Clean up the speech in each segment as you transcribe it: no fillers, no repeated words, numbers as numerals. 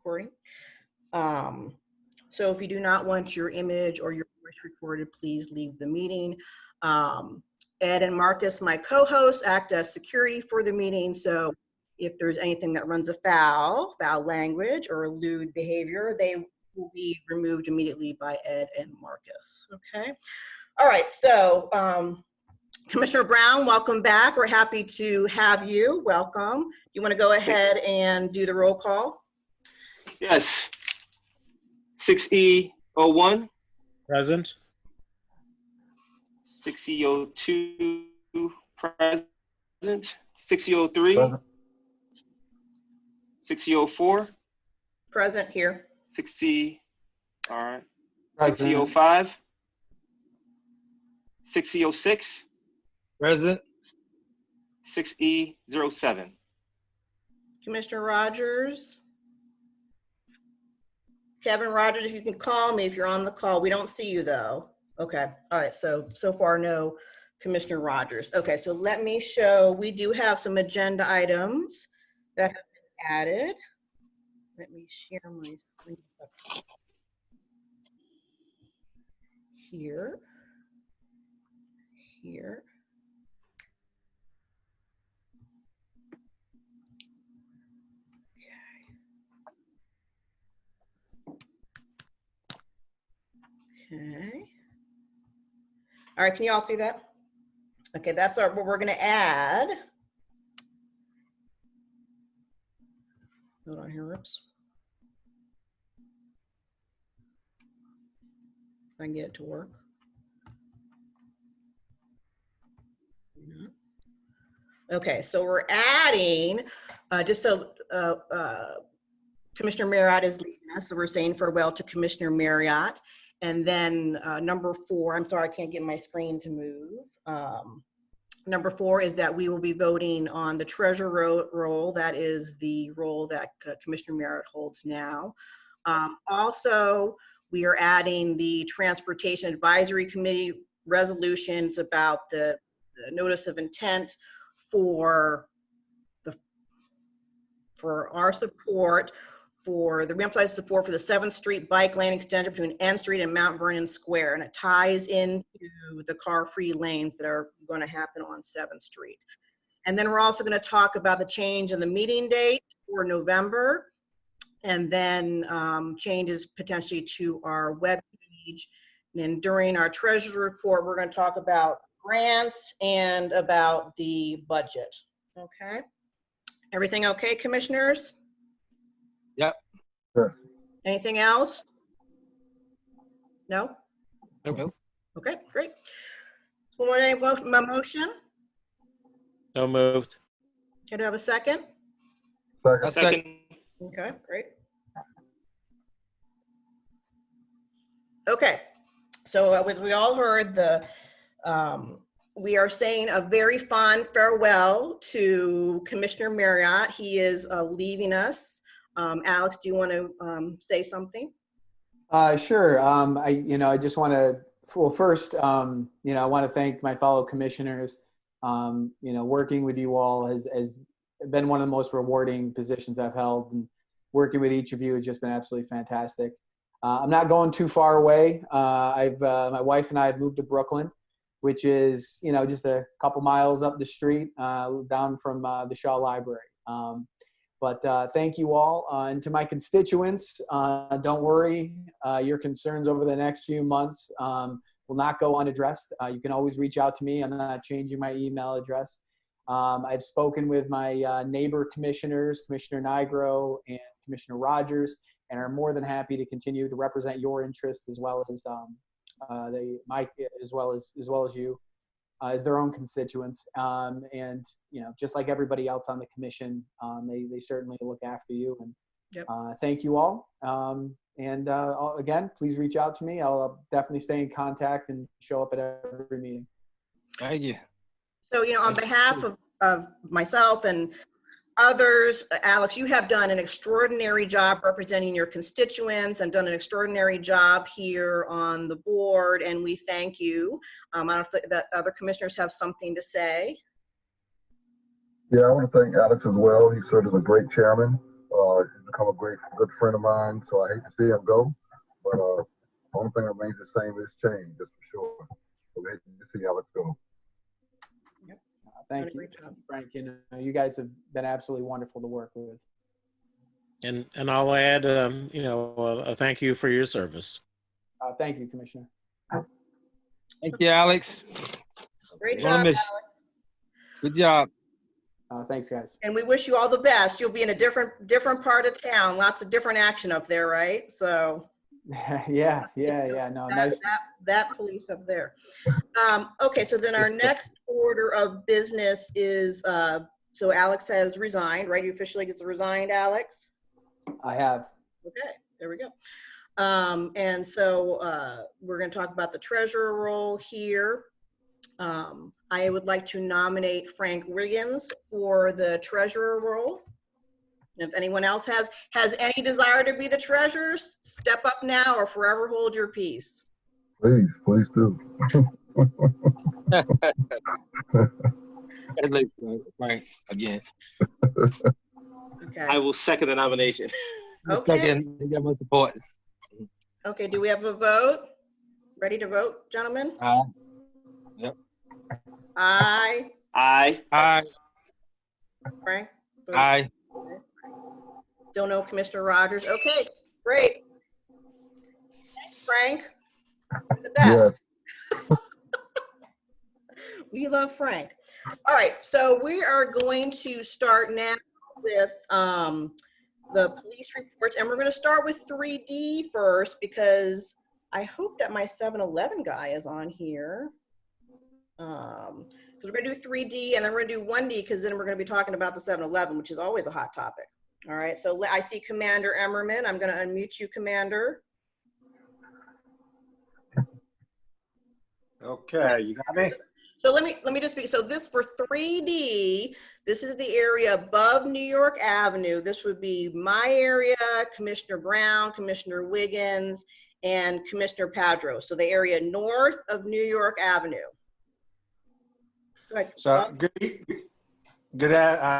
recording. So if you do not want your image or your voice recorded, please leave the meeting. Ed and Marcus, my co-hosts, act as security for the meeting. So if there's anything that runs afoul, foul language or lewd behavior, they will be removed immediately by Ed and Marcus, okay? All right, so Commissioner Brown, welcome back. We're happy to have you. Welcome. You want to go ahead and do the roll call? Yes. 6E01. Present. 6E02 present. 6E03. 6E04. Present here. 6E, all right. Present. 6E05. 6E06. Present. 6E07. Commissioner Rogers. Kevin Rogers, if you can call me if you're on the call. We don't see you though. Okay, all right, so far no Commissioner Rogers. Okay, so let me show, we do have some agenda items that have been added. Let me share my screen here. Here. Okay. All right, can you all see that? Okay, that's what we're gonna add. Hold on here, whoops. If I can get it to work. Okay, so we're adding, just so Commissioner Marriott is leaving us, so we're saying farewell to Commissioner Marriott. And then number 4, I'm sorry, I can't get my screen to move. Number 4 is that we will be voting on the treasurer role. That is the role that Commissioner Marriott holds now. Also, we are adding the Transportation Advisory Committee resolutions about the notice of intent for our support for the reemphasized support for the 7th Street bike lane extension between N Street and Mount Vernon Square, and it ties into the car-free lanes that are going to happen on 7th Street. And then we're also going to talk about the change in the meeting date for November, and then changes potentially to our web page. And then during our treasury report, we're going to talk about grants and about the budget. Okay. Everything okay, commissioners? Yep. Sure. Anything else? No? Nope. Okay, great. So what about my motion? So moved. Can I have a second? Second. Second. Okay, great. Okay, so as we all heard, we are saying a very fond farewell to Commissioner Marriott. He is leaving us. Alex, do you want to say something? Sure. I just want to, well, first, I want to thank my fellow commissioners. Working with you all has been one of the most rewarding positions I've held, and working with each of you has just been absolutely fantastic. I'm not going too far away. My wife and I have moved to Brooklyn, which is, just a couple miles up the street, down from the Shaw Library. But thank you all. And to my constituents, don't worry, your concerns over the next few months will not go unaddressed. You can always reach out to me. I'm not changing my email address. I've spoken with my neighbor commissioners, Commissioner Nigro and Commissioner Rogers, and are more than happy to continue to represent your interests as well as as well as you, as their own constituents. And just like everybody else on the commission, they certainly look after you. And yep. Thank you all. Again, please reach out to me. I'll definitely stay in contact and show up at every meeting. Thank you. So, on behalf of myself and others, Alex, you have done an extraordinary job representing your constituents and done an extraordinary job here on the board, and we thank you. I don't know if that other commissioners have something to say. Yeah, I want to thank Alex as well. He served as a great chairman. He's become a good friend of mine. So I hate to see him go, but the only thing that remains the same is change, that's for sure. So we hate to see Alex go. Thank you, Frank. You know, you guys have been absolutely wonderful to work with. And I'll add, you know, a thank you for your service. Thank you, Commissioner. Thank you, Alex. Great Gonna job, miss Alex. you. Good job. Thanks, guys. And we wish you all the best. You'll be in a different part of town. Lots of different action up there, right? So Yeah. No, nice. that police up there. Okay, so then our next order of business is, so Alex has resigned, right? You officially gets resigned, Alex? I have. Okay, there we go. And so we're going to talk about the treasurer role here. I would like to nominate Frank Wiggins for the treasurer role. If anyone else has any desire to be the treasurer, step up now or forever hold your peace. Please do. Frank, again. Okay. I will second the nomination. Okay. Second, you got my support. Okay, do we have a vote? Ready to vote, gentlemen? Yep. Aye. Aye. Aye. Frank? Aye. Don't know Commissioner Rogers. Okay, great. Thanks, Frank. You're the best. We love Frank. All right, so we are going to start now with the police reports, and we're going to start with 3D first because I hope that my 7-Eleven guy is on here. Because we're going to do 3D and then we're going to do 1D because then we're going to be talking about the 7-Eleven, which is always a hot topic. All right, so I see Commander Emmerman. I'm going to unmute you, Commander. Okay, you got me? So let me just speak. So this for 3D, this is the area above New York Avenue. This would be my area, Commissioner Brown, Commissioner Wiggins, and Commissioner Padro. So the area north of New York Avenue. Go ahead. So good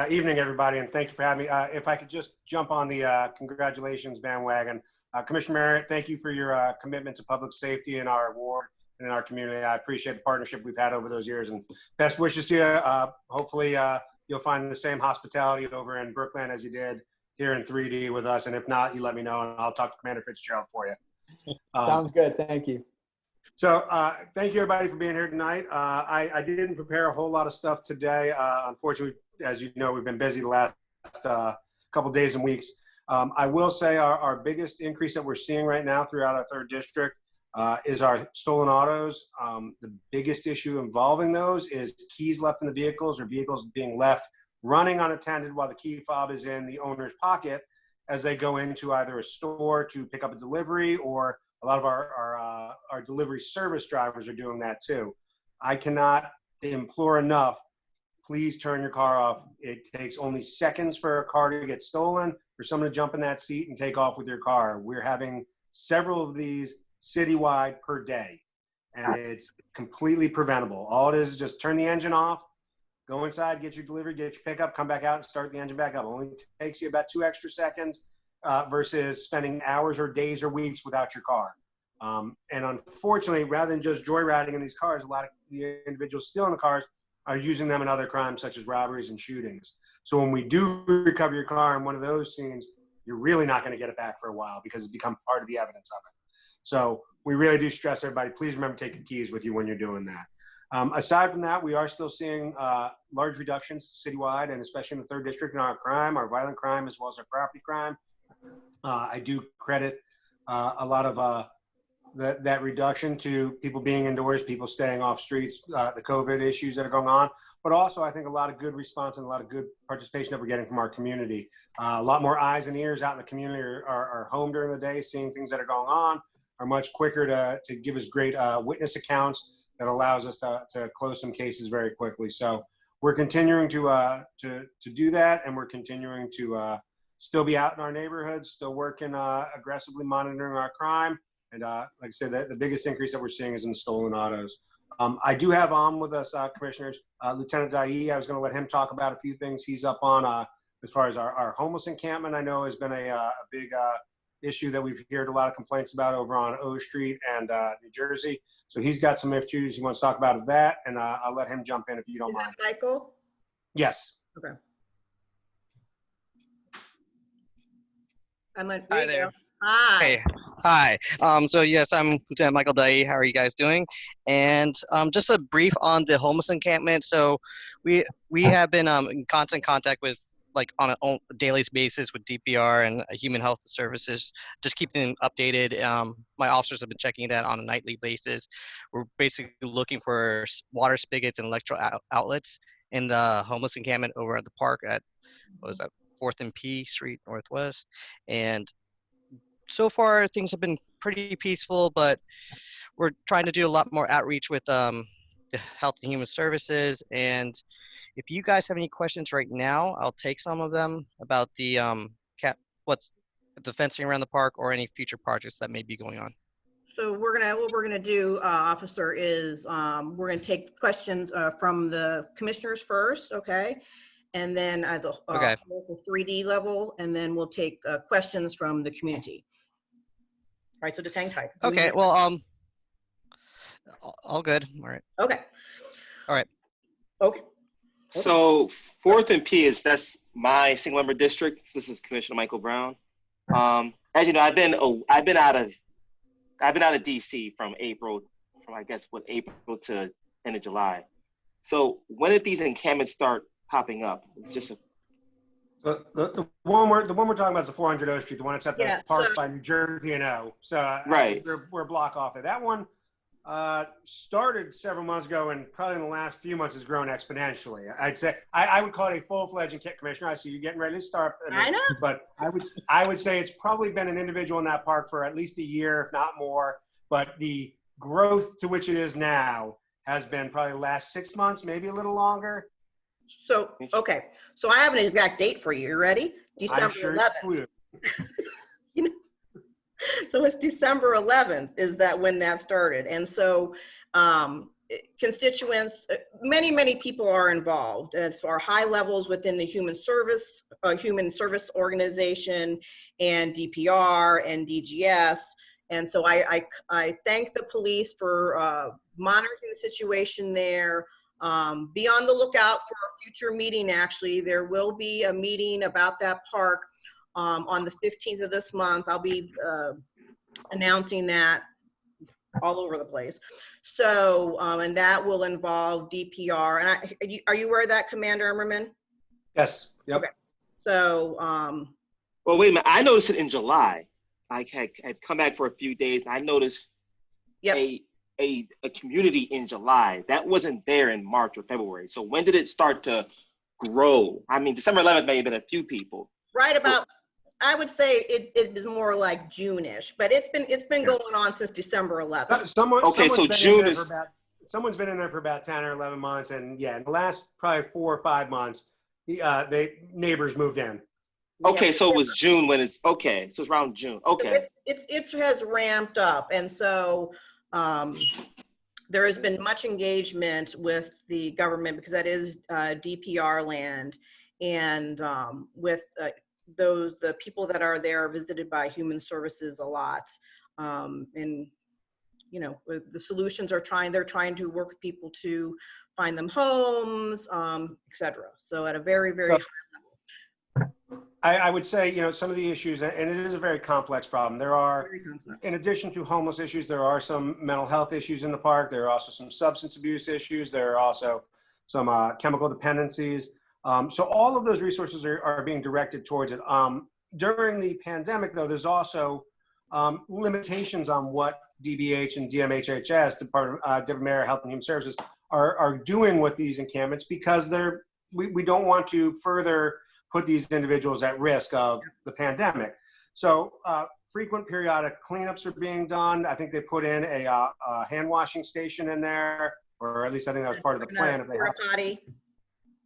evening, everybody, and thank you for having me. If I could just jump on the congratulations bandwagon. Commissioner Merritt, thank you for your commitment to public safety in our ward and in our community. I appreciate the partnership we've had over those years, and best wishes to you. Hopefully you'll find the same hospitality over in Brooklyn as you did here in 3D with us, and if not, you let me know, and I'll talk to Commander Fitzgerald for you. Sounds good. Thank you. So thank you, everybody, for being here tonight. I didn't prepare a whole lot of stuff today. Unfortunately, as you know, we've been busy the last couple days and weeks. I will say our biggest increase that we're seeing right now throughout our 3rd district is our stolen autos. The biggest issue involving those is keys left in the vehicles or vehicles being left running unattended while the key fob is in the owner's pocket as they go into either a store to pick up a delivery, or a lot of our delivery service drivers are doing that too. I cannot implore enough, please turn your car off. It takes only seconds for a car to get stolen, for someone to jump in that seat and take off with your car. We're having several of these citywide per day, and it's completely preventable. All it is just turn the engine off, go inside, get your delivery, get your pickup, come back out and start the engine back up. It only takes you about 2 extra seconds versus spending hours or days or weeks without your car. And unfortunately, rather than just joyriding in these cars, a lot of the individuals stealing the cars are using them in other crimes such as robberies and shootings. So when we do recover your car in one of those scenes, you're really not going to get it back for a while because it's become part of the evidence of it. So we really do stress everybody, please remember to take your keys with you when you're doing that. Aside from that, we are still seeing large reductions citywide, and especially in the 3rd district in our crime, our violent crime, as well as our property crime. I do credit a lot of that reduction to people being indoors, people staying off streets, the COVID issues that are going on, but also I think a lot of good response and a lot of good participation that we're getting from our community. A lot more eyes and ears out in the community are home during the day, seeing things that are going on, are much quicker to give us great witness accounts that allows us to close some cases very quickly. So we're continuing to do that, and we're continuing to still be out in our neighborhoods, still working aggressively monitoring our crime. And like I said, the biggest increase that we're seeing is in stolen autos. I do have on with us, commissioners, Lieutenant Dahi. I was going to let him talk about a few things. He's up on as far as our homeless encampment, I know has been a big issue that we've heard a lot of complaints about over on O Street and New Jersey. So he's got some issues he wants to talk about that, and I'll let him jump in if you don't Is mind. that Michael? Yes. Okay. I'm on. Hi you there. go. Hi. Hey, hi. So yes, I'm Lieutenant Michael Dai. How are you guys doing? And just a brief on the homeless encampment. So we have been in constant contact with, like, on a daily basis with DPR and Human Health Services, just keeping them updated. My officers have been checking that on a nightly basis. We're basically looking for water spigots and outlets in the homeless encampment over at the park at, what was that, 4th and P Street Northwest. And so far things have been pretty peaceful, but we're trying to do a lot more outreach with the Health and Human Services. And if you guys have any questions right now, I'll take some of them about the what's the fencing around the park or any future projects that may be going on. So what we're gonna do, officer, is we're gonna take questions from the commissioners first, okay? And then as a Okay. local 3D level, and then we'll take questions from the community. All right, so just hang tight. Okay, well, all good. All right. Okay. All right. Okay. So 4th and P that's my single member district. This is Commissioner Michael Brown. As you know, I've been out of DC from April to end of July. So when did these encampments start popping up? It's just The one we're talking about is the 400 O Street, the one that's at the park by New Jersey and O. So right. We're a block off it. That one started several months ago, and probably in the last few months has grown exponentially. I'd say I would call it a full-fledged commissioner. I see you getting ready to start. I know. But I would say it's probably been an individual in that park for at least a year, if not more. But the growth to which it is now has been probably the last 6 months, maybe a little longer. So, okay. So I have an exact date for you. You ready? December I'm sure 11th. You know, so it's December 11th is that when that started. And so constituents, many people are involved as far high levels within the human service organization and DPR and DGS. And so I thank the police for monitoring the situation there. Be on the lookout for a future meeting. Actually, there will be a meeting about that park on the 15th of this month. I'll be announcing that all over the place. So, and that will involve DPR. And are you aware of that, Commander Emmerman? Yes. Yep. Okay. So, well, wait a minute. I noticed it in July. I had come back for a few days. I noticed a community in July that wasn't there in March or February. So when did it start to grow? I mean, December 11th may have been a few people. Right about, I would say it is more like June-ish, but it's been going on since December 11th. Someone's been in there for about 10 or 11 months, and yeah, in the last probably 4 or 5 months, neighbors moved in. Okay, so it was June when it's okay. So it's around June. Okay. It has ramped up, and so there has been much engagement with the government because that is DPR land, and with the people that are there are visited by Human Services a lot, and you know the solutions they're trying to work with people to find them homes, etc. So at a very high level. I would say, you know, some of the issues, and it is a very complex problem. There are, in addition to homeless issues, there are some mental health issues in the park. There are also some substance abuse issues. There are also some chemical dependencies. So all of those resources are being directed towards it. During the pandemic, though, there's also limitations on what DBH and DMHHS, Department of Health and Human Services, are doing with these encampments because we don't want to further put these individuals at risk of the pandemic. So frequent periodic cleanups are being done. I think they put in a hand washing station in there, or at least I think that was part of the plan. If they have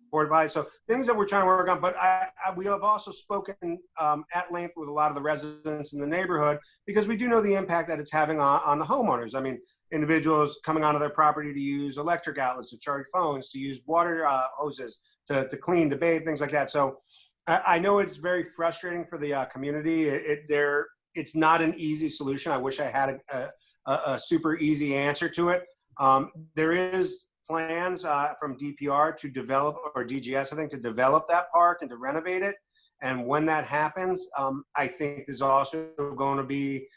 porta potty. So things that we're trying to work on, but we have also spoken at length with a lot of the residents in the neighborhood because we do know the impact that it's having on the homeowners. I mean, individuals coming onto their property to use electric outlets, to charge phones, to use water hoses, to clean, to bathe, things like that. So I know it's very frustrating for the community. It's not an easy solution. I wish I had a super easy answer to it. There is plans from DPR to develop, or DGS, I think, to develop that park and to renovate it. And when that happens, I think there's also going to be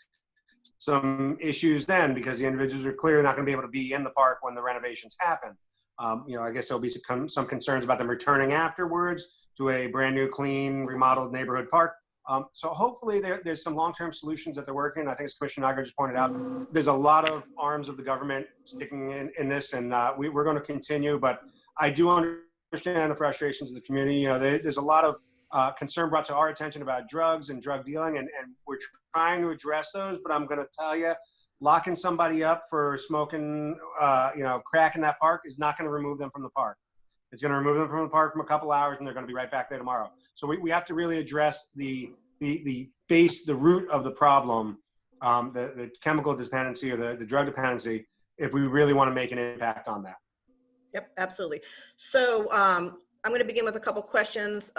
some issues then, because the individuals are clearly not going to be able to be in the park when the renovations happen. I guess there'll be some concerns about them returning afterwards to a brand new, clean, remodeled neighborhood park. So hopefully there's some long-term solutions that they're working. I think as Commissioner Nagar just pointed out, there's a lot of arms of the government sticking in this, and we're going to continue. But I do understand the frustrations of the community. There's a lot of concern brought to our attention about drugs and drug dealing, and we're trying to address those. But I'm going to tell you, locking somebody up for smoking, crack in that park is not going to remove them from the park. It's going to remove them from the park from a couple hours, and they're going to be right back there tomorrow. So we have to really address the root of the problem, the chemical dependency or the drug dependency, if we really want to make an impact on that. Yep, absolutely. So I'm going to begin with a couple questions,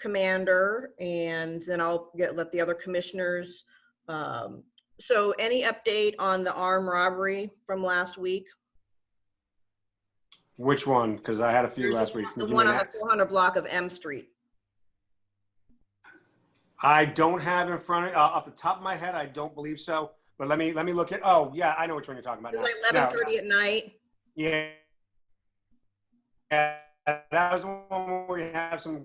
Commander, and then I'll let the other commissioners. So any update on the armed robbery from last week? Which one? Because I had a few There's last week. The one on the 400 block of M Street. I don't have in front of off the top of my head. I don't believe so. But let me look at. Oh yeah, I know which one you're talking about. It was like 11:30 at night. Yeah, that was the one where you have some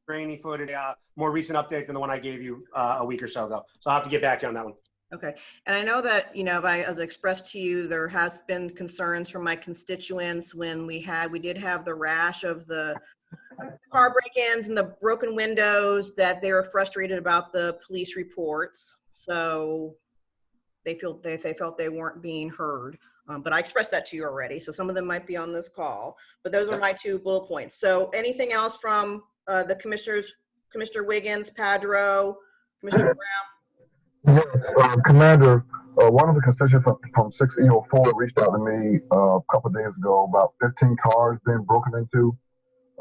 grainy footage. More recent update than the one I gave you a week or so ago. So I'll have to get back to you on that one. Okay, and I know that, as I expressed to you, there has been concerns from my constituents when we did have the rash of the car break-ins and the broken windows, that they were frustrated about the police reports. So they felt they weren't being heard. But I expressed that to you already, so some of them might be on this call. But those are my 2 bullet points. So anything else from the commissioners, Commissioner Wiggins, Padro, Commissioner Brown? Yes, Commander, one of the constituents from 6E04 reached out to me a couple of days ago about 15 cars being broken into,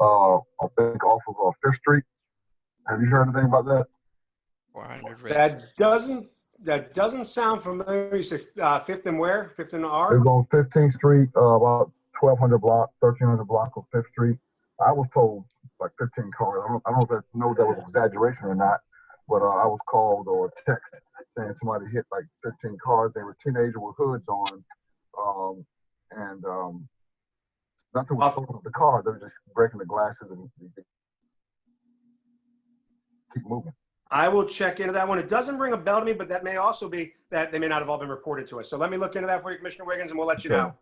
I think off of 5th Street. Have you heard anything about that? 400 That doesn't sound familiar. You say 5th and where? 5th and R? It's on 15th Street, about 1200 block, 1300 block of 5th Street. I was told like 15 cars. I don't know if that was exaggeration or not, but I was called or text saying somebody hit like 15 cars. They were teenagers with hoods on, and nothing was stolen with the cars. They were just breaking the glasses and keep moving. I will check into that one. It doesn't ring a bell to me, but that may also be that they may not have all been reported to us. So let me look into that for you, Commissioner Wiggins, and we'll let you know.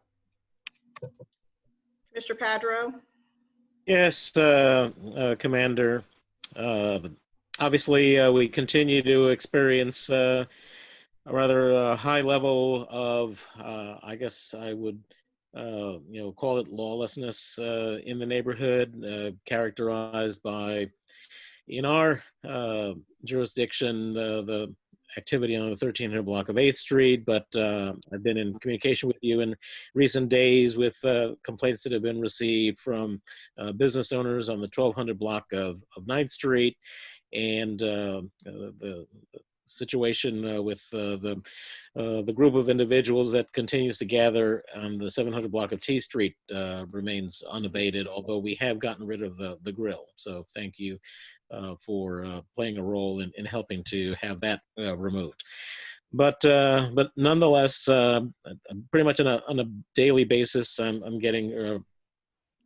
Mr. Padro? Yes, Commander. Obviously, we continue to experience a rather high level of, I guess I would, call it lawlessness in the neighborhood, characterized by, in our jurisdiction, the activity on the 1300 block of 8th Street, but I've been in communication with you in recent days with complaints that have been received from business owners on the 1200 block of 9th Street, and the situation with the group of individuals that continues to gather on the 700 block of T Street remains unabated, although we have gotten rid of the grill. So thank you for playing a role in helping to have that removed. But nonetheless, pretty much on a daily basis, I'm getting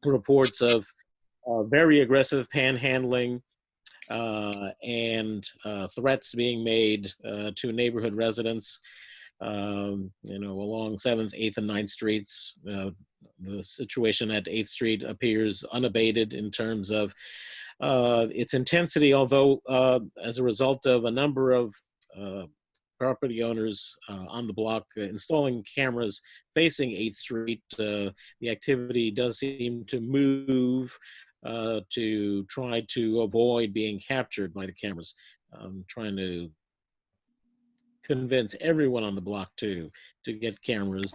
reports of very aggressive panhandling and threats being made to neighborhood residents, along 7th, 8th, and 9th Streets. The situation at 8th Street appears unabated in terms of its intensity, although as a result of a number of property owners on the block installing cameras facing 8th Street, the activity does seem to move to try to avoid being captured by the cameras. I'm trying to convince everyone on the block to get cameras,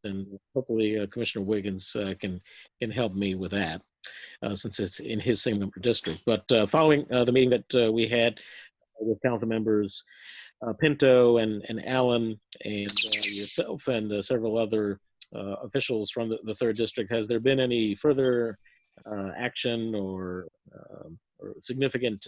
and hopefully Commissioner Wiggins can help me with that. since it's in his single member district. But following the meeting that we had with council members Pinto and Allen and yourself and several other officials from the third district, has there been any further action or significant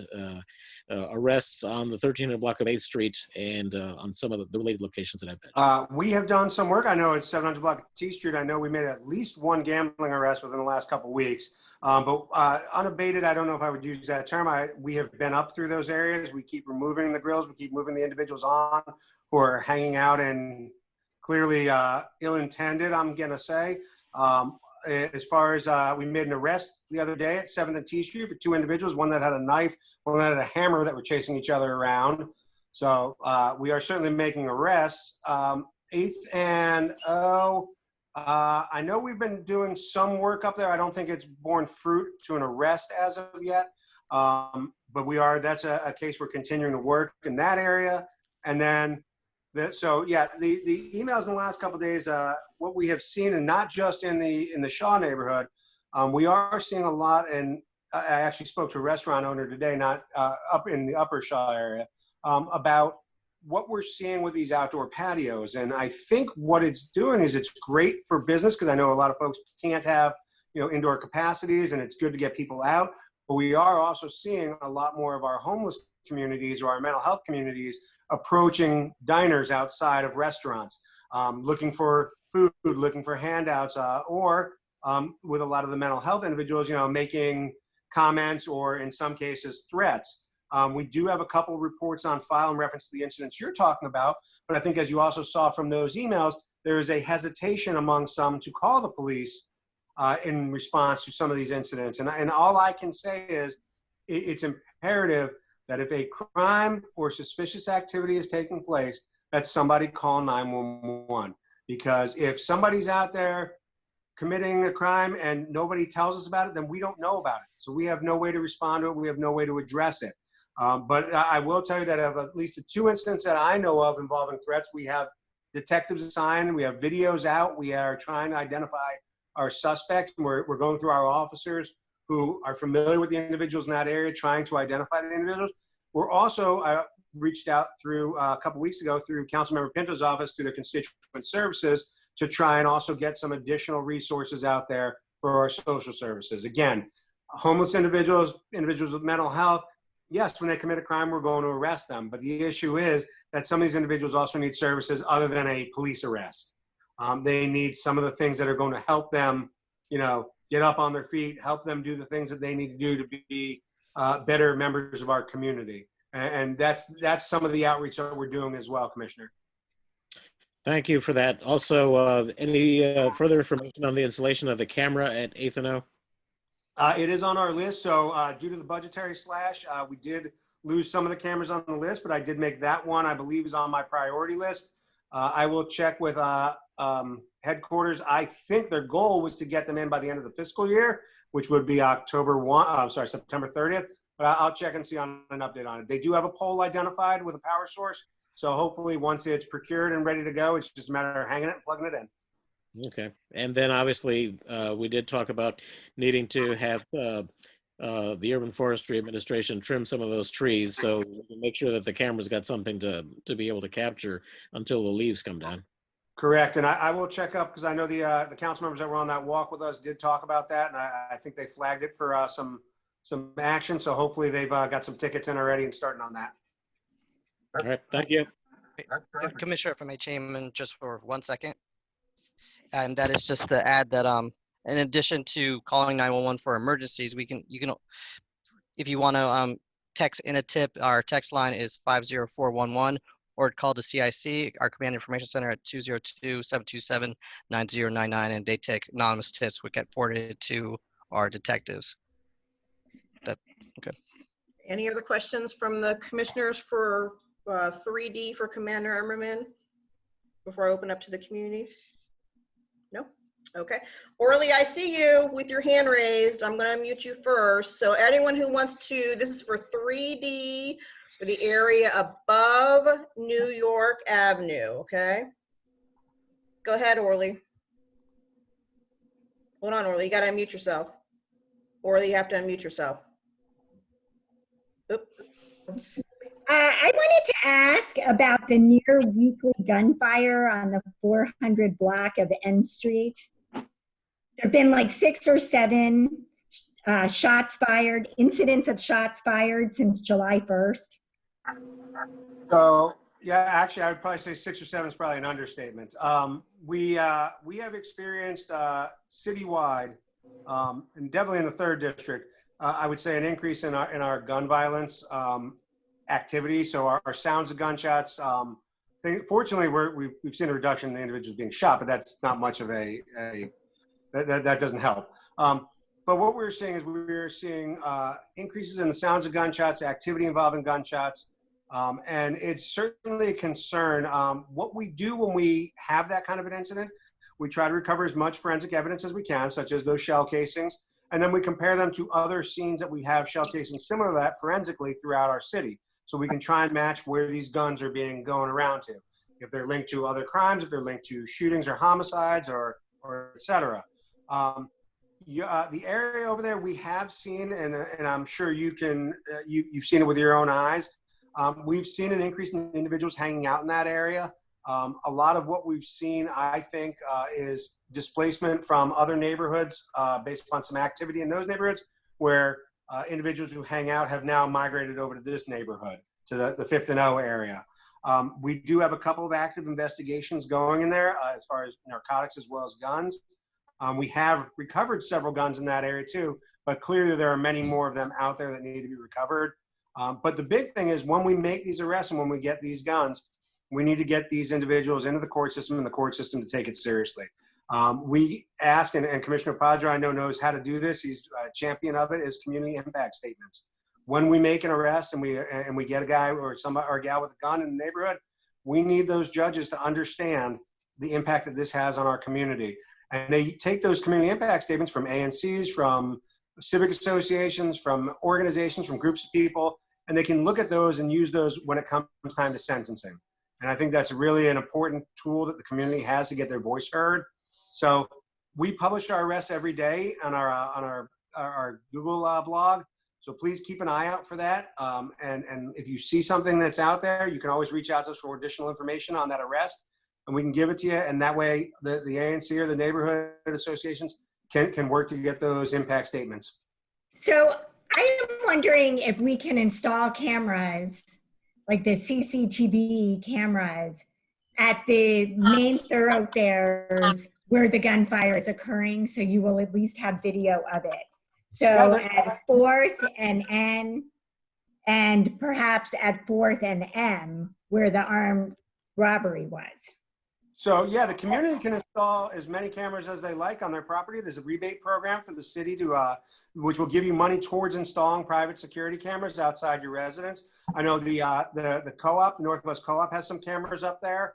arrests on the 1300 block of 8th Street and on some of the related locations that I've mentioned? We have done some work. I know it's 700 block of T Street. I know we made at least one gambling arrest within the last couple of weeks. But unabated, I don't know if I would use that term. We have been up through those areas. We keep removing the grills. We keep moving the individuals on who are hanging out and clearly ill-intended, I'm going to say. As far as we made an arrest the other day at 7th and T Street for 2 individuals, one that had a knife, one that had a hammer, that were chasing each other around. So we are certainly making arrests. 8th and O, I know we've been doing some work up there. I don't think it's borne fruit to an arrest as of yet. But that's a case we're continuing to work in that area. And then, the emails in the last couple of days, what we have seen, and not just in the Shaw neighborhood, we are seeing a lot. And I actually spoke to a restaurant owner today, not up in the Upper Shaw area, about what we're seeing with these outdoor patios. And I think what it's doing is it's great for business, because I know a lot of folks can't have indoor capacities, and it's good to get people out. But we are also seeing a lot more of our homeless communities or our mental health communities approaching diners outside of restaurants, looking for food, looking for handouts, or with a lot of the mental health individuals, making comments or in some cases threats. We do have a couple of reports on file in reference to the incidents you're talking about, but I think, as you also saw from those emails, there is a hesitation among some to call the police in response to some of these incidents. And all I can say is it's imperative that if a crime or suspicious activity is taking place, that somebody call 911. Because if somebody's out there committing a crime and nobody tells us about it, then we don't know about it. So we have no way to respond to it. We have no way to address it. But I will tell you that of at least the 2 incidents that I know of involving threats, we have detectives assigned, we have videos out, we are trying to identify our suspects. We're going through our officers who are familiar with the individuals in that area, trying to identify the individuals. We're also reached out through a couple weeks ago through Councilmember Pinto's office, through the constituent services, to try and also get some additional resources out there for our social services. Again, homeless individuals with mental health, yes, when they commit a crime, we're going to arrest them. But the issue is that some of these individuals also need services other than a police arrest. They need some of the things that are going to help them, get up on their feet, help them do the things that they need to do to be better members of our community. And that's some of the outreach that we're doing as well, Commissioner. Thank you for that. Also, any further information on the installation of the camera at 8th and O? It is on our list. So due to the budgetary slash, we did lose some of the cameras on the list, but I did make that one, I believe, is on my priority list. I will check with headquarters. I think their goal was to get them in by the end of the fiscal year, which would be September 30th. But I'll check and see on an update on it. They do have a pole identified with a power source. So hopefully once it's procured and ready to go, it's just a matter of hanging it and plugging it in. Okay. And then obviously we did talk about needing to have the Urban Forestry Administration trim some of those trees, so we can make sure that the camera's got something to be able to capture until the leaves come down. Correct. And I will check up, because I know the council members that were on that walk with us did talk about that. And I think they flagged it for some action. So hopefully they've got some tickets in already and starting on that. All right. Thank you. Commissioner, if I may chime in just for 1 second. And that is just to add that in addition to calling 911 for emergencies, you can if you want to text in a tip, our text line is 50411, or call the CIC, our Command Information Center, at 202-727-9099, and they take anonymous tips which get forwarded to our detectives. Okay. Any other questions from the commissioners for 3D for Commander Emmerman before I open up to the community? No? Okay. Orly, I see you with your hand raised. I'm going to unmute you first. So anyone who wants to, this is for 3D for the area above New York Avenue, okay? Go ahead, Orly. Hold on, Orly. You got to unmute yourself. Or you have to unmute yourself. Oop. I wanted to ask about the near weekly gunfire on the 400 block of N Street. There have been like 6 or 7 shots fired, incidents of shots fired since July 1st. So, yeah, actually, I would probably say 6 or 7 is probably an understatement. We have experienced citywide, and definitely in the 3rd district, I would say an increase in our gun violence activity. So our sounds of gunshots. Fortunately, we've seen a reduction in the individuals being shot, but that's not much of that doesn't help. But what we're seeing is increases in the sounds of gunshots, activity involving gunshots. And it's certainly a concern. What we do when we have that kind of an incident, we try to recover as much forensic evidence as we can, such as those shell casings, and then we compare them to other scenes that we have shell casings similar to that forensically throughout our city. So we can try and match where these guns are going around to, if they're linked to other crimes, if they're linked to shootings or homicides or et cetera. The area over there we have seen, and I'm sure you've seen it with your own eyes. We've seen an increase in individuals hanging out in that area. A lot of what we've seen, I think, is displacement from other neighborhoods based upon some activity in those neighborhoods where individuals who hang out have now migrated over to this neighborhood, to the 5th and O area. We do have a couple of active investigations going in there as far as narcotics as well as guns. We have recovered several guns in that area too, but clearly there are many more of them out there that need to be recovered. But the big thing is when we make these arrests and when we get these guns, we need to get these individuals into the court system and the court system to take it seriously. We asked, and Commissioner Padra, I know, knows how to do this. He's a champion of it, is community impact statements. When we make an arrest and we get a guy or a gal with a gun in the neighborhood, we need those judges to understand the impact that this has on our community. And they take those community impact statements from ANCs, from civic associations, from organizations, from groups of people, and they can look at those and use those when it comes time to sentencing. And I think that's really an important tool that the community has to get their voice heard. So we publish our arrests every day on our Google blog. So please keep an eye out for that. And if you see something that's out there, you can always reach out to us for additional information on that arrest, and we can give it to you. And that way the ANC or the neighborhood associations can work to get those impact statements. So I am wondering if we can install cameras, like the CCTV cameras, at the main thoroughfares where the gunfire is occurring, so you will at least have video of it. So at 4th and N, and perhaps at 4th and M, where the armed robbery was. So yeah, the community can install as many cameras as they like on their property. There's a rebate program for the city which will give you money towards installing private security cameras outside your residence. I know the co-op, Northwest Co-op, has some cameras up there.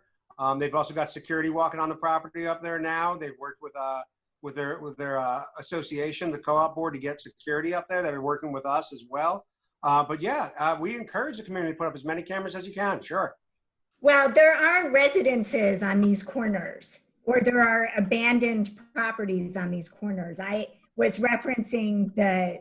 They've also got security walking on the property up there now. They've worked with their association, the co-op board, to get security up there. They're working with us as well. But yeah, we encourage the community to put up as many cameras as you can. Sure. Well, there are residences on these corners, or there are abandoned properties on these corners. I was referencing the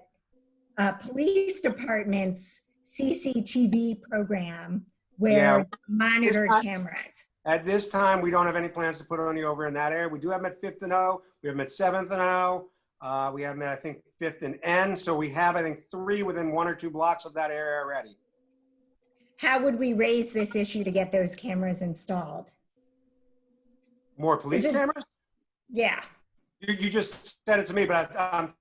police department's CCTV program where monitor cameras. At this time, we don't have any plans to put any over in that area. We do have them at 5th and O. We have them at 7th and O. We have them at, I think, 5th and N. So we have, I think, 3 within 1 or 2 blocks of that area already. How would we raise this issue to get those cameras installed? More police cameras? Yeah. You just said it to me, but I'm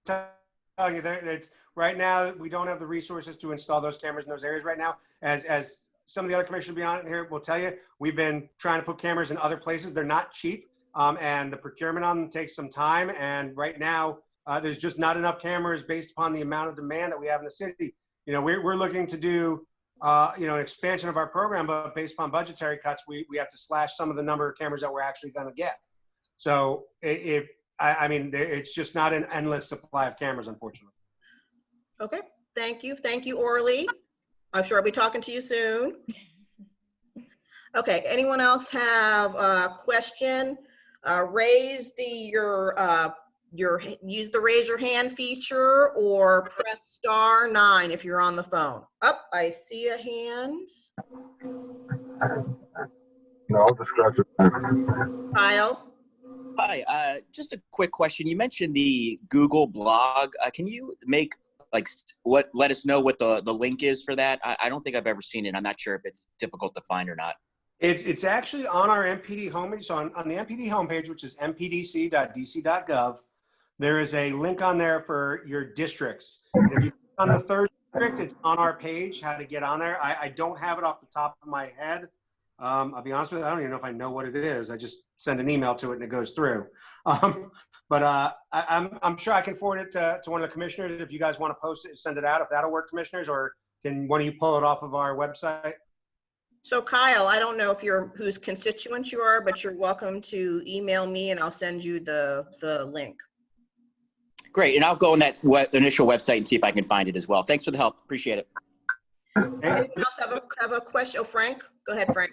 telling you, it's right now we don't have the resources to install those cameras in those areas right now. As some of the other commissioners beyond here will tell you, we've been trying to put cameras in other places. They're not cheap, and the procurement on them takes some time. And right now, there's just not enough cameras based upon the amount of demand that we have in the city. You know, we're looking to do an expansion of our program, but based upon budgetary cuts, we have to slash some of the number of cameras that we're actually going to get. So it's just not an endless supply of cameras, unfortunately. Okay, thank you. Thank you, Orly. I'm sure I'll be talking to you soon. Okay, anyone else have a question? Raise your use the raise your hand feature or press *9 if you're on the phone. Up, I see a hand. No, I'll just scratch it. Kyle? Hi, just a quick question. You mentioned the Google blog. Can you make let us know what the link is for that? I don't think I've ever seen it. I'm not sure if it's difficult to find or not. It's actually on our MPD homepage. So on the MPD homepage, which is mpdc.dc.gov, there is a link on there for your districts. And if you click on the third district, it's on our page, how to get on there. I don't have it off the top of my head. I'll be honest with you, I don't even know if I know what it is. I just send an email to it and it goes through. But I'm sure I can forward it to one of the commissioners if you guys want to post it, send it out, if that'll work, commissioners, or can one of you pull it off of our website? So Kyle, I don't know if whose constituent you are, but you're welcome to email me and I'll send you the link. Great, and I'll go on that initial website and see if I can find it as well. Thanks for the help. Appreciate it. Anyone else have a question? Oh, Frank? Go ahead, Frank.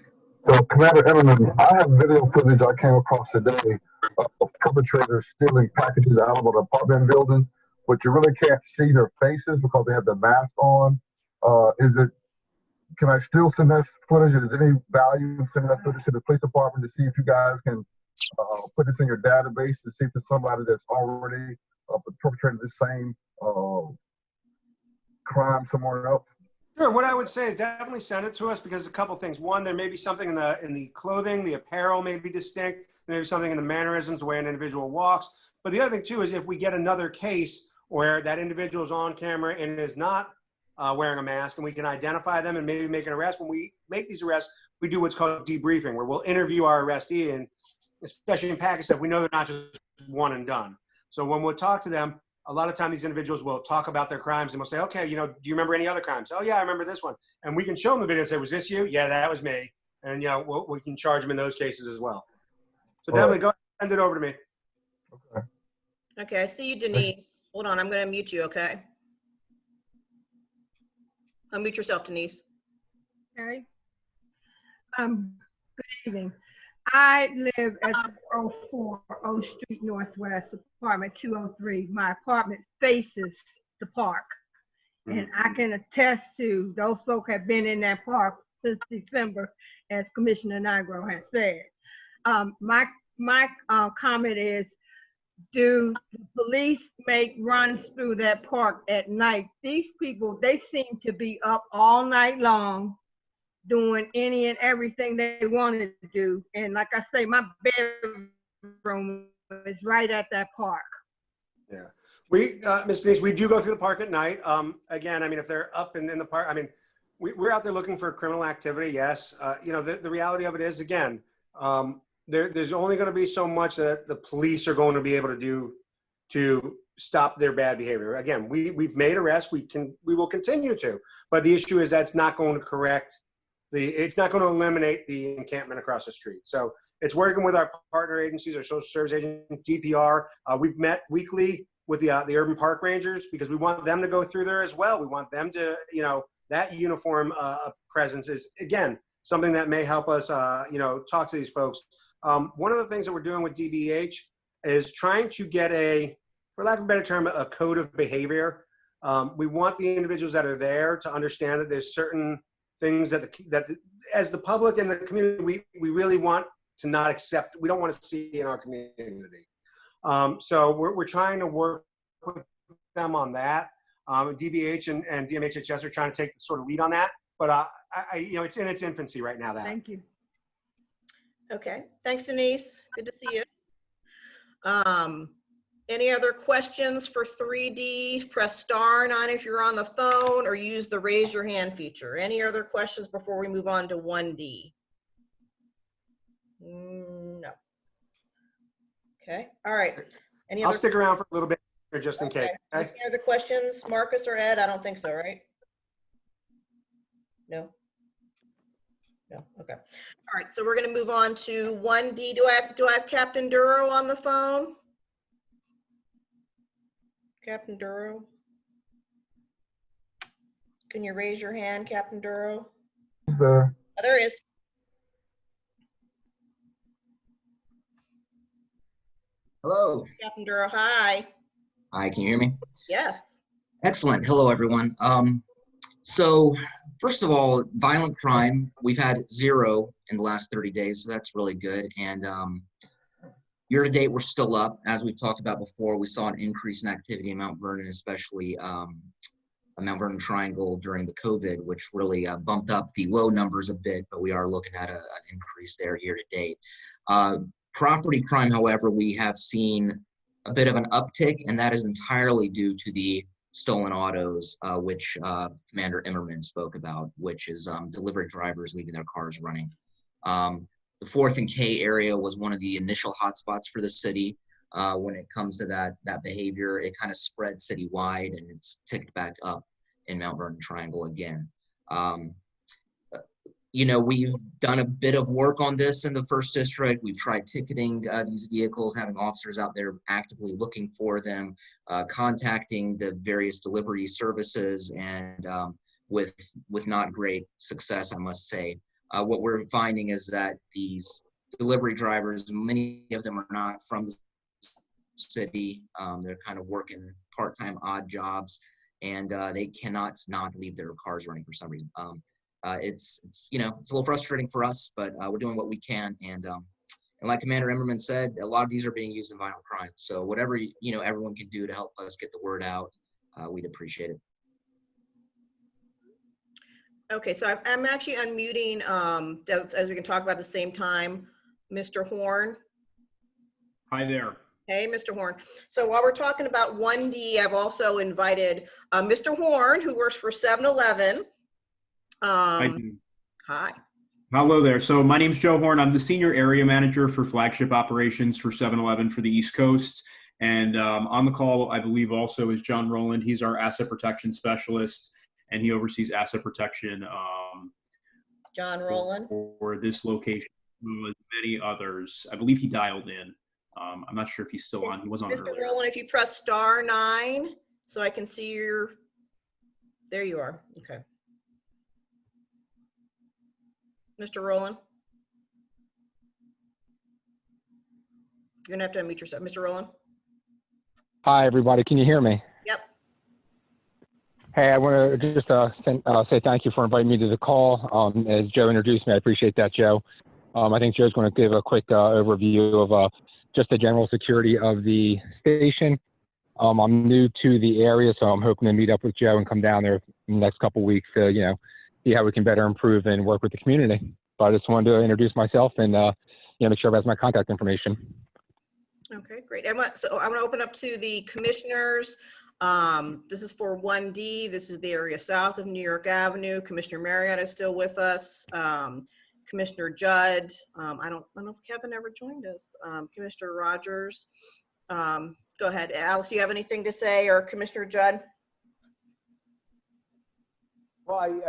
So, Commander Emmerman, I have video footage I came across today of perpetrators stealing packages out of an apartment building, but you really can't see their faces because they have the mask on. Can I still send that footage? Is there any value in sending that footage to the police department to see if you guys can put this in your database to see if there's somebody that's already perpetrated the same crime somewhere else? Sure. What I would say is definitely send it to us because a couple things. One, there may be something in the clothing, the apparel may be distinct. Maybe something in the mannerisms, the way an individual walks. But the other thing too is if we get another case where that individual is on camera and is not wearing a mask, and we can identify them and maybe make an arrest. When we make these arrests, we do what's called debriefing, where we'll interview our arrestee, and especially in Pakistan, we know they're not just one and done. So when we'll talk to them, a lot of time these individuals will talk about their crimes and we'll say, okay, do you remember any other crimes? Oh yeah, I remember this one. And we can show them the video and say, was this you? Yeah, that was me. And we can charge them in those cases as well. So definitely go ahead and send it over to me. Okay. Okay, I see you, Denise. Hold on, I'm going to mute you, okay? Unmute yourself, Denise. Okay. Good evening. I live at 404 O Street Northwest, apartment 203. My apartment faces the park. And I can attest to those folk have been in that park since December, as Commissioner Nigro has said. My comment is, do the police make runs through that park at night? These people, they seem to be up all night long doing any and everything they wanted to do. And like I say, my bedroom is right at that park. Yeah. Ms. Denise, we do go through the park at night. Again, I mean, if they're up in the park, I mean, we're out there looking for criminal activity, yes. The reality of it is, again, there's only going to be so much that the police are going to be able to do to stop their bad behavior. Again, we've made arrests. We will continue to, but the issue is that's not going to correct it's not going to eliminate the encampment across the street. So it's working with our partner agencies, our social service agent, DPR. We've met weekly with the urban park rangers because we want them to go through there as well. We want them to, that uniform presence is, again, something that may help us, talk to these folks. One of the things that we're doing with DBH is trying to get for lack of a better term, a code of behavior. We want the individuals that are there to understand that there's certain things that as the public and the community, we really want to not accept, we don't want to see in our community. So we're trying to work with them on that. DBH and DMHHS are trying to take the sort of lead on that, but it's in its infancy right now. Thank you. Okay, thanks, Denise. Good to see you. Any other questions for 3D? Press *9 if you're on the phone or use the raise your hand feature. Any other questions before we move on to 1D? No. Okay, all right. I'll stick around for a little bit just in case. Okay? Any other questions, Marcus or Ed? I don't think so, right? No? No, okay. All right, so we're gonna move on to 1D. Do I have Captain Duro on the phone? Captain Duro? Can you raise your hand, Captain Duro? There. Oh, there he is. Hello. Captain Duro, hi. Hi, can you hear me? Yes. Excellent. Hello, everyone. So first of all, violent crime, we've had 0 in the last 30 days, so that's really good. And year to date, we're still up. As we've talked about before, we saw an increase in activity in Mount Vernon, especially Mount Vernon Triangle during the COVID, which really bumped up the low numbers a bit, but we are looking at an increase there year to date. Property crime, however, we have seen a bit of an uptick, and that is entirely due to the stolen autos, which Commander Emmerman spoke about, which is delivery drivers leaving their cars running. The 4th and K area was one of the initial hotspots for the city. When it comes to that behavior, it kind of spread citywide, and it's ticked back up in Mount Vernon Triangle again. You know, we've done a bit of work on this in the 1st District. We've tried ticketing these vehicles, having officers out there actively looking for them, contacting the various delivery services, and with not great success, I must say. What we're finding is that these delivery drivers, many of them are not from the city. They're kind of working part-time odd jobs, and they cannot not leave their cars running for some reason. It's you know, it's a little frustrating for us, but we're doing what we can. And like Commander Emmerman said, a lot of these are being used in violent crime. So whatever you know everyone can do to help us get the word out, we'd appreciate it. Okay, so I'm actually unmuting, as we can talk about at the same time, Mr. Horn. Hi there. Hey, Mr. Horn. So while we're talking about 1D, I've also invited Mr. Horn, who works for 7-Eleven. Hi. Hello there. So my name's Joe Horn. I'm the Senior Area Manager for Flagship Operations for 7-Eleven for the East Coast. And on the call, I believe also is John Rowland. He's our Asset Protection Specialist, and he oversees asset protection John Rowland for this location, as many others. I believe he dialed in. I'm not sure if he's still on. He was on Mr. earlier. Rowland, if you press *9, so I can see your, there you are. Okay. Mr. Rowland. You're gonna have to unmute yourself. Mr. Rowland. Hi, everybody. Can you hear me? Yep. Hey, I want to just say thank you for inviting me to the call. As Joe introduced me, I appreciate that, Joe. I think Joe's going to give a quick overview of just the general security of the station. I'm new to the area, so I'm hoping to meet up with Joe and come down there in the next couple of weeks to, you know, see how we can better improve and work with the community. But I just wanted to introduce myself and, you know, make sure everybody has my contact information. Okay, great. So I'm going to open up to the commissioners. This is for 1D. This is the area south of New York Avenue. Commissioner Marriott is still with us. Commissioner Judd. I don't know if Kevin ever joined us. Commissioner Rogers. Go ahead, Alex. Do you have anything to say, or Commissioner Judd? Well,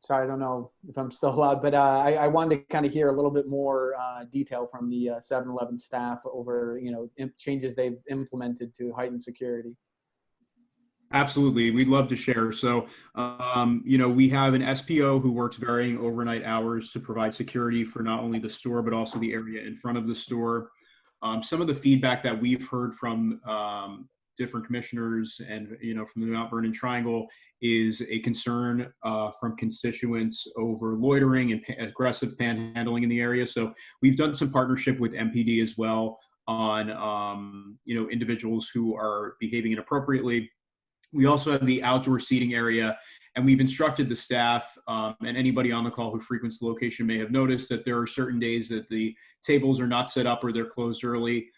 so I don't know if I'm still allowed, but I wanted to kind of hear a little bit more detail from the 7-Eleven staff over, you know, changes they've implemented to heighten security. Absolutely. We'd love to share. So, you know, we have an SPO who works varying overnight hours to provide security for not only the store, but also the area in front of the store. Some of the feedback that we've heard from different commissioners and, you know, from the Mount Vernon Triangle is a concern from constituents over loitering and aggressive panhandling in the area. So we've done some partnership with MPD as well on, you know, individuals who are behaving inappropriately. We also have the outdoor seating area, and we've instructed the staff and anybody on the call who frequents the location may have noticed that there are certain days that the tables are not set up or they're closed early.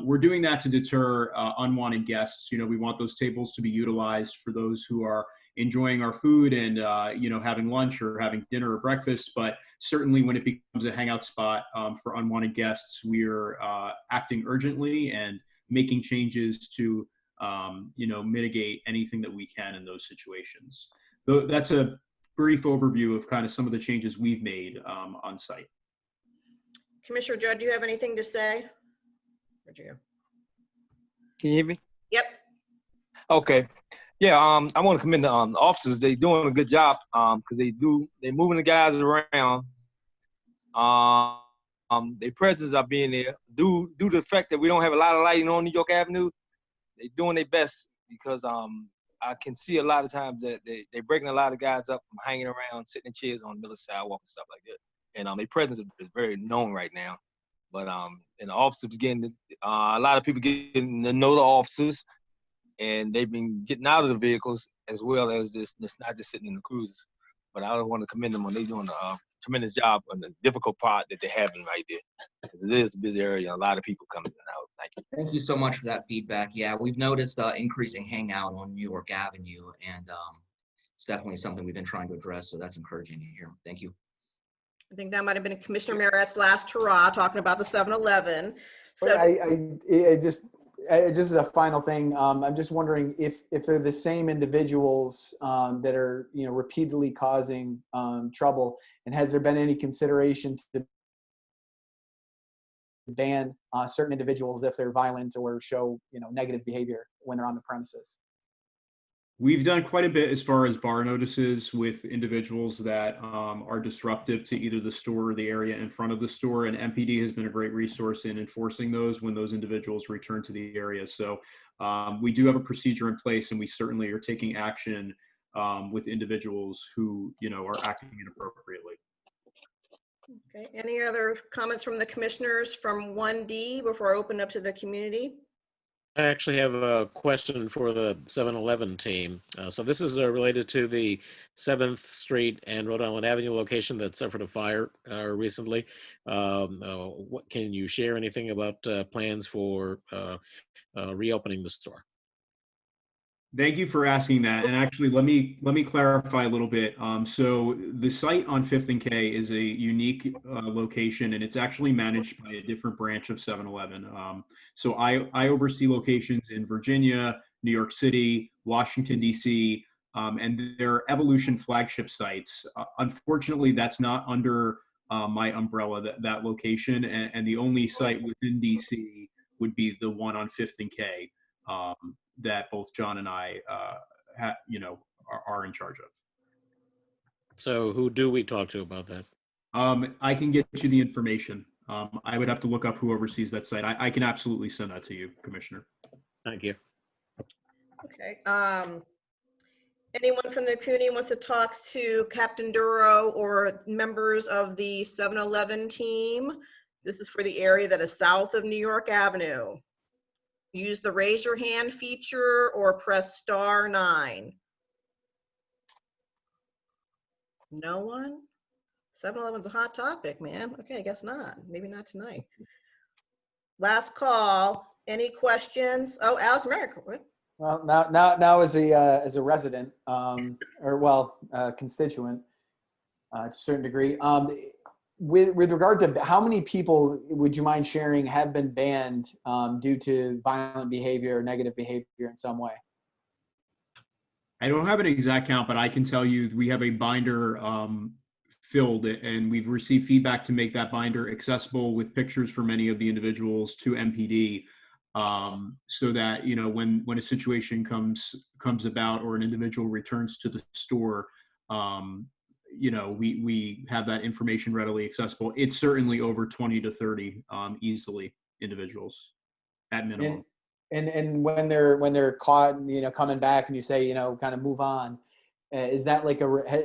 We're doing that to deter unwanted guests. You know, we want those tables to be utilized for those who are enjoying our food and, you know, having lunch or having dinner or breakfast. But certainly when it becomes a hangout spot for unwanted guests, we're acting urgently and making changes to, you know, mitigate anything that we can in those situations. That's a brief overview of kind of some of the changes we've made on site. Commissioner Judd, do you have anything to say? Where'd you go? Can you hear me? Yep. Okay. Yeah, I want to commend the officers. They're doing a good job because they're moving the guys around. their presence are being there due to the fact that we don't have a lot of lighting on New York Avenue. They're doing their best because I can see a lot of times that they're breaking a lot of guys up from hanging around, sitting in chairs on the middle of the sidewalk and stuff like that. And their presence is very known right now. But and the officers getting a lot of people getting to know the officers, and they've been getting out of the vehicles as well as this. It's not just sitting in the cruisers. But I want to commend them on they doing a tremendous job on the difficult part that they're having right there. Because it is a busy area, a lot of people coming in and out. Thank you. Thank you so much for that feedback. Yeah, we've noticed increasing hangout on New York Avenue, and it's definitely something we've been trying to address. So that's encouraging to hear. Thank you. I think that might have been Commissioner Merritt's last hurrah talking about the 7-Eleven. So I just as a final thing, I'm just wondering if they're the same individuals that are repeatedly causing trouble, and has there been any consideration to ban certain individuals if they're violent or show negative behavior when they're on the premises? We've done quite a bit as far as bar notices with individuals that are disruptive to either the store or the area in front of the store, and MPD has been a great resource in enforcing those when those individuals return to the area. So we do have a procedure in place, and we certainly are taking action with individuals who are acting inappropriately. Okay, any other comments from the commissioners from 1D before I open up to the community? I actually have a question for the 7-Eleven team. So this is related to the 7th Street and Rhode Island Avenue location that suffered a fire recently. What can you share anything about plans for reopening the store? Thank you for asking that. And actually, let me clarify a little bit. So the site on 5th and K is a unique location, and it's actually managed by a different branch of 7-Eleven. So I oversee locations in Virginia, New York City, Washington, D.C., and they're Evolution flagship sites. Unfortunately, that's not under my umbrella, that location, and the only site within D.C. would be the one on 5th and K. That both John and I, are in charge of. So who do we talk to about that? I can get you the information. I would have to look up who oversees that site. I can absolutely send that to you, Commissioner. Thank you. Okay. Anyone from the community wants to talk to Captain Duro or members of the 7-Eleven team? This is for the area that is south of New York Avenue. Use the raise your hand feature or press *9. No one? 7-Eleven's a hot topic, man. Okay, I guess not. Maybe not tonight. Last call. Any questions? Oh, Alex Merrick. What? Well, now as a resident, constituent, to a certain degree. With regard to how many people, would you mind sharing, have been banned due to violent behavior or negative behavior in some way? I don't have an exact count, but I can tell you we have a binder filled, and we've received feedback to make that binder accessible with pictures for many of the individuals to MPD, so that when a situation comes about or an individual returns to the store, we have that information readily accessible. It's certainly over 20 to 30 easily individuals at minimum. And when they're caught, coming back, and you say, kind of move on, is that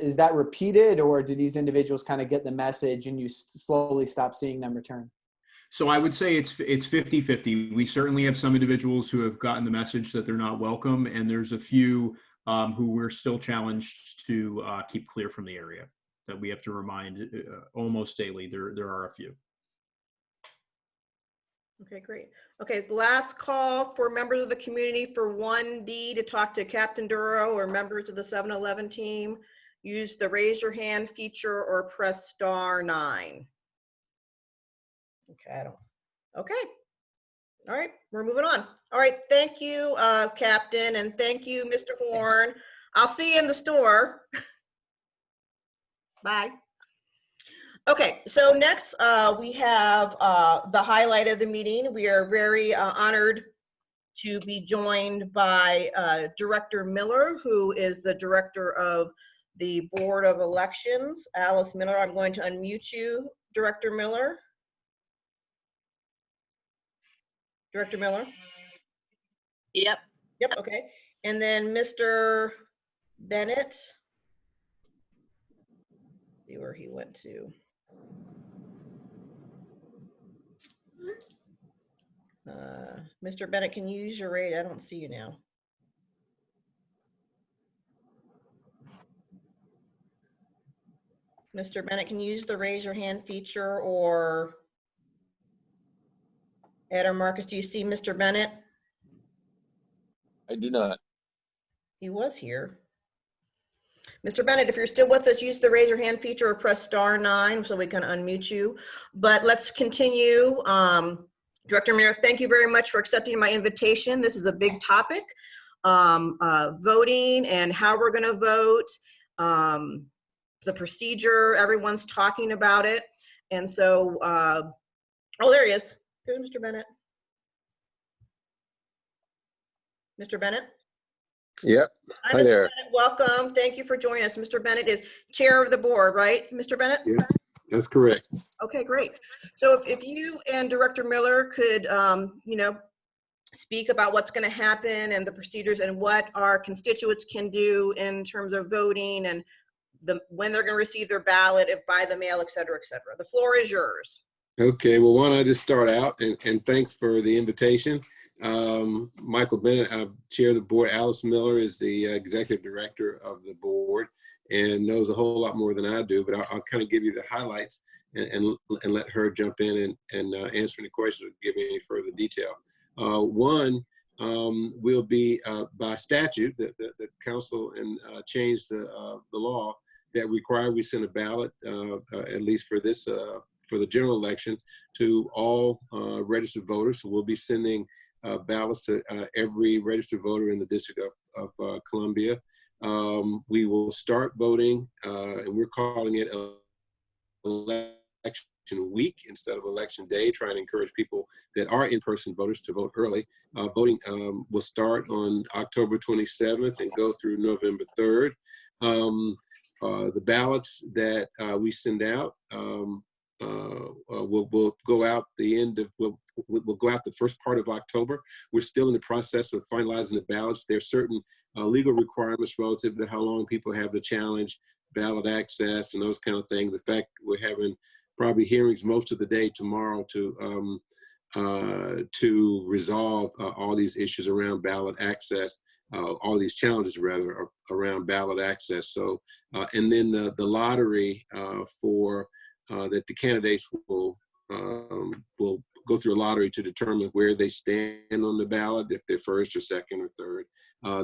is that repeated, or do these individuals kind of get the message and you slowly stop seeing them return? So I would say it's 50-50. We certainly have some individuals who have gotten the message that they're not welcome, and there's a few who we're still challenged to keep clear from the area that we have to remind almost daily. There are a few. Okay, great. Okay, it's the last call for members of the community for 1D to talk to Captain Duro or members of the 7-Eleven team. Use the raise your hand feature or press *9. Okay, okay. All right, we're moving on. All right, thank you, Captain, and thank you, Mr. Horn. Thanks. I'll see you in the store. Bye. Okay, so next we have the highlight of the meeting. We are very honored to be joined by Director Miller, who is the director of the Board of Elections. Alice Miller, I'm going to unmute you, Director Miller. Director Miller? Yep. Yep, okay. And then Mr. Bennett? See where he went to. Mr. Bennett, can you use your rate? I don't see you now. Mr. Bennett, can you use the raise your hand feature, or Ed or Marcus, do you see Mr. Bennett? I do not. He was here. Mr. Bennett, if you're still with us, use the raise your hand feature or press *9 so we can unmute you. But let's continue. Director Miller, thank you very much for accepting my invitation. This is a big topic, voting and how we're going to vote, the procedure, everyone's talking about it. And so, oh, there he is. There's Mr. Bennett. Mr. Bennett? Yep. Hi Mr. there. Bennett, welcome. Thank you for joining us. Mr. Bennett is chair of the board, right, Mr. Bennett? Yeah, that's correct. Okay, great. So if you and Director Miller could, you know, speak about what's going to happen and the procedures and what our constituents can do in terms of voting and when they're going to receive their ballot, if by the mail, et cetera, et cetera. The floor is yours. Okay, well, why don't I just start out, and thanks for the invitation. Michael Bennett, I chair of the board. Alice Miller is the executive director of the board and knows a whole lot more than I do, but I'll kind of give you the highlights and let her jump in and answer any questions or give any further detail. One will be by statute, the council and changed the law that require we send a ballot, at least for this, for the general election, to all registered voters. So we'll be sending ballots to every registered voter in the District of Columbia. We will start voting, and we're calling it election week instead of election day, trying to encourage people that are in-person voters to vote early. Voting will start on October 27th and go through November 3rd. The ballots that we send out will go out the end of, will go out the first part of October. We're still in the process of finalizing the ballots. There are certain legal requirements relative to how long people have to challenge ballot access and those kind of things. The fact we're having probably hearings most of the day tomorrow to resolve all these issues around ballot access, all these challenges rather around ballot access. So, and then the lottery for that the candidates will go through a lottery to determine where they stand on the ballot, if they're first or second or third.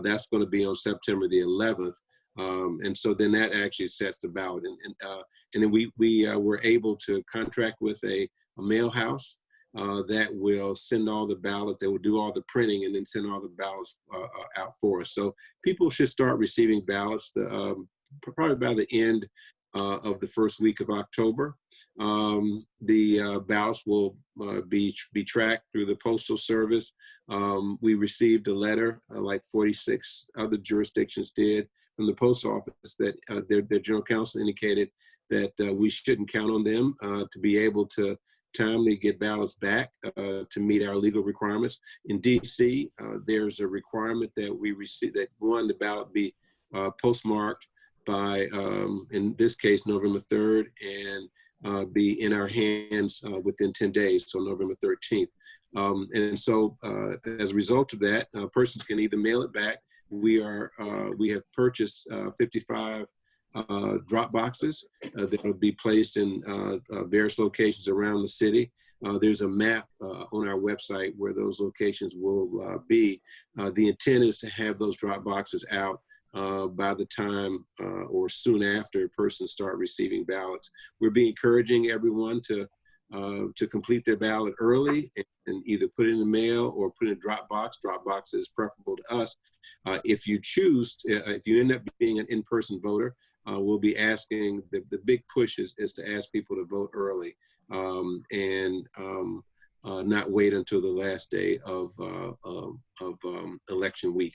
That's going to be on September the 11th. And so then that actually sets the ballot. And then we were able to contract with a mail house that will send all the ballots, they will do all the printing and then send all the ballots out for us. So people should start receiving ballots probably by the end of the first week of October. The ballots will be tracked through the Postal Service. We received a letter, like 46 other jurisdictions did, from the post office that their general counsel indicated that we shouldn't count on them to be able to timely get ballots back to meet our legal requirements. In DC, there's a requirement that we receive, that one, the ballot be postmarked by, in this case, November 3rd, and be in our hands within 10 days, so November 13th. And so as a result of that, persons can either mail it back. We have purchased 55 drop boxes that will be placed in various locations around the city. There's a map on our website where those locations will be. The intent is to have those drop boxes out by the time or soon after persons start receiving ballots. We'll be encouraging everyone to complete their ballot early and either put it in the mail or put it in a drop box. Drop box is preferable to us. If you choose, if you end up being an in-person voter, we'll be asking, the big push is to ask people to vote early and not wait until the last day of election week.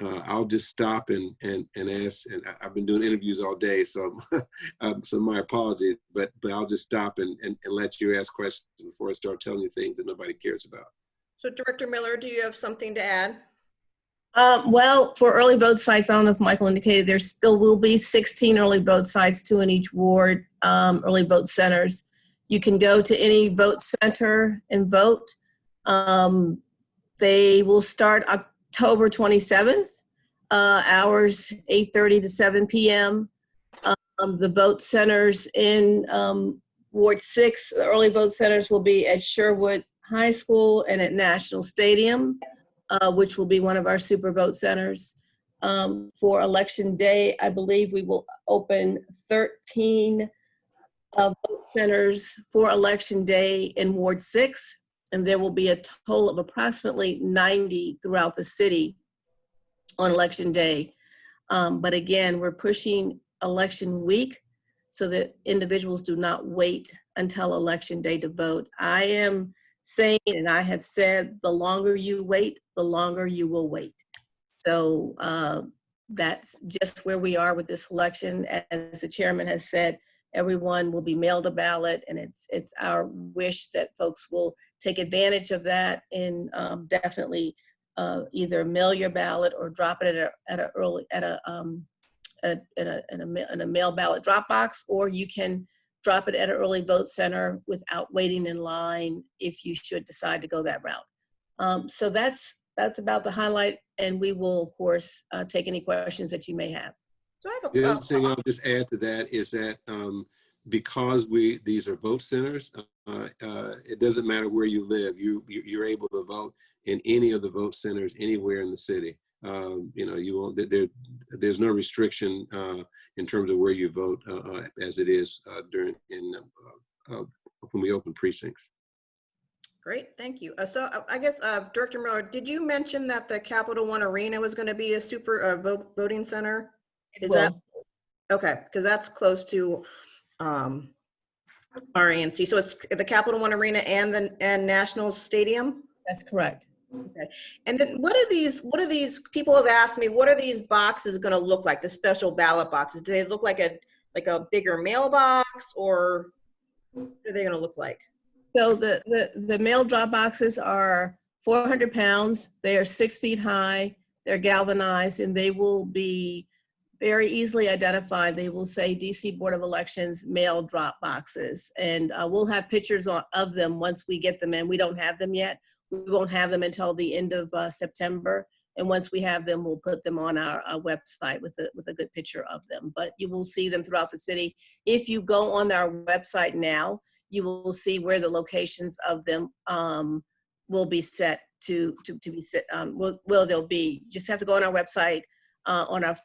I'll just stop and ask. And I've been doing interviews all day, so so my apologies. But I'll just stop and let you ask questions before I start telling you things that nobody cares about. So Director Miller, do you have something to add? Well, for early vote sites, I don't know if Michael indicated, there still will be 16 early vote sites, 2 in each ward, early vote centers. You can go to any vote center and vote. They will start October 27th, hours 8:30 to 7 p.m. The vote centers in Ward 6, the early vote centers will be at Sherwood High School and at National Stadium, which will be one of our super vote centers. For Election Day, I believe we will open 13 vote centers for Election Day in Ward 6, and there will be a total of approximately 90 throughout the city on Election Day. But again, we're pushing election week so that individuals do not wait until Election Day to vote. I am saying, and I have said, the longer you wait, the longer you will wait. So that's just where we are with this election. As the chairman has said, everyone will be mailed a ballot, and it's our wish that folks will take advantage of that and definitely either mail your ballot or drop it at a mail ballot drop box, or you can drop it at an early vote center without waiting in line if you should decide to go that route. So that's about the highlight, and we will of course take any questions that you may have. So I have The other thing I'll just add to that is that because these are vote centers, it doesn't matter where you live. You're able to vote in any of the vote centers anywhere in the city. You know, you won't. There's no restriction in terms of where you vote as it is when we open precincts. Great, thank you. So I guess Director Miller, did you mention that the Capital One Arena was going to be a super voting center? Is that okay? Because that's close to our ANC. So it's the Capital One Arena and National Stadium. That's correct. Okay. And then what are these people have asked me, what are these boxes going to look like, the special ballot boxes? Do they look like a bigger mailbox, or what are they going to look like? So the mail drop boxes are 400 pounds. They are 6 feet high. They're galvanized, and they will be very easily identified. They will say DC Board of Elections mail drop boxes, and we'll have pictures of them once we get them in. We don't have them yet. We won't have them until the end of September. And once we have them, we'll put them on our website with a good picture of them. But you will see them throughout the city. If you go on our website now, you will see where the locations of them will be set to be set. Where they'll be. You just have to go on our website, on our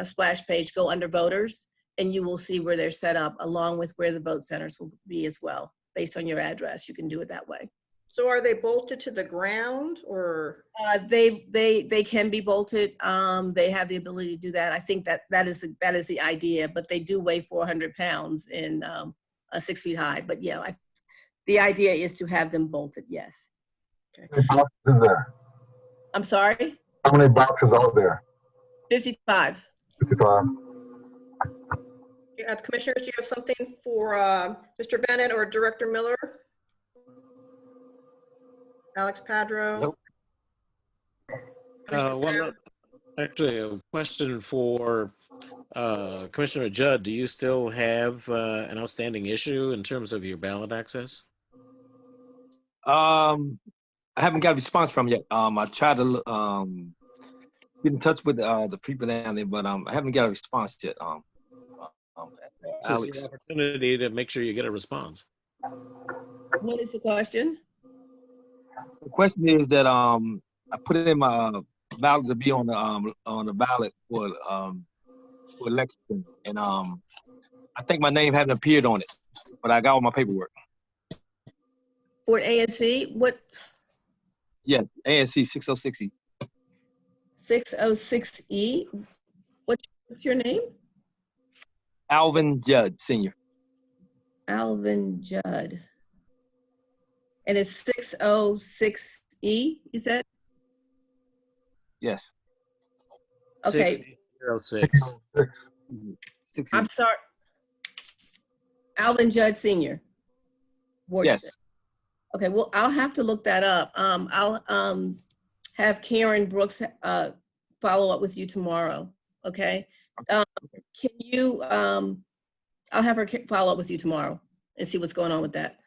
splash page, go under voters, and you will see where they're set up, along with where the vote centers will be as well. Based on your address, you can do it that way. So are they bolted to the ground, or? They can be bolted. They have the ability to do that. I think that is the idea, but they do weigh 400 pounds and 6 feet high. But yeah, the idea is to have them bolted. Yes. Okay. How many boxes is there? I'm sorry? How many boxes are there? 55. 55. Commissioners, do you have something for Mr. Bennett or Director Miller? Alex Padro? Nope. Well, actually, a question for Commissioner Judd. Do you still have an outstanding issue in terms of your ballot access? I haven't got a response from yet. I tried to get in touch with the people down there, but I haven't got a response yet. This is your opportunity to make sure you get a response. What is the question? The question is that I put in my ballot to be on the ballot for election, and I think my name hadn't appeared on it, but I got all my paperwork. For ANC, what? Yes, ANC 606E. 606E. What's your name? Alvin Judd, Sr. Alvin Judd. And it's 606E, you said? Yes. Okay, 6806. 606. I'm sorry. Alvin Judd Sr. Ward Yes. 6. Okay, well, I'll have to look that up. I'll have Karen Brooks follow up with you tomorrow, okay? Can you, I'll have her follow up with you tomorrow and see what's going on with that.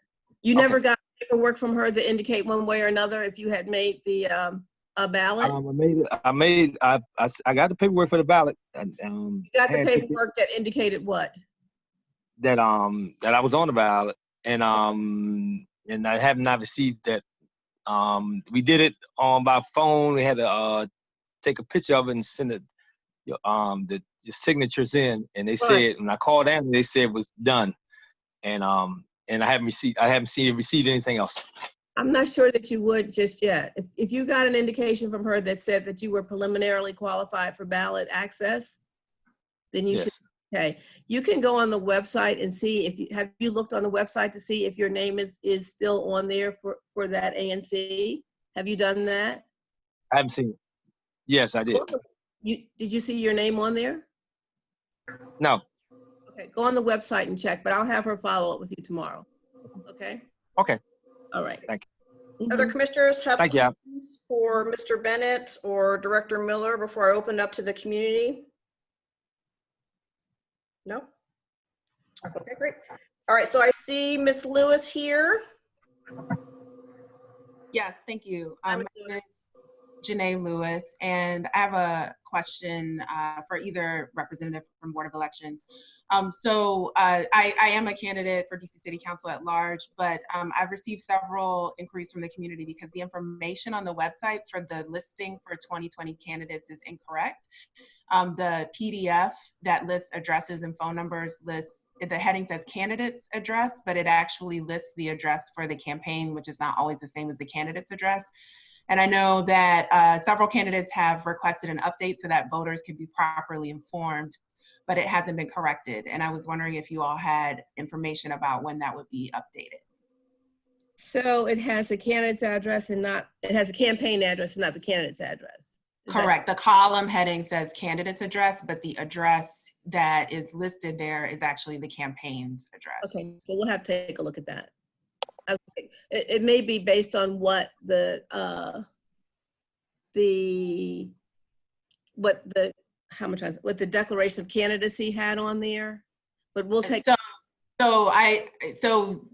You never got paperwork from her to indicate one way or another if you had made the ballot? I got the paperwork for the ballot. You got the paperwork that indicated what? That I was on the ballot, and I have not received that. We did it by phone. We had to take a picture of it and send it your signatures in, and they said when I called in, they said it was done, and I haven't received anything else. I'm not sure that you would just yet. If you got an indication from her that said that you were preliminarily qualified for ballot access, then you should. Okay, you can go on the website and see if you have you looked on the website to see if your name is still on there for that ANC. Have you done that? I haven't seen it. Yes, I did. Did you see your name on there? No. Okay, go on the website and check, but I'll have her follow up with you tomorrow. Okay? Okay. All right. Thank you. Other commissioners have Thank you. questions for Mr. Bennett or Director Miller before I open up to the community? No? Okay, great. All right, so I see Miss Lewis here. Yes, thank you. My name is Janae Lewis, and I have a question for either representative from Board of Elections. I am a candidate for DC City Council at large, but I've received several inquiries from the community because the information on the website for the listing for 2020 candidates is incorrect. The PDF that lists addresses and phone numbers lists, the heading says candidate's address, but it actually lists the address for the campaign, which is not always the same as the candidate's address. And I know that several candidates have requested an update so that voters can be properly informed, but it hasn't been corrected. And I was wondering if you all had information about when that would be updated. So it has the candidate's address and not, it has a campaign address and not the candidate's address. Correct. The column heading says candidate's address, but the address that is listed there is actually the campaign's address. Okay, so we'll have to take a look at that. Okay. It may be based on what the declaration of candidacy had on there, but we'll take. So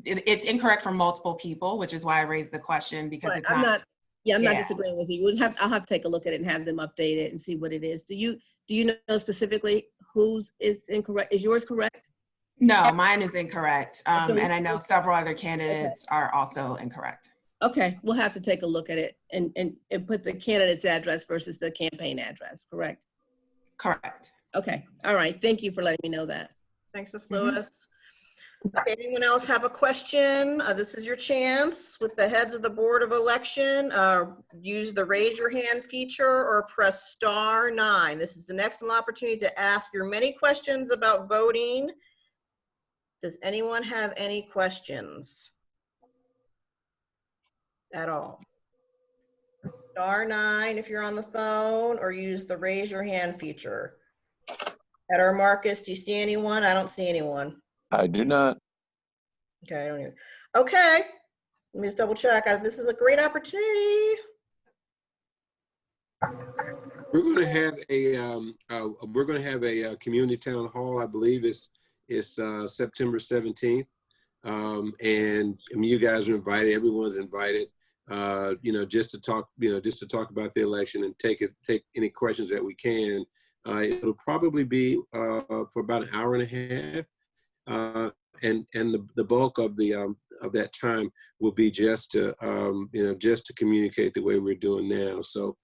it's incorrect for multiple people, which is why I raised the question because it's not. I'm not disagreeing with you. I'll have to take a look at it and have them update it and see what it is. Do you know specifically whose is incorrect? Is yours correct? No, mine is incorrect. And I know several other candidates are also incorrect. Okay, we'll have to take a look at it and put the candidate's address versus the campaign address, correct? Correct. Okay, all right. Thank you for letting me know that. Thanks, Ms. Lewis. Okay, anyone else have a question? This is your chance with the heads of the Board of Election. Use the raise your hand feature or press *9. This is an excellent opportunity to ask your many questions about voting. Does anyone have any questions at all? *9 if you're on the phone, or use the raise your hand feature. Ed or Marcus, do you see anyone? I don't see anyone. I do not. Okay, I don't even. Okay, let me just double check. This is a great opportunity. We're going to have a community town hall. I believe it's September 17th, and you guys are invited. Everyone's invited. Just to talk about the election and take any questions that we can. It'll probably be for about an hour and a half, and the bulk of that time will be just to communicate the way we're doing now. So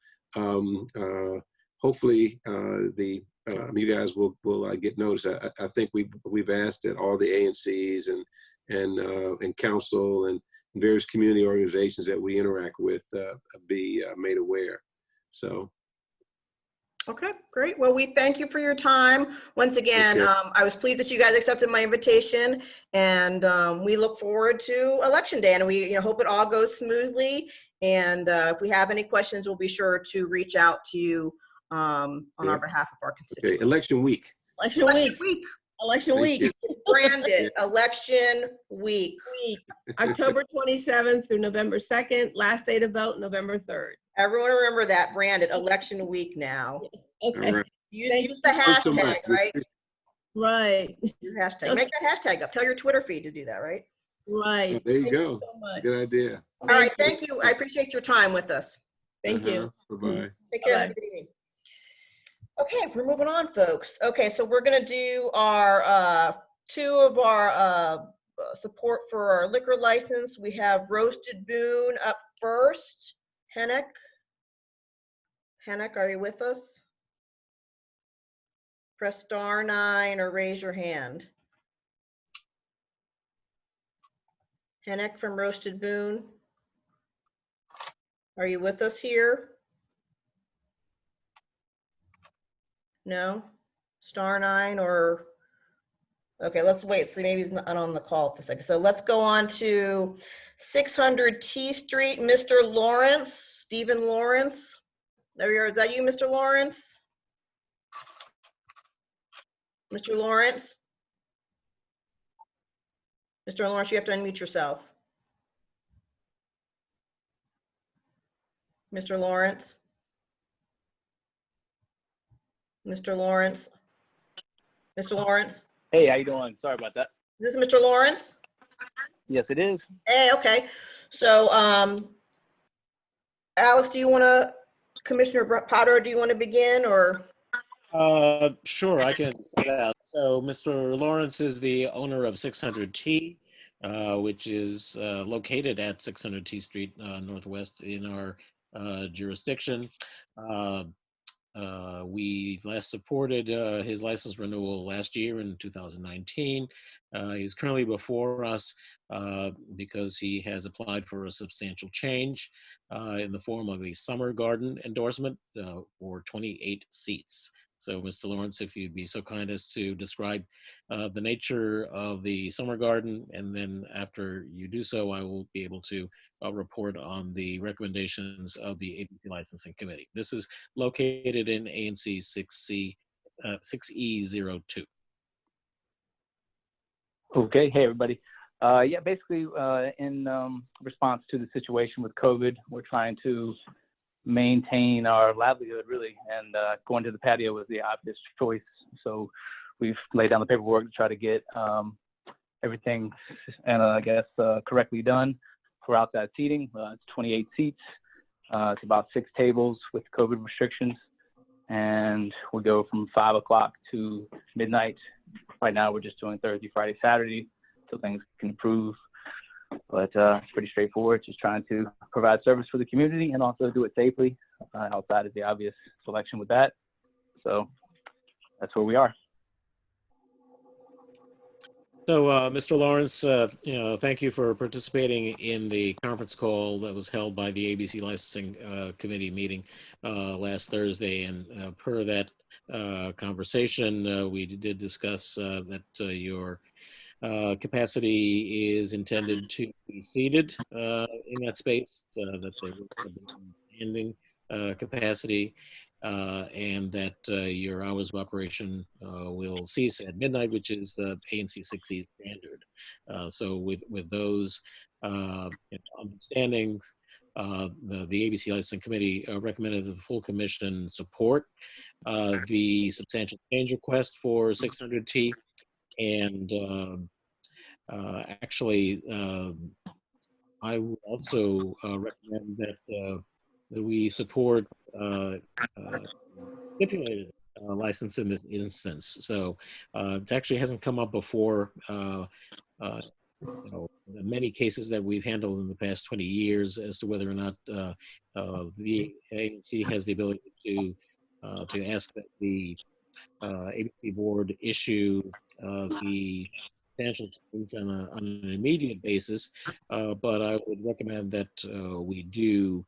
hopefully you guys will get notice. I think we've asked that all the ANCs and council and various community organizations that we interact with be made aware. So. Okay, great. Well, we thank you for your time. Once again, I was pleased that you guys accepted my invitation, and we look forward to Election Day, and we hope it all goes smoothly. And if we have any questions, we'll be sure to reach out to you on our behalf of our Okay, constituents. election week. Election week. Election Thank week. you. It's branded Election Week. October 27th through November 2nd. Last day to vote, November 3rd. Everyone remember that, branded Election Week now. Okay. All right. Use the Thanks so hashtag, much. We right? Right. Use the hashtag. Make that hashtag up. Tell your Twitter feed to do that, right? Right. Oh, there you Thank go. so much. Good idea. All right, thank you. I appreciate your time with us. Thank you. Bye-bye. Take care. Bye-bye. Have a good evening. Okay, we're moving on, folks. Okay, so we're gonna do our two of our support for our liquor license. We have Roasted Boone up first. Hennick, are you with us? Press *9 or raise your hand. Hennick from Roasted Boone. Are you with us here? No? *9 or, okay, let's wait. See, maybe he's not on the call at the second. So let's go on to 600 T Street, Mr. Lawrence, Stephen Lawrence. There you are. Is that you, Mr. Lawrence? Mr. Lawrence? Mr. Lawrence, you have to unmute yourself. Mr. Lawrence? Mr. Lawrence? Mr. Lawrence? Hey, how you doing? Sorry about that. Is this Mr. Lawrence? Yes, it is. Hey, okay. So, Alex, do you want to, Commissioner Potter, do you want to begin or? Sure, I can start out. So Mr. Lawrence is the owner of 600T, which is located at 600T Street Northwest in our jurisdiction. We last supported his license renewal last year in 2019. He's currently before us because he has applied for a substantial change in the form of a summer garden endorsement for 28 seats. So, Mr. Lawrence, if you'd be so kind as to describe the nature of the summer garden, and then after you do so, I will be able to report on the recommendations of the ABC Licensing Committee. This is located in ANC 6E02. Okay. Hey, everybody. Yeah, basically, in response to the situation with COVID, we're trying to maintain our livelihood, really, and going to the patio was the obvious choice. So we've laid down the paperwork to try to get everything, and I guess, correctly done for outside seating. It's 28 seats. It's about 6 tables with COVID restrictions, and we go from 5 o'clock to midnight. Right now, we're just doing Thursday, Friday, Saturday, so things can improve. But it's pretty straightforward, just trying to provide service for the community and also do it safely. Outside is the obvious selection with that. So that's where we are. So, Mr. Lawrence, thank you for participating in the conference call that was held by the ABC Licensing Committee meeting last Thursday. And per that conversation, we did discuss that your capacity is intended to be seated in that space, that there will be ending capacity, and that your hours of operation will cease at midnight, which is the ANC 6E standard. So with those understandings, the ABC Licensing Committee recommended that the full commission support the substantial change request for 600T. And actually, I would also recommend that we support stipulated license in this instance. So it actually hasn't come up before. In many cases that we've handled in the past 20 years as to whether or not the ANC has the ability to ask that the ABC board issue the substantial change on an immediate basis, but I would recommend that we do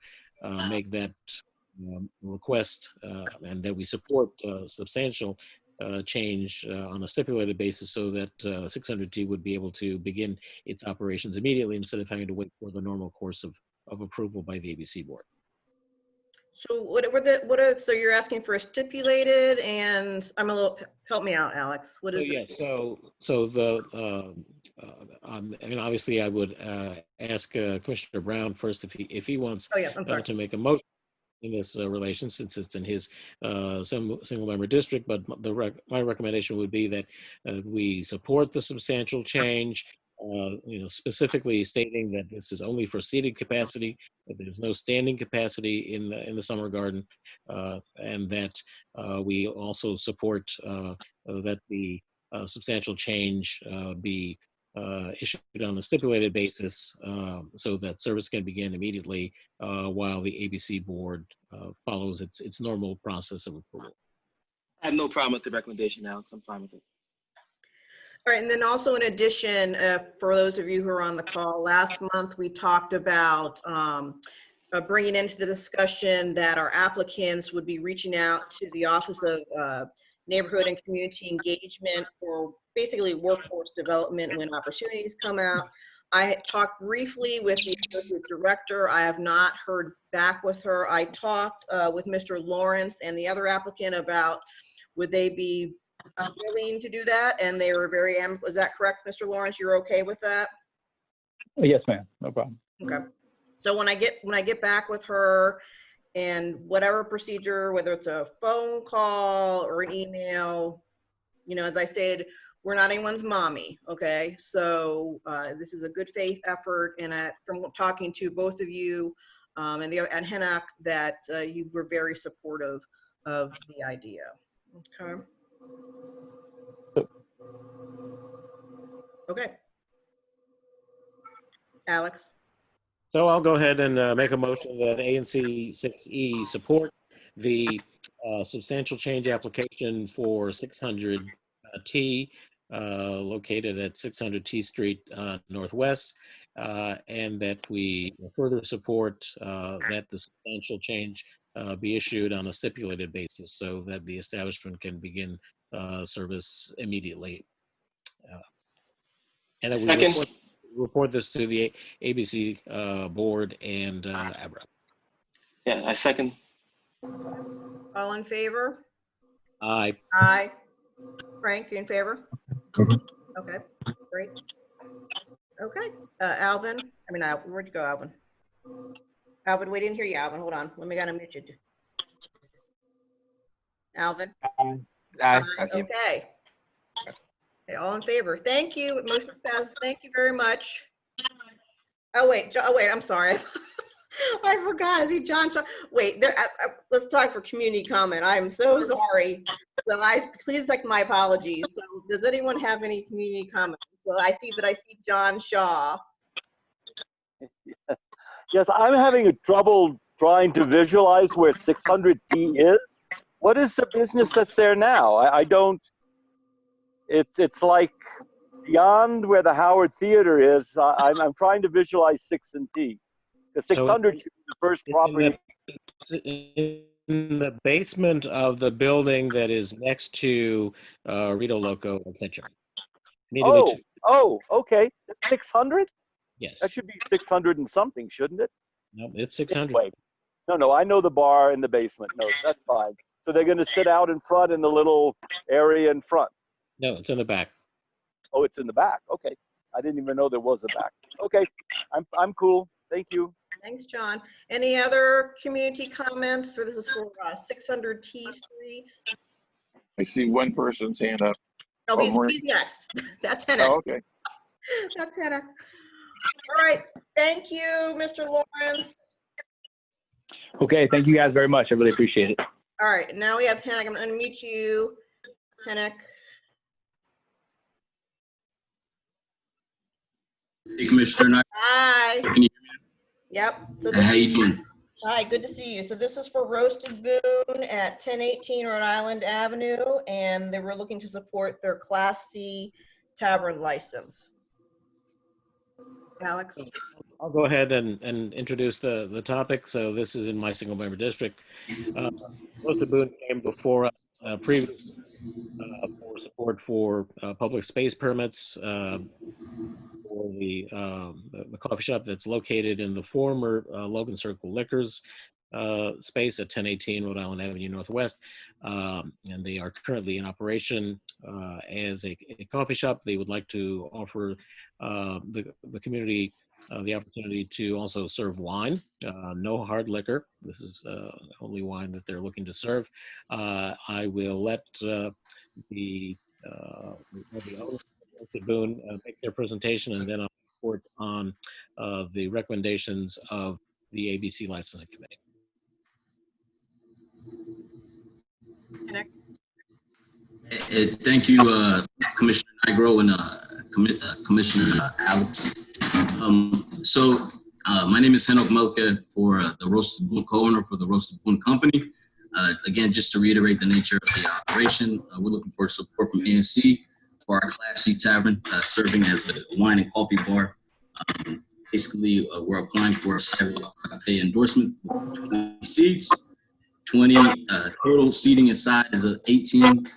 make that request and that we support substantial change on a stipulated basis so that 600T would be able to begin its operations immediately instead of having to wait for the normal course of approval by the ABC board. So so you're asking for a stipulated, and help me out, Alex. What So is yeah, it? so the I mean, obviously, I would ask Commissioner Brown first if he wants Oh, yes, I'm sorry. to make a motion in this relation, since it's in his single member district. But my recommendation would be that we support the substantial change. Specifically stating that this is only for seated capacity, that there's no standing capacity in the summer garden, and that we also support that the substantial change be issued on a stipulated basis, so that service can begin immediately while the ABC board follows its normal process of approval. I have no problem with the recommendation, Alex. I'm fine with it. All right, and then also in addition, for those of you who are on the call, last month we talked about bringing into the discussion that our applicants would be reaching out to the Office of Neighborhood and Community Engagement for basically workforce development when opportunities come out. I had talked briefly with the associate director. I have not heard back with her. I talked with Mr. Lawrence and the other applicant about would they be willing to do that, and they were very is that correct, Mr. Lawrence? You're okay with that? Yes, ma'am. No problem. Okay. So when I get back with her, and whatever procedure, whether it's a phone call or an email, as I stated, we're not anyone's mommy, okay? So this is a good faith effort, and from talking to both of you and Hennock, that you were very supportive of the idea. Okay. Okay. Alex? So I'll go ahead and make a motion that ANC 6E support the substantial change application for 600 T located at 600 T Street Northwest, and that we further support that the substantial change be issued on a stipulated basis so that the establishment can begin service immediately. And that we Second. report this to the ABC board and ABRA. Yeah, I second. All in favor? Aye. Aye. Frank, you in favor? Okay, great. Okay, Alvin, where'd you go, Alvin? Alvin, we didn't hear you, Alvin. Hold on, gotta mute you. Alvin? Aye. Okay. Okay, all in favor. Thank you. Motion passes. Thank you very much. Oh wait, I'm sorry. I forgot. I see John Shaw. Wait, let's talk for community comment. I'm so sorry. So please accept my apologies. So does anyone have any community comments? So I see John Shaw. Yes, I'm having trouble trying to visualize where 600T is. What is the business that's there now? I don't. It's like beyond where the Howard Theater is. I'm trying to visualize 6 and T. The 600 should be the first property. In the basement of the building that is next to Rito Loco Kitchen. Oh, okay. 600? Yes. That should be 600 and something, shouldn't it? No, it's 600. Anyway, no, I know the bar in the basement. No, that's fine. So they're going to sit out in front in the little area in front. No, it's in the back. Oh, it's in the back. Okay. I didn't even know there was a back. Okay. I'm cool. Thank you. Thanks, John. Any other community comments? This is for 600 T Street. I see one person's hand up. Oh, he's next. That's Henna. Oh, okay. That's Henna. All right. Thank you, Mr. Lawrence. Okay, thank you guys very much. I really appreciate it. All right, now we have Henna. I'm going to unmute you, Henna. Hey, Commissioner. Hi. Can you hear me? Yep. So How you doing? Hi, good to see you. So this is for Roasted Boon at 1018 Rhode Island Avenue, and they were looking to support their Class C tavern license. Alex? I'll go ahead and introduce the topic. So this is in my single member district. Roasted Boon came before us previously for support for public space permits for the coffee shop that's located in the former Logan Circle Liquors. space at 1018 Rhode Island Avenue Northwest, and they are currently in operation as a coffee shop. They would like to offer the community the opportunity to also serve wine, no hard liquor. This is only wine that they're looking to serve. I will let the owner, Mr. Boone, make their presentation, and then I'll report on the recommendations of the ABC Licensing Committee. Thank you, Commissioner Nigro and Commissioner Alex. My name is Henok Melke for the Roasted Boone, co-owner for the Roasted Boone Company. Again, just to reiterate the nature of the operation, we're looking for support from ANC for our Class C Tavern, serving as a wine and coffee bar. Basically, we're applying for a sidewalk cafe endorsement with 20 seats, 20 total seating inside is an 18,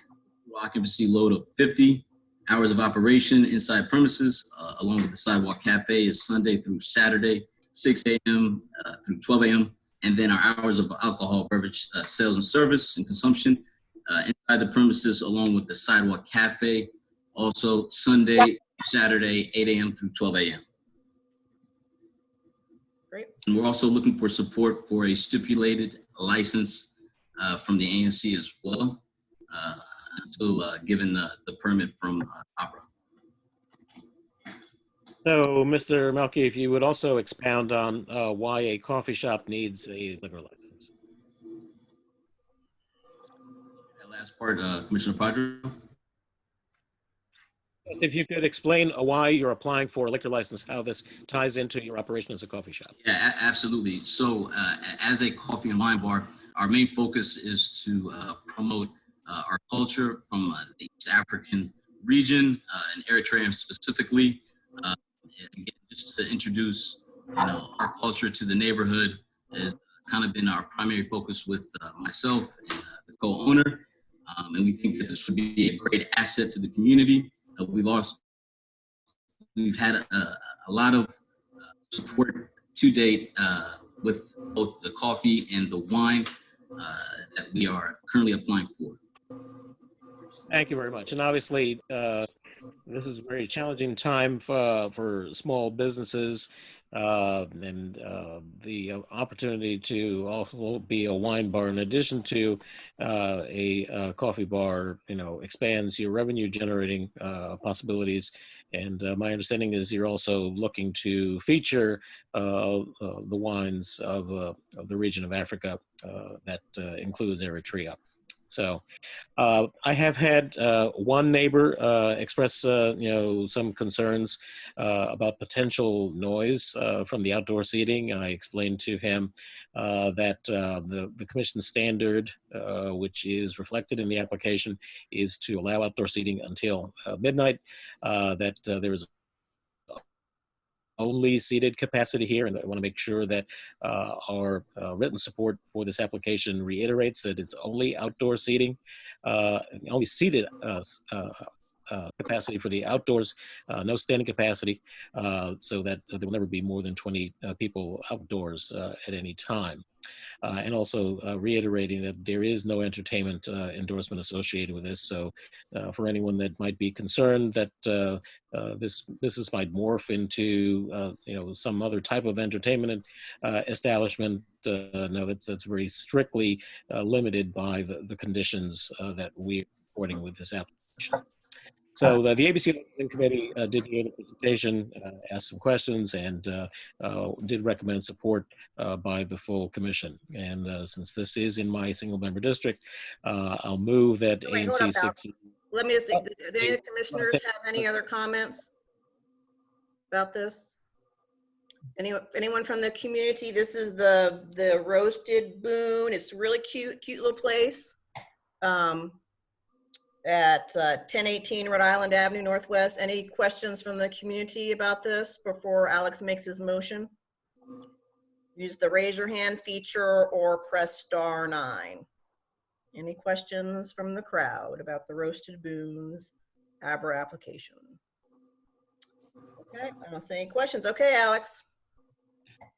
occupancy load of 50. Hours of operation inside premises, along with the sidewalk cafe, is Sunday through Saturday, 6 a.m. Through 12 a.m. And then our hours of alcohol beverage sales and service and consumption inside the premises, along with the sidewalk cafe, also Sunday, Saturday, 8 a.m. through 12 a.m. Great. And we're also looking for support for a stipulated license from the ANC as well. Given the permit from Opera. So, Mr. Melke, if you would also expound on why a coffee shop needs a liquor license. That last part, Commissioner Padre. Yes, if you could explain why you're applying for a liquor license, how this ties into your operation as a coffee shop. Yeah, absolutely. So, as a coffee and wine bar, our main focus is to promote our culture from the East African region and Eritrea specifically. Again, just to introduce, our culture to the neighborhood has kind of been our primary focus with myself and the co-owner, and we think that this would be a great asset to the community. We've had a lot of support to date with both the coffee and the wine that we are currently applying for. Thank you very much. And obviously, this is a very challenging time for small businesses, and the opportunity to also be a wine bar in addition to a coffee bar, expands your revenue generating possibilities. And my understanding is you're also looking to feature the wines of the region of Africa that includes Eritrea. So I have had one neighbor express, some concerns about potential noise from the outdoor seating. I explained to him that the commission standard, which is reflected in the application, is to allow outdoor seating until midnight, that there is only seated capacity here, and I want to make sure that our written support for this application reiterates that it's only outdoor seating, only seated capacity for the outdoors, no standing capacity, so that there will never be more than 20 people outdoors at any time. And also reiterating that there is no entertainment endorsement associated with this. So for anyone that might be concerned that this business might morph into some other type of entertainment establishment, no, that's very strictly limited by the conditions that we're supporting with this application. So the ABC Licensing Committee did hear the presentation, asked some questions, and did recommend support by the full commission. And since this is in my single-member district, I'll move that Wait, hold up, ANC Alex. 6. Let me just think, do any of the commissioners have any other comments about this? Anyone from the community? This is the Roasted Boone. It's really cute little place. At 1018 Rhode Island Avenue Northwest. Any questions from the community about this before Alex makes his motion? Use the raise your hand feature or press *9. Any questions from the crowd about the Roasted Boone's ABRA application? Okay, I don't see any questions. Okay, Alex.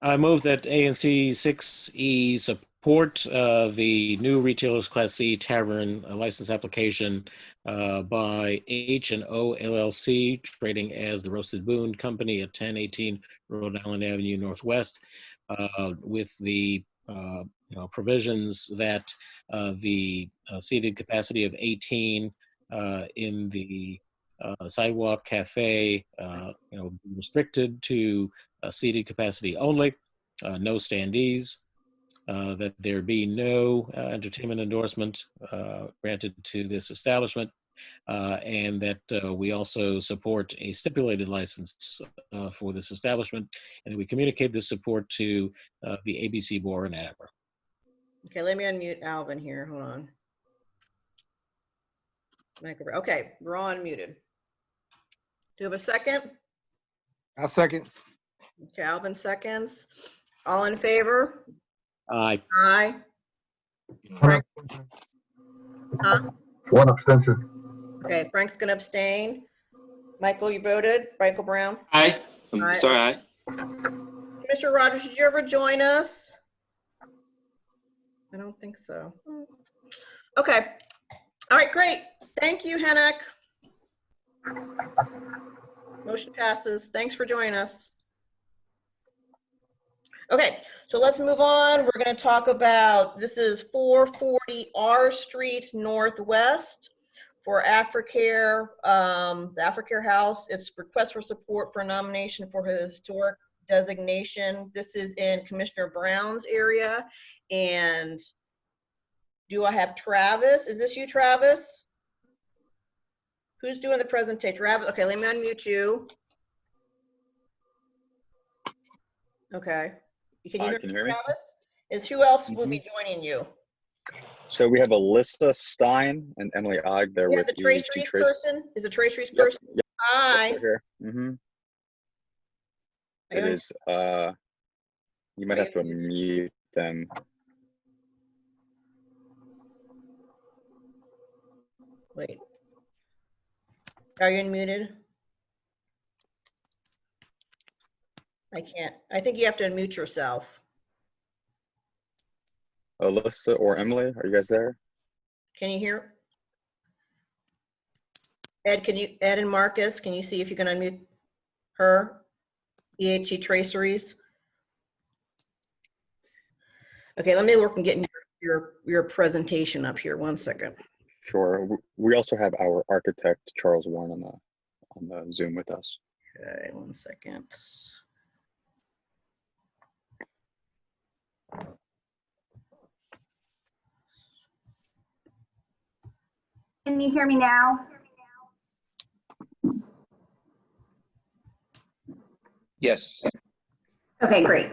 I move that ANC 6E support the new Retailers Class C Tavern license application by H&O LLC, trading as the Roasted Boon Company at 1018 Rhode Island Avenue Northwest, with the provisions that the seated capacity of 18 in the sidewalk cafe, restricted to seated capacity only, no standees, that there be no entertainment endorsement granted to this establishment, and that we also support a stipulated license for this establishment, and that we communicate this support to the ABC board in Ann Arbor. Okay, let me unmute Alvin here. Hold on. Okay, we're all unmuted. Do you have a second? I'll second. Okay, Alvin seconds. All in favor? Aye. Aye. Frank? Huh? One abstention. Okay, Frank's gonna abstain. Michael, you voted? Michael Brown? Aye. I'm Aye. sorry, aye. Mr. Rogers, did you ever join us? I don't think so. Okay. All right, great. Thank you, Hennek. Motion passes. Thanks for joining us. Okay, so let's move on. We're going to talk about, this is 440 R Street Northwest for Africare, the Africare House. It's request for support for a nomination for his historic designation. This is in Commissioner Brown's area. And do I have Travis? Is this you, Travis? Who's doing the presentation? Travis? Okay, let me unmute you. Okay. Can you hear me, Travis? Who else will be joining you? So we have Alyssa Stein and Emily Ogg there Yeah, with the Trace Reese person? Is the Trace Reese person? Yep. Hi. Here. It is, you might have to mute them. Wait. Are you unmuted? I can't. I think you have to unmute yourself. Alyssa or Emily, are you guys there? Can you hear? Ed, Ed and Marcus, can you see if you can unmute her? EHE Traceries. Okay, let me work on getting your presentation up here. 1 second. Sure. We also have our architect, Charles Warren, on the Zoom with us. Okay, 1 second. Can you hear me now? Yes. Okay, great.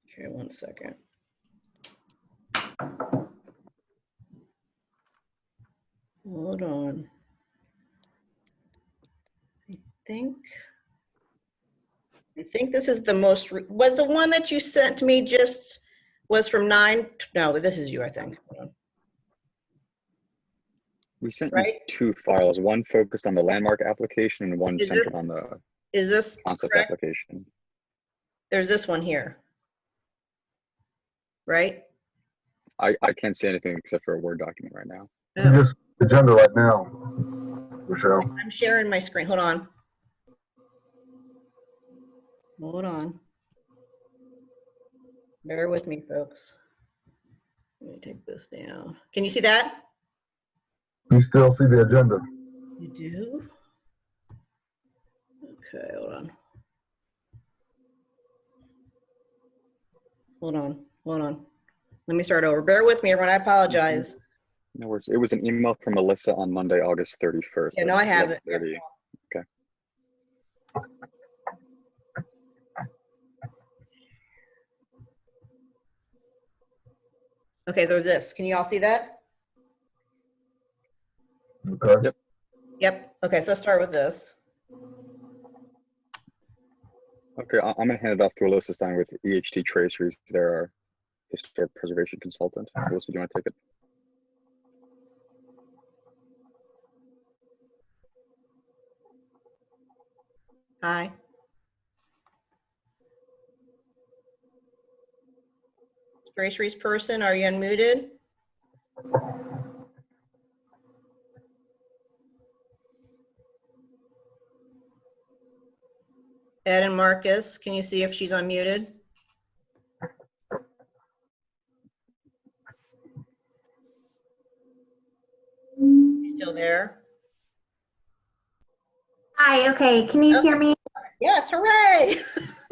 Okay, 1 second. Hold on. I think this is the most, was the one that you sent me just, was from 9, no, this is you, I think. Hold on. We sent you 2 files, one focused on the landmark application and one centered on the concept correct? application. There's this one here, right? I can't see anything except for a Word document right now. Just agenda right now, Michelle. I'm sharing my screen. Hold on. Hold on. Bear with me, folks. Let me take this down. Can you see that? You still see the agenda? You do? Okay, hold on. Hold on. Let me start over. Bear with me, everyone. I apologize. No worries. It was an email from Melissa on Monday, August 31st. Yeah, no, I have it. Okay. Okay, there's this. Can you all see that? Okay. Yep. Yep. Okay, so let's start with this. Okay, I'm going to hand it off to Alyssa Stein with EHT Traceries. They're our historic preservation consultant. Alyssa, do you want to take it? Aye. Tracery's person, are you unmuted? Ed and Marcus, can you see if she's unmuted? You still there? Hi, okay, can you hear me? Yes, hooray!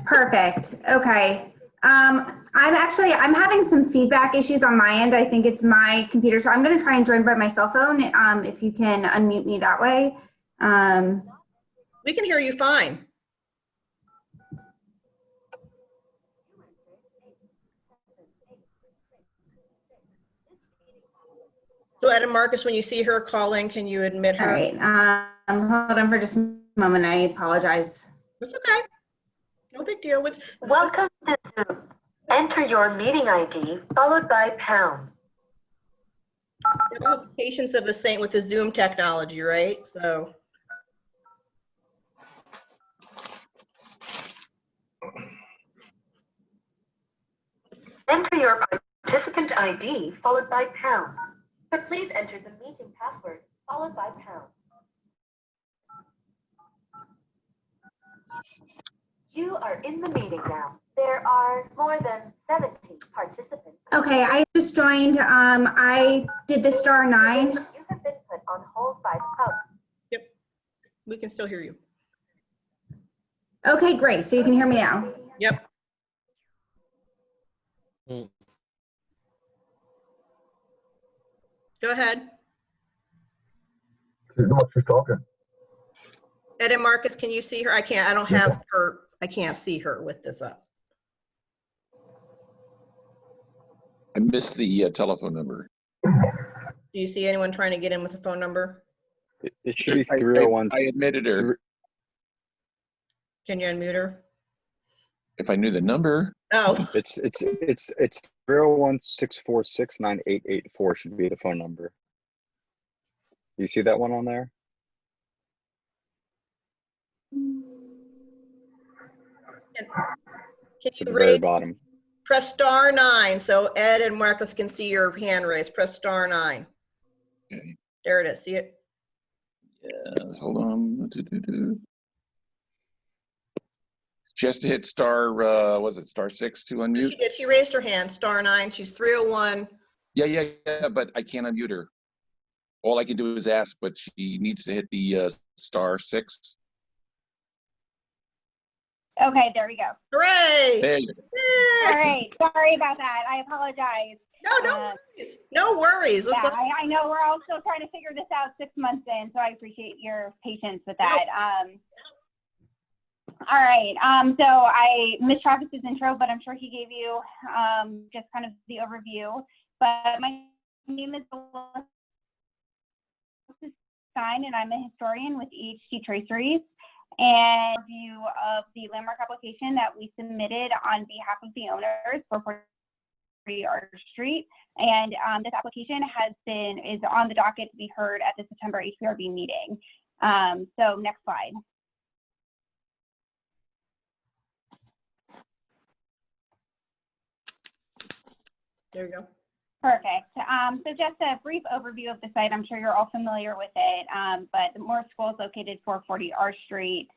Perfect, okay. I'm having some feedback issues on my end. I think it's my computer, so I'm gonna try and join by my cell phone, if you can unmute me that way. We can hear you fine. So Ed and Marcus, when you see her call in, can you admit her? All right, hold on for just a moment, I apologize. It's okay. No big deal. Welcome to Zoom. Enter your meeting ID followed by pound. Patience of the saint with the Zoom technology, right? So. Enter your participant ID followed by pound. But please enter the meeting password followed by pound. You are in the meeting now. There are more than 70 participants. Okay, I just joined. I did the *9. You have been put on hold by the host. Yep, we can still hear you. Okay, great. So you can hear me now. Yep. Go ahead. She's talking. Ed and Marcus, can you see her? I can't. I don't have her. I can't see her with this up. I missed the telephone number. Do you see anyone trying to get in with a phone number? It should be 301. I admitted her. Can you unmute her? If I knew the number. Oh. It's 301-646-9884 should be the phone number. You see that one on there? Can It's you at the very raise, bottom. press *9 so Ed and Marcus can see your hand raised. Press *9. Okay. There it is. See it? Yeah, hold on. Just to hit star, was it *6 to unmute? She did. She raised her hand. *9. She's 301. Yeah, but I can't unmute her. All I can do is ask, but she needs to hit the *6. Okay, there we go. Hooray! There you go. All right, sorry about that. I apologize. No worries. No worries. Yeah, I know we're all still trying to figure this out 6 months in, so I appreciate your patience with that. All right, so I missed Travis's intro, but I'm sure he gave you just kind of the overview. But my name is Alyssa Stein, and I'm a historian with EHT Traceries. And review of the landmark application that we submitted on behalf of the owners for 43 Arch Street. And this application is on the docket to be heard at the September HPRB meeting. So next slide. There you go. Perfect. So just a brief overview of the site. I'm sure you're all familiar with it, but the Moore School is located 440 R Street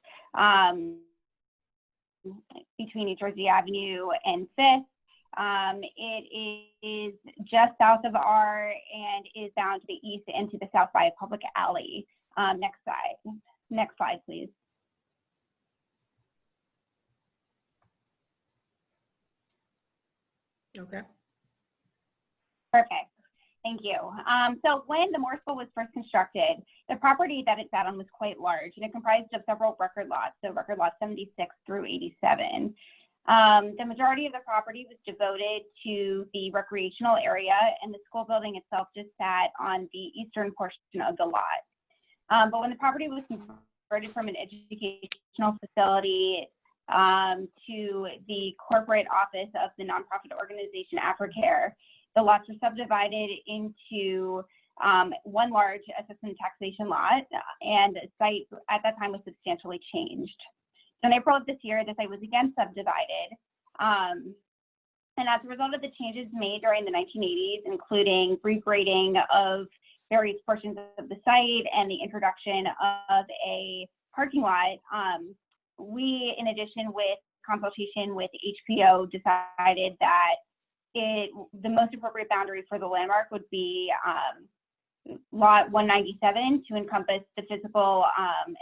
between New Jersey Avenue and 5th. It is just south of R and is bound to the east and to the south by a public alley. Next slide, please. Okay. Perfect. Thank you. So when the Moore School was first constructed, the property that it sat on was quite large, and it comprised of several record lots, so record lots 76 through 87. The majority of the property was devoted to the recreational area, and the school building itself just sat on the eastern portion of the lot. But when the property was converted from an educational facility to the corporate office of the nonprofit organization AfriCare, the lots were subdivided into one large assessment taxation lot, and the site at that time was substantially changed. So in April of this year, the site was again subdivided. And as a result of the changes made during the 1980s, including regrading of various portions of the site and the introduction of a parking lot, we, in addition with consultation with HPO, decided that the most appropriate boundary for the landmark would be lot 197 to encompass the physical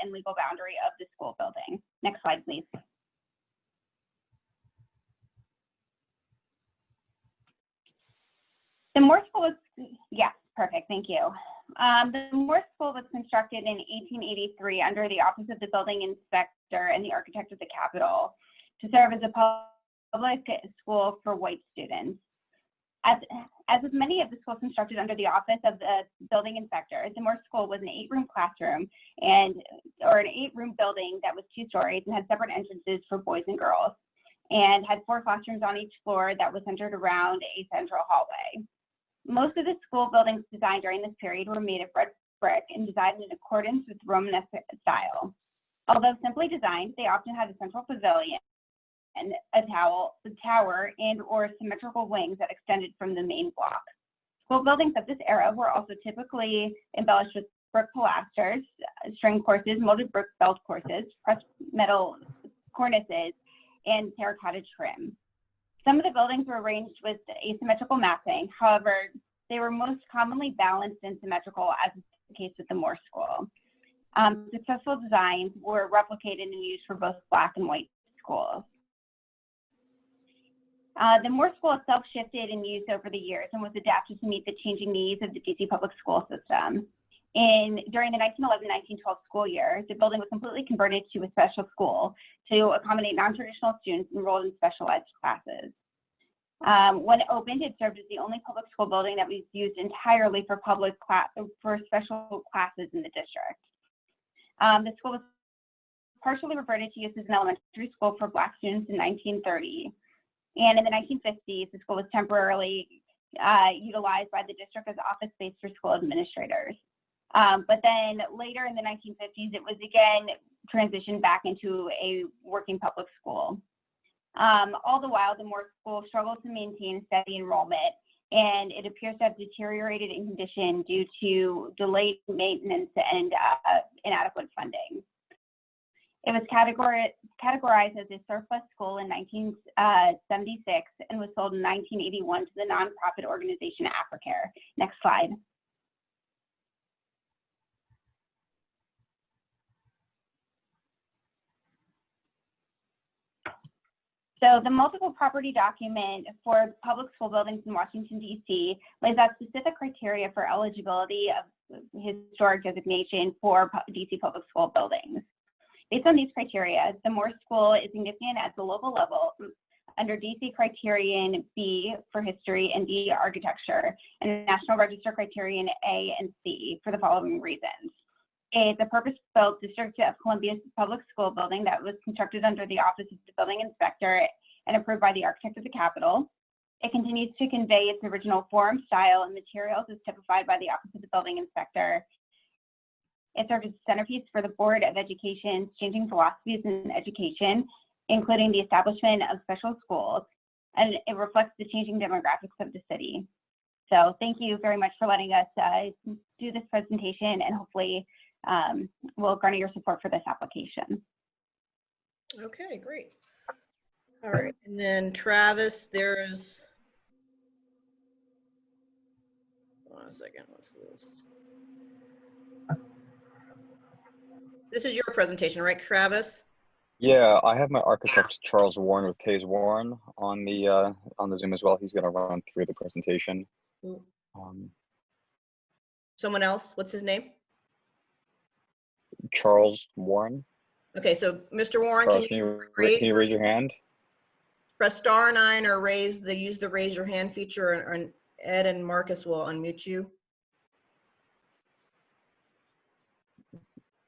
and legal boundary of the school building. Next slide, please. The Moore School was, yes, perfect, thank you. The Moore School was constructed in 1883 under the Office of the Building Inspector and the Architect of the Capitol to serve as a public school for white students. As with many of the schools constructed under the Office of the Building Inspector, the Moore School was an 8-room classroom or an 8-room building that was 2 stories and had separate entrances for boys and girls, and had 4 classrooms on each floor that was centered around a central hallway. Most of the school buildings designed during this period were made of red brick and designed in accordance with Romanesque style. Although simply designed, they often had a central pavilion and a tower and or symmetrical wings that extended from the main block. School buildings of this era were also typically embellished with brick pilasters, string courses, molded brick belt courses, pressed metal cornices, and terracotta trim. Some of the buildings were arranged with asymmetrical massing. However, they were most commonly balanced and symmetrical, as is the case with the Moore School. Successful designs were replicated and used for both black and white schools. The Moore School itself shifted in use over the years and was adapted to meet the changing needs of the DC public school system. During the 1911-1912 school year, the building was completely converted to a special school to accommodate non-traditional students enrolled in specialized classes. When it opened, it served as the only public school building that was used entirely for special classes in the district. The school was partially reverted to use as an elementary school for Black students in 1930. And in the 1950s, the school was temporarily utilized by the district as office space for school administrators. But then later in the 1950s, it was again transitioned back into a working public school. All the while, the Moore School struggled to maintain steady enrollment, and it appears to have deteriorated in condition due to delayed maintenance and inadequate funding. It was categorized as a surplus school in 1976 and was sold in 1981 to the nonprofit organization AfriCare. Next slide. So the multiple property document for public school buildings in Washington, D.C. lays out specific criteria for eligibility of historic designation for D.C. public school buildings. Based on these criteria, the Moore School is significant at the local level under D.C. Criterion B for history and D architecture, and National Register Criterion A and C for the following reasons. It's a purpose-built District of Columbia public school building that was constructed under the Office of the Building Inspector and approved by the Architect of the Capitol. It continues to convey its original form, style, and materials as typified by the Office of the Building Inspector. It serves as a centerpiece for the Board of Education's changing philosophies in education, including the establishment of special schools, and it reflects the changing demographics of the city. So thank you very much for letting us do this presentation, and hopefully we'll garner your support for this application. Okay, great. All right, and then Travis, there's, hold on a second, what's this? This is your presentation, right, Travis? Yeah, I have my architect Charles Warren with Taze Warren on the Zoom as well. He's going to run through the presentation. Someone else, what's his name? Charles Warren. Okay, so Mr. Warren, Charles, can you raise your hand? Press *9 or use the raise your hand feature, and Ed and Marcus will unmute you.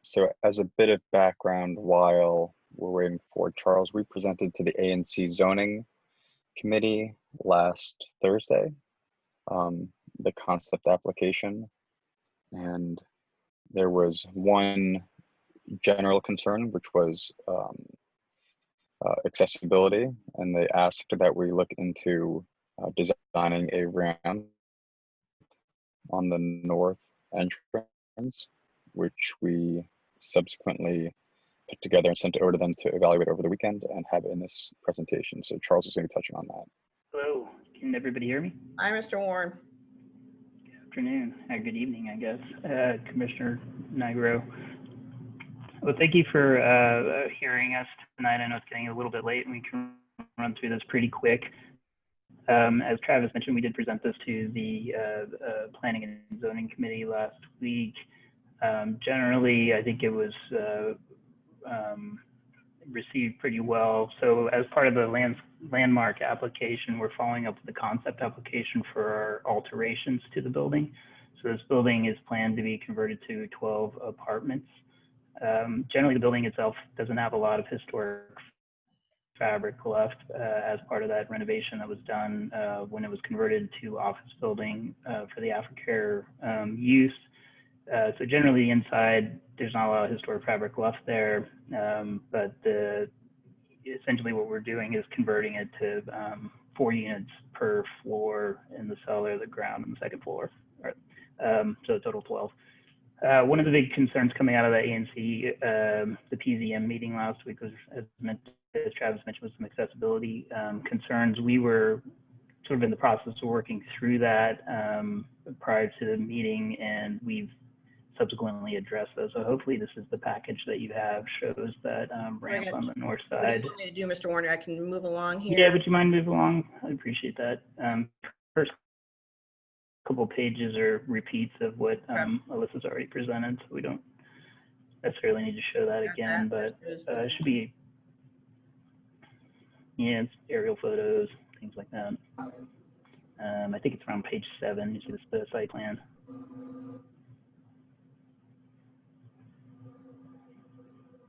So as a bit of background while we're waiting for Charles, we presented to the ANC zoning committee last Thursday, the concept application. And there was one general concern, which was accessibility, and they asked that we look into designing a ramp on the north entrance, which we subsequently put together and sent it over to them to evaluate over the weekend and have in this presentation. So Charles is going to be touching on that. Hello, can everybody hear me? Hi, Mr. Warren. Good afternoon, or good evening, I guess. Commissioner Nigro. Well, thank you for hearing us tonight. I know it's getting a little bit late and we can run through this pretty quick. As Travis mentioned, we did present this to the Planning and Zoning Committee last week. Generally, I think it was received pretty well. So as part of the landmark application, we're following up with the concept application for our alterations to the building. So this building is planned to be converted to 12 apartments. Generally, the building itself doesn't have a lot of historic fabric left as part of that renovation that was done when it was converted to office building for the AfriCare use. So generally inside, there's not a lot of historic fabric left there, but essentially what we're doing is converting it to 4 units per floor in the cellar, the ground, and the second floor. So a total 12. One of the big concerns coming out of the ANC, the PZM meeting last week was, as Travis mentioned, was some accessibility concerns. We were sort of in the process of working through that prior to the meeting, and we've subsequently addressed those. So hopefully this is the package that you have, shows that ramp on the north What do side. you want me to do, Mr. Warner? I can move along here. Yeah, would you mind moving along? I appreciate that. First couple pages are repeats of what Alyssa's already presented, so we don't necessarily need to show that again, but it should be, yeah, it's aerial photos, things like that. I think it's around page 7, you see the site plan.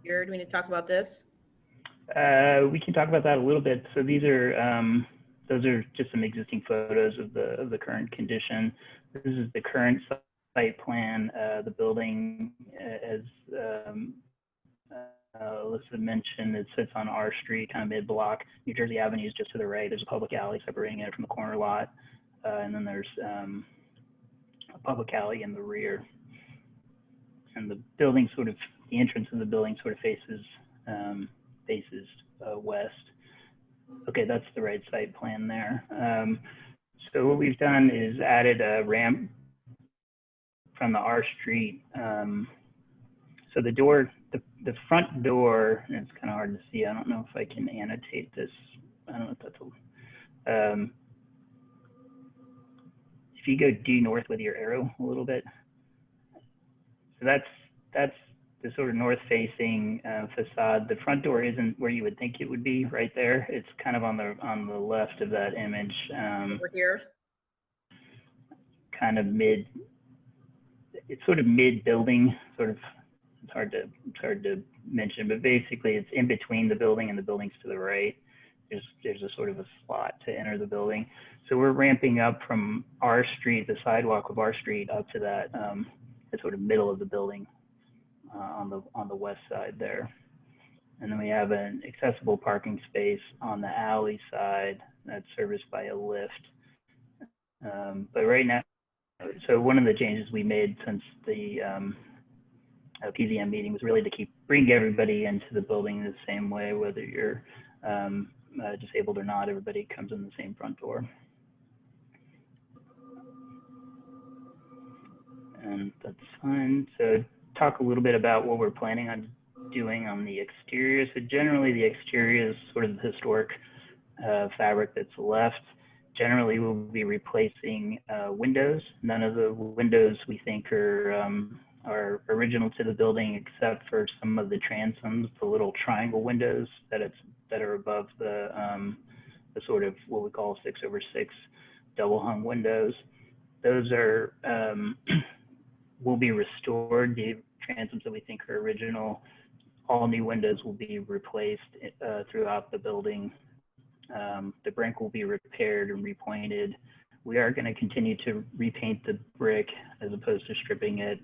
Here, do we need to talk about this? We can talk about that a little bit. So these are, those are just some existing photos of the current condition. This is the current site plan. The building, as Alyssa mentioned, it sits on R Street, kind of mid-block. New Jersey Avenue is just to the right. There's a public alley separating it from the corner lot. And then there's a public alley in the rear. And the building sort of, the entrance of the building sort of faces west. Okay, that's the right site plan there. So what we've done is added a ramp from the R Street. So the door, the front door, and it's kind of hard to see. I don't know if I can annotate this. I don't know if that's if you go due north with your arrow a little bit. So that's the sort of north-facing facade. The front door isn't where you would think it would be, right there. It's kind of on the left of that image. Over here? Kind of mid, it's sort of mid-building, sort of, it's hard to mention, but basically it's in between the building and the buildings to the right. There's a sort of a slot to enter the building. So we're ramping up from our street, the sidewalk of our street, up to that the sort of middle of the building. On the west side there. And then we have an accessible parking space on the alley side that's serviced by a lift. But right now, so one of the changes we made since the PZM meeting was really to bring everybody into the building the same way, whether you're disabled or not, everybody comes in the same front door. And that's fine. So talk a little bit about what we're planning on doing on the exterior. So generally the exterior is sort of the historic fabric that's left. Generally we'll be replacing windows. None of the windows we think are original to the building, except for some of the transoms, the little triangle windows that are above the sort of what we call 6/6 double hung windows. Those are will be restored. The transoms that we think are original, all new windows will be replaced throughout the building. The brick will be repaired and repointed. We are going to continue to repaint the brick as opposed to stripping it,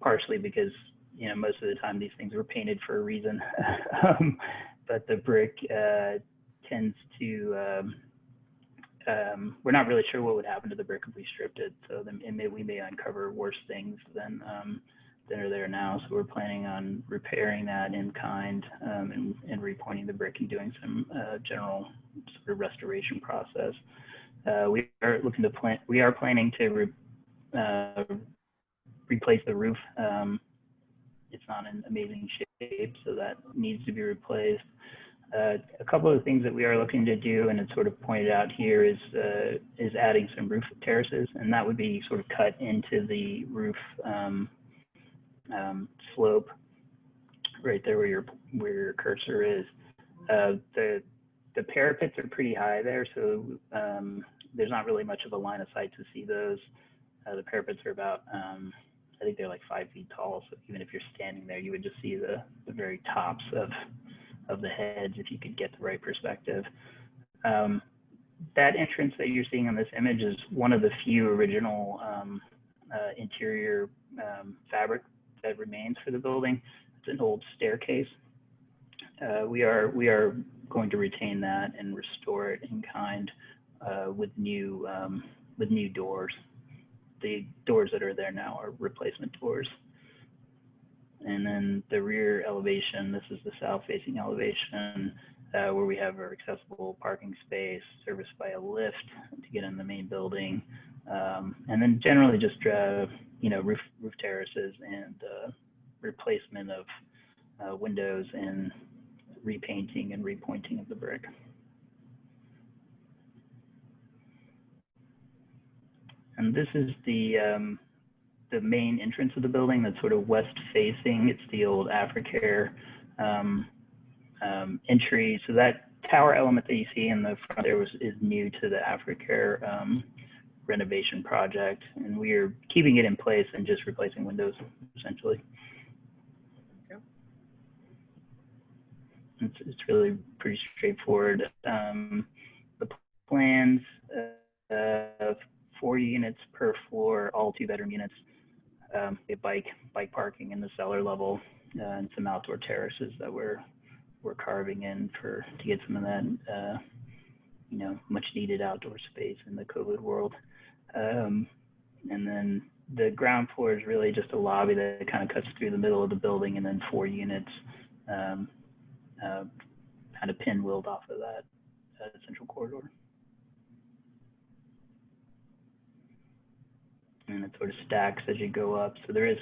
partially because, you know, most of the time these things were painted for a reason. but the brick tends to, we're not really sure what would happen to the brick if we stripped it. So we may uncover worse things than are there now. So we're planning on repairing that in kind and repointing the brick and doing some general sort of restoration process. We are planning to replace the roof. It's not in amazing shape, so that needs to be replaced. A couple of things that we are looking to do, and it's sort of pointed out here, is adding some roof terraces, and that would be sort of cut into the roof slope right there where your cursor is. The parapets are pretty high there, so there's not really much of a line of sight to see those. The parapets are about, I think they're like 5 feet tall, so even if you're standing there, you would just see the very tops of the heads if you could get the right perspective. That entrance that you're seeing on this image is one of the few original interior fabric that remains for the building. It's an old staircase. We are going to retain that and restore it in kind with new doors. The doors that are there now are replacement doors. And then the rear elevation, this is the south-facing elevation where we have our accessible parking space serviced by a lift to get in the main building. And then generally just, roof terraces and replacement of windows and repainting and repointing of the brick. And this is the main entrance of the building that's sort of west facing. It's the old Africare entry. So that tower element that you see in the front there is new to the Africare renovation project, and we are keeping it in place and just replacing windows essentially. Okay. It's really pretty straightforward. The plans. 4 units per floor, all 2-bedroom units. We have bike parking in the cellar level and some outdoor terraces that we're carving in to get some of that much needed outdoor space in the COVID world. And then the ground floor is really just a lobby that kind of cuts through the middle of the building, and then 4 units kind of pinwheeled off of that central corridor. And it sort of stacks as you go up. So there's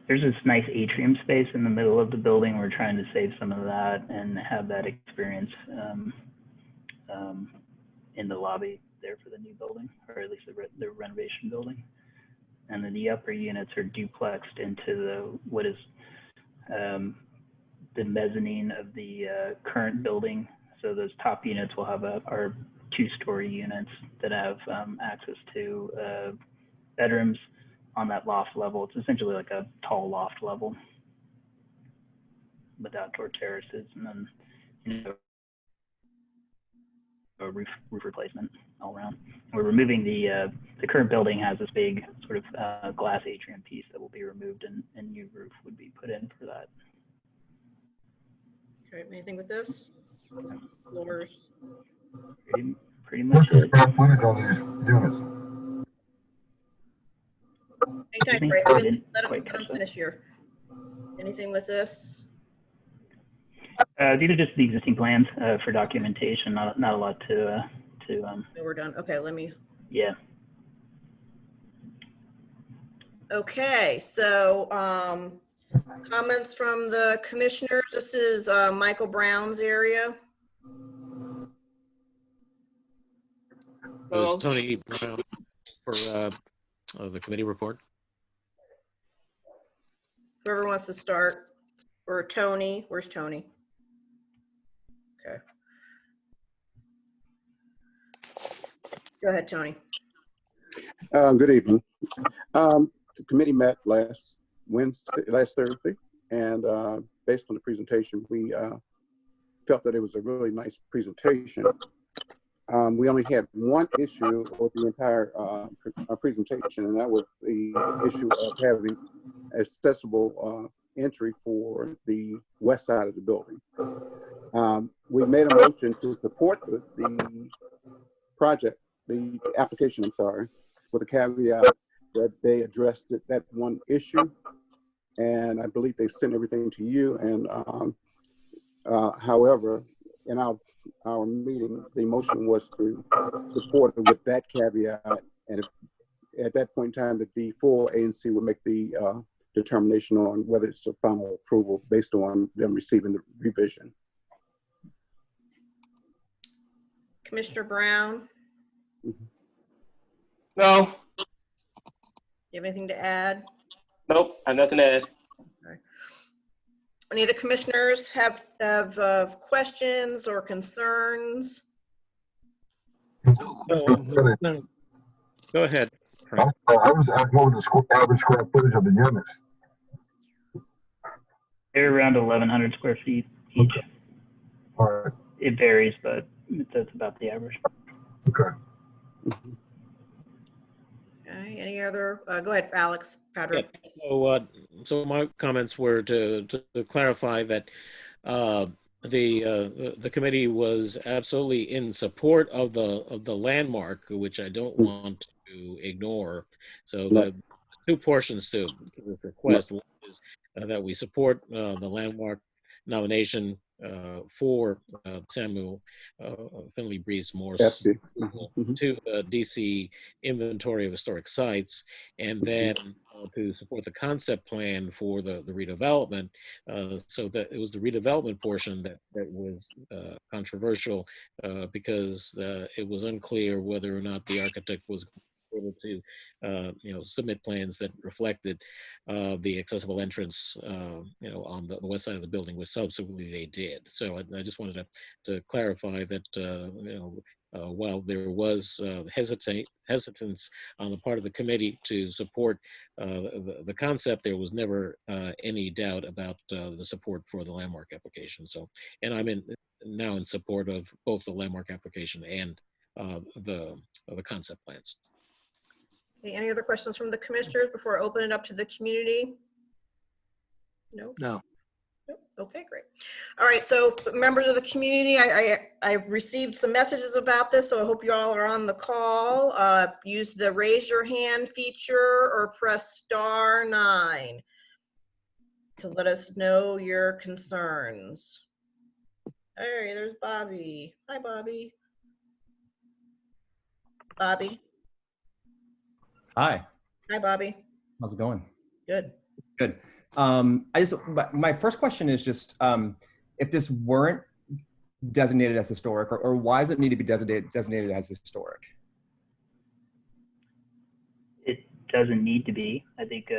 this nice atrium space in the middle of the building. We're trying to save some of that and have that experience in the lobby there for the new building, or at least the renovation building. And then the upper units are duplexed into what is the mezzanine of the current building. So those top units will have our 2-story units that have access to bedrooms on that loft level. It's essentially like a tall loft level with outdoor terraces, and then a roof replacement all around. We're removing the current building has this big sort of glass atrium piece that will be removed, and new roof would be put in for that. Okay, anything with this? Floors. Pretty much What's the it. square footage on these units? Anytime, Greg. Let them finish here. Anything with this? These are just the existing plans for documentation. Not a lot to. No, we're done. Okay, let me. Yeah. Okay, so comments from the commissioners. This is Michael Brown's area. There's Tony Brown for the committee report. Whoever wants to start, or Tony. Where's Tony? Okay. Go ahead, Tony. Good evening. The committee met last Thursday, and based on the presentation, we felt that it was a really nice presentation. We only had one issue with the entire presentation, and that was the issue of having accessible entry for the west side of the building. We made a motion to support the project, the application, I'm sorry, with a caveat that they addressed that one issue. And I believe they sent everything to you. And however, in our meeting, the motion was to support it with that caveat. And if, at that point in time, that the full ANC would make the determination on whether it's a final approval based on them receiving the revision. Commissioner Brown, No, you have anything to add? nope, I have nothing to add. Any of the commissioners have questions or concerns? No. Go ahead, Frank. I was asking what was the average square footage of the units? They're around 1,100 square feet each. All right. It varies, but that's about the average. Okay. Okay, any other, go ahead, Alex Patrick. Yeah, so my comments were to clarify that the committee was absolutely in support of the landmark, which I don't want to ignore. So the two portions to this request. One is that we support the landmark nomination for Samuel Finley Breeze Morse to the DC Inventory of Historic Sites, and then to support the concept plan for the redevelopment. So that it was the redevelopment portion that was controversial because it was unclear whether or not the architect was able to submit plans that reflected the accessible entrance on the west side of the building, which subsequently they did. So I just wanted to clarify that while there was hesitance on the part of the committee to support the concept, there was never any doubt about the support for the landmark application. So, and I'm now in support of both the landmark application and the concept plans. Okay, any other questions from the commissioners before I open it up to the community? No? No. Nope. Okay, great. All right, so members of the community, I've received some messages about this, so I hope you all are on the call. Use the raise your hand feature or press *9 to let us know your concerns. Hey, there's Bobby. Hi, Bobby. Bobby. Hi. Hi, Bobby. How's it going? Good. Good. My first question is just if this weren't designated as historic, or why does it need to be designated as historic? It doesn't need to be. I think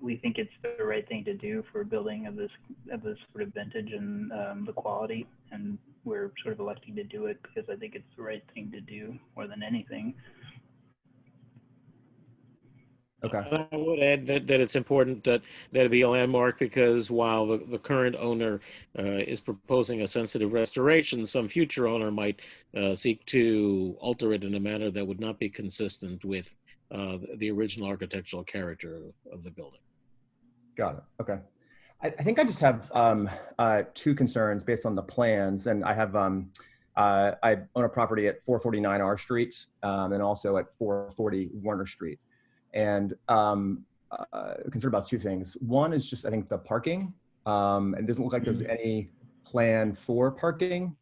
we think it's the right thing to do for a building of this sort of vintage and the quality, and we're sort of electing to do it because I think it's the right thing to do more than anything. Okay. I would add that it's important that it be a landmark because while the current owner is proposing a sensitive restoration, some future owner might seek to alter it in a manner that would not be consistent with the original architectural character of the building. Got it. Okay. I think I just have two concerns based on the plans, and I have I own a property at 449 R Street and also at 440 Warner Street. And concerned about two things. One is just, I think, the parking. It doesn't look like there's any plan for parking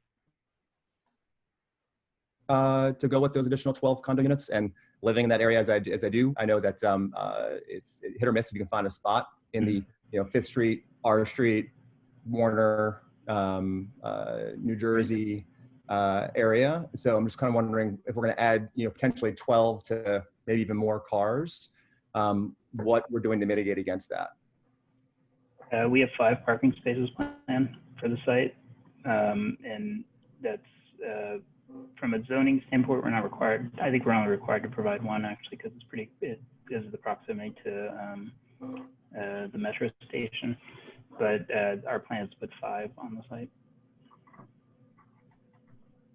to go with those additional 12 condo units. And living in that area as I do, I know that it's hit or miss if you can find a spot in the 5th Street, R Street, Warner, New Jersey area. So I'm just kind of wondering if we're going to add potentially 12 to maybe even more cars, what we're doing to mitigate against that. We have 5 parking spaces planned for the site, and that's from a zoning standpoint, we're not required. I think we're only required to provide 1 actually, because because of the proximity to the metro station. But our plan is to put 5 on the site.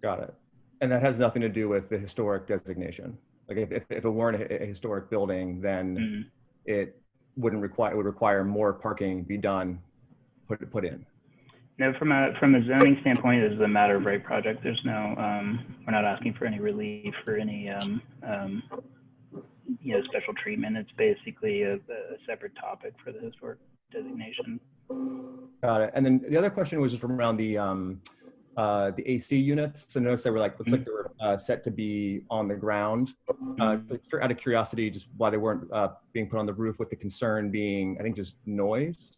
Got it. And that has nothing to do with the historic designation. Like if it weren't a historic building, then it would require more parking be done, put in. No, from a zoning standpoint, this is a matter of right project. There's no, we're not asking for any relief or any, special treatment. It's basically a separate topic for the historic designation. Got it. And then the other question was just around the AC units. So notice they were like, looks like they were set to be on the ground. Out of curiosity, just why they weren't being put on the roof, with the concern being, I think, just noise.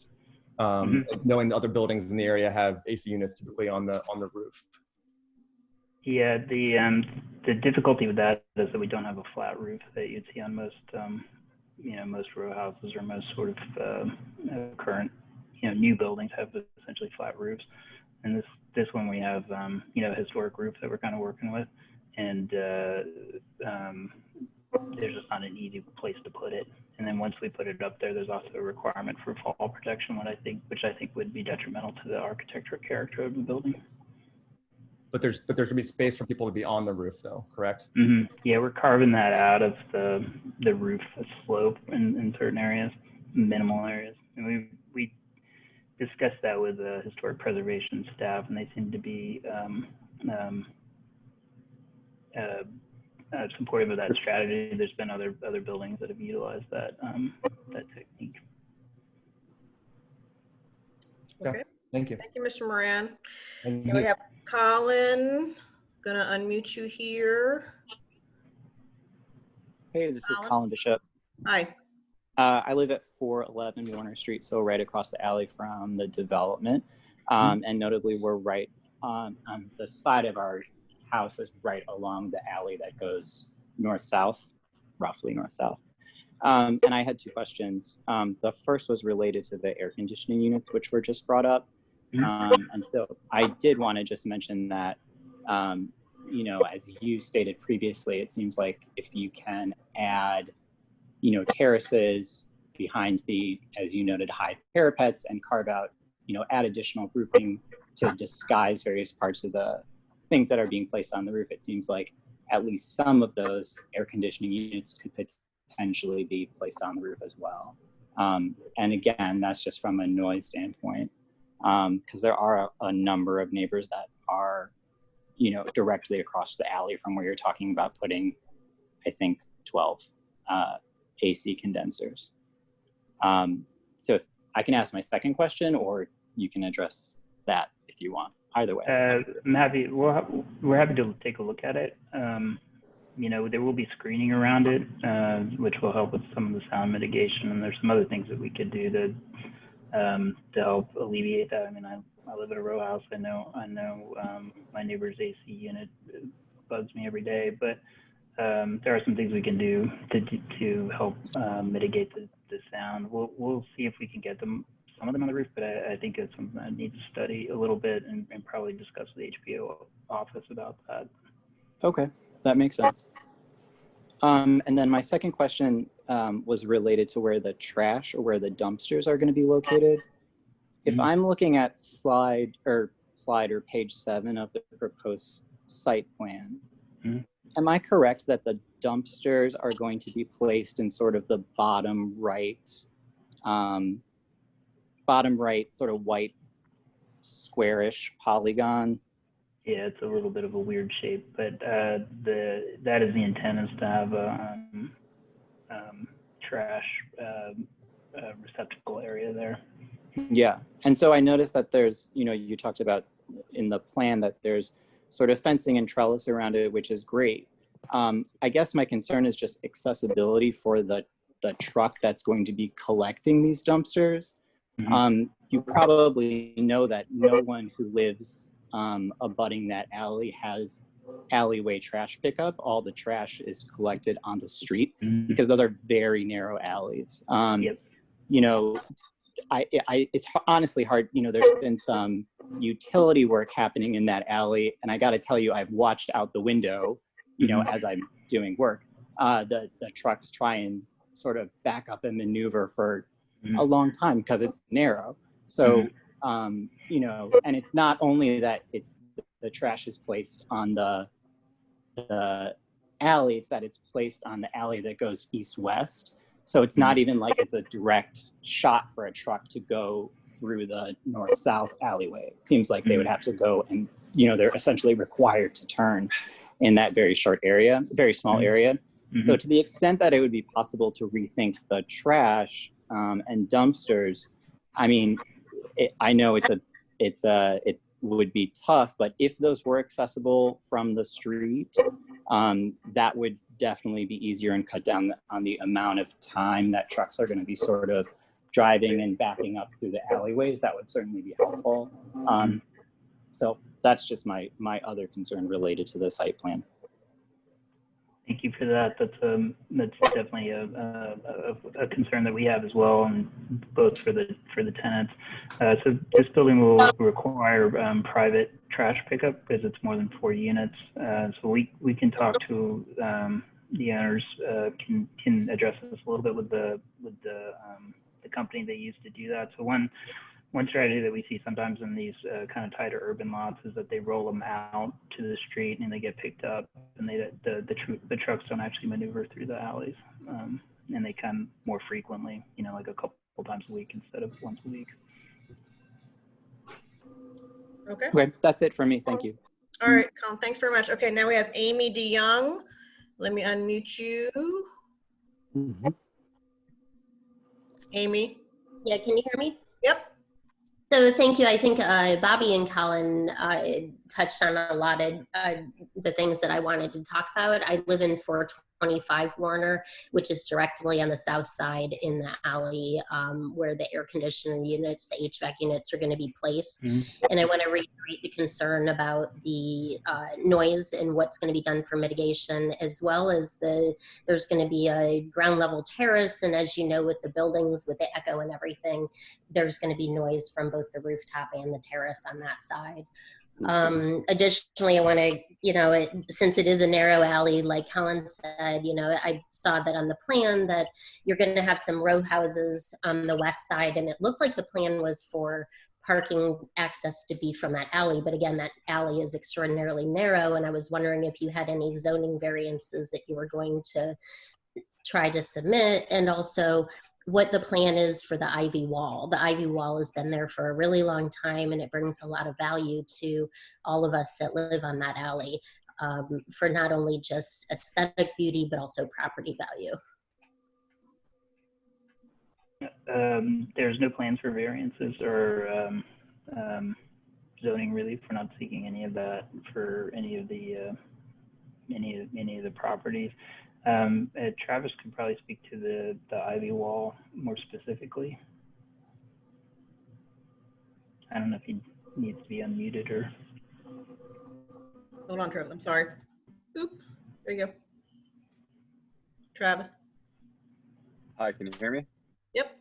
Knowing other buildings in the area have AC units typically on the roof. Yeah, the difficulty with that is that we don't have a flat roof that you'd see on most, most row houses or most sort of current, new buildings have essentially flat roofs. And this one we have, historic roof that we're kind of working with, and there's just not an easy place to put it. And then once we put it up there, there's also a requirement for fall protection, which I think would be detrimental to the architectural character of the building. But there's gonna be space for people to be on the roof, though, correct? Yeah, we're carving that out of the roof slope in certain areas, minimal areas. And we discussed that with the historic preservation staff, and they seem to be supportive of that strategy. There's been other buildings that have utilized that technique. Okay. Thank you. Thank you, Mr. Moran. Thank Here we you. have Colin. Gonna unmute you here. Hey, this is Colin Bishop. Hi. I live at 411 Warner Street, so right across the alley from the development. And notably, we're right on the side of our house is right along the alley that goes north-south, roughly north-south. And I had two questions. The first was related to the air conditioning units, which were just brought up. And so I did want to just mention that, as you stated previously, it seems like if you can add, terraces behind the, as you noted, high parapets, and carve out, add additional roofing to disguise various parts of the things that are being placed on the roof, it seems like at least some of those air conditioning units could potentially be placed on the roof as well. And again, that's just from a noise standpoint, because there are a number of neighbors that are, directly across the alley from where you're talking about putting, I think, 12 AC condensers. So if I can ask my second question, or you can address that if you want. Either way. I'm happy. We're happy to take a look at it. There will be screening around it, which will help with some of the sound mitigation. And there's some other things that we could do to help alleviate that. I mean, I live in a row house. I know my neighbor's AC unit bugs me every day. But there are some things we can do to help mitigate the sound. We'll see if we can get some of them on the roof, but I think it's something I need to study a little bit and probably discuss with the HPO office about that. Okay, that makes sense. And then my second question was related to where the trash or where the dumpsters are going to be located. If I'm looking at slide or page 7 of the proposed site plan, am I correct that the dumpsters are going to be placed in sort of the bottom right sort of white squarish polygon? Yeah, it's a little bit of a weird shape, but that is the intent, is to have a trash receptacle area there. Yeah, and so I noticed that there's, you talked about in the plan that there's sort of fencing and trellis around it, which is great. I guess my concern is just accessibility for the truck that's going to be collecting these dumpsters. You probably know that no one who lives abutting that alley has alleyway trash pickup. All the trash is collected on the street because those are very narrow alleys. It's honestly hard. There's been some utility work happening in that alley, and I got to tell you, I've watched out the window, as I'm doing work. The trucks try and sort of back up and maneuver for a long time because it's narrow. So, and it's not only that the trash is placed on the alley, it's that it's placed on the alley that goes east-west. So it's not even like it's a direct shot for a truck to go through the north-south alleyway. It seems like they would have to go and, they're essentially required to turn in that very short area, very small area. So to the extent that it would be possible to rethink the trash and dumpsters, I mean, I know it would be tough, but if those were accessible from the street, that would definitely be easier and cut down on the amount of time that trucks are going to be sort of driving and backing up through the alleyways. That would certainly be helpful. So that's just my other concern related to the site plan. Thank you for that. That's definitely a concern that we have as well, and both for the tenants. So this building will require private trash pickup because it's more than 4 units. So we can talk to the owners. Can address this a little bit with the company they used to do that. So one strategy that we see sometimes in these kind of tighter urban lots is that they roll them out to the street and they get picked up, and the trucks don't actually maneuver through the alleys, and they come more frequently, like a couple times a week instead of once a week. Okay, that's it for me. Thank you. All right, Colin, thanks very much. Okay, now we have Amy DeYoung. Let me unmute you. Amy. Yeah, can you hear me? Yep. So thank you. I think Bobby and Colin touched on a lot of the things that I wanted to talk about. I live in 425 Warner, which is directly on the south side in the alley where the air conditioning units, the HVAC units are going to be placed. And I want to reiterate the concern about the noise and what's going to be done for mitigation, as well as there's going to be a ground level terrace. And as you know, with the buildings, with the echo and everything, there's going to be noise from both the rooftop and the terrace on that side. Additionally, I want to, since it is a narrow alley, like Colin said, I saw that on the plan that you're going to have some row houses on the west side, and it looked like the plan was for parking access to be from that alley. But again, that alley is extraordinarily narrow, and I was wondering if you had any zoning variances that you were going to try to submit, and also what the plan is for the ivy wall. The ivy wall has been there for a really long time, and it brings a lot of value to all of us that live on that alley for not only just aesthetic beauty, but also property value. There's no plans for variances or zoning relief. We're not seeking any of that for any of the properties. Travis could probably speak to the ivy wall more specifically. I don't know if he needs to be unmuted or. Hold on, Travis. I'm sorry. Oop. There you go. Travis. Hi, can you hear me? Yep.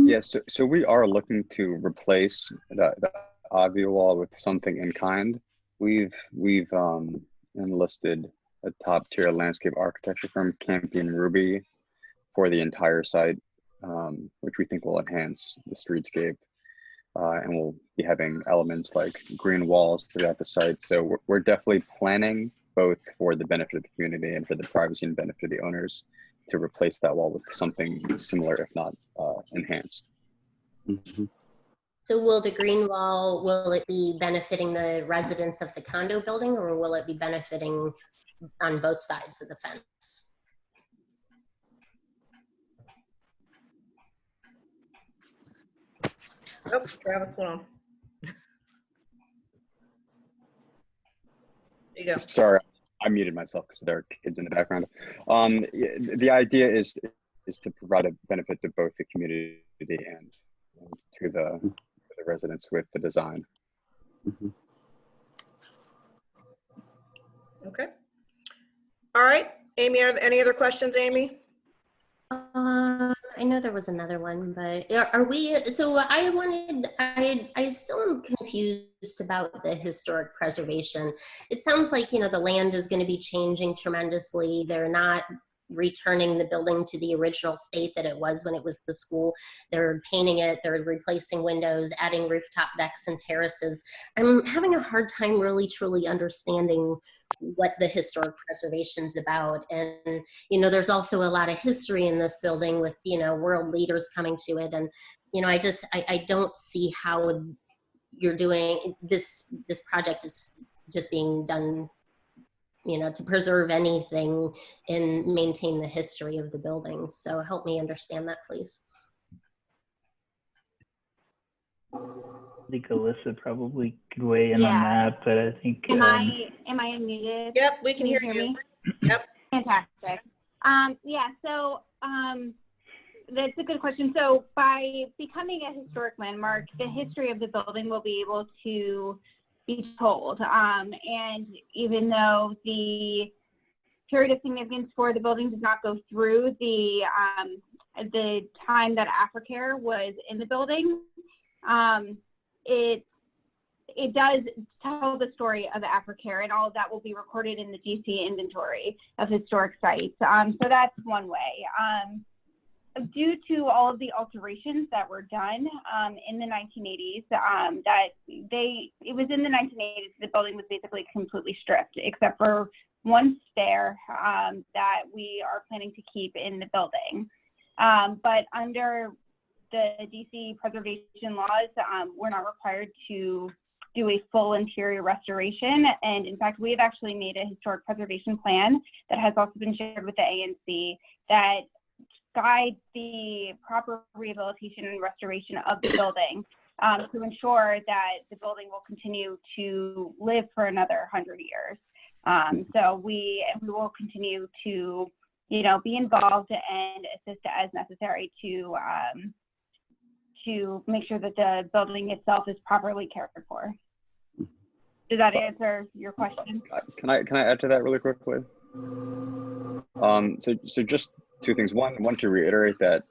Yes, so we are looking to replace the ivy wall with something in kind. We've enlisted a top-tier landscape architecture firm, Campion Ruby, for the entire site, which we think will enhance the streetscape. And we'll be having elements like green walls throughout the site. So we're definitely planning, both for the benefit of the community and for the privacy and benefit of the owners, to replace that wall with something similar, if not enhanced. So will the green wall, will it be benefiting the residents of the condo building, or will it be benefiting on both sides of the fence? Oh, Travis, hold on. There you go. Sorry, I muted myself because there are kids in the background. The idea is to provide a benefit to both the community and to the residents with the design. Okay. All right, Amy, are there any other questions, Amy? I know there was another one, but are we, so I still am confused about the historic preservation. It sounds like, the land is going to be changing tremendously. They're not returning the building to the original state that it was when it was the school. They're painting it, they're replacing windows, adding rooftop decks and terraces. I'm having a hard time really truly understanding what the historic preservation is about. And, you know, there's also a lot of history in this building with, you know, world leaders coming to it. And, you know, I don't see how you're doing this project is just being done, you know, to preserve anything and maintain the history of the building. So help me understand that, please. I think Alyssa probably could weigh in on that, but I think. Am I unmuted? Yep, we can hear you. you. Yep. Fantastic. Yeah, so that's a good question. So by becoming a historic landmark, the history of the building will be able to be told. And even though the period of significance for the building does not go through the time that AfriCare was in the building, it does tell the story of AfriCare, and all of that will be recorded in the DC inventory of historic sites. So that's one way. Due to all of the alterations that were done in the 1980s, it was in the 1980s, the building was basically completely stripped, except for one stair that we are planning to keep in the building. But under the DC preservation laws, we're not required to do a full interior restoration. And in fact, we have actually made a historic preservation plan that has also been shared with the ANC that guides the proper rehabilitation and restoration of the building to ensure that the building will continue to live for another 100 years. So we will continue to, you know, be involved and assist as necessary to make sure that the building itself is properly cared for. Does that answer your question? Can I add to that really quickly? So just two things. One to reiterate that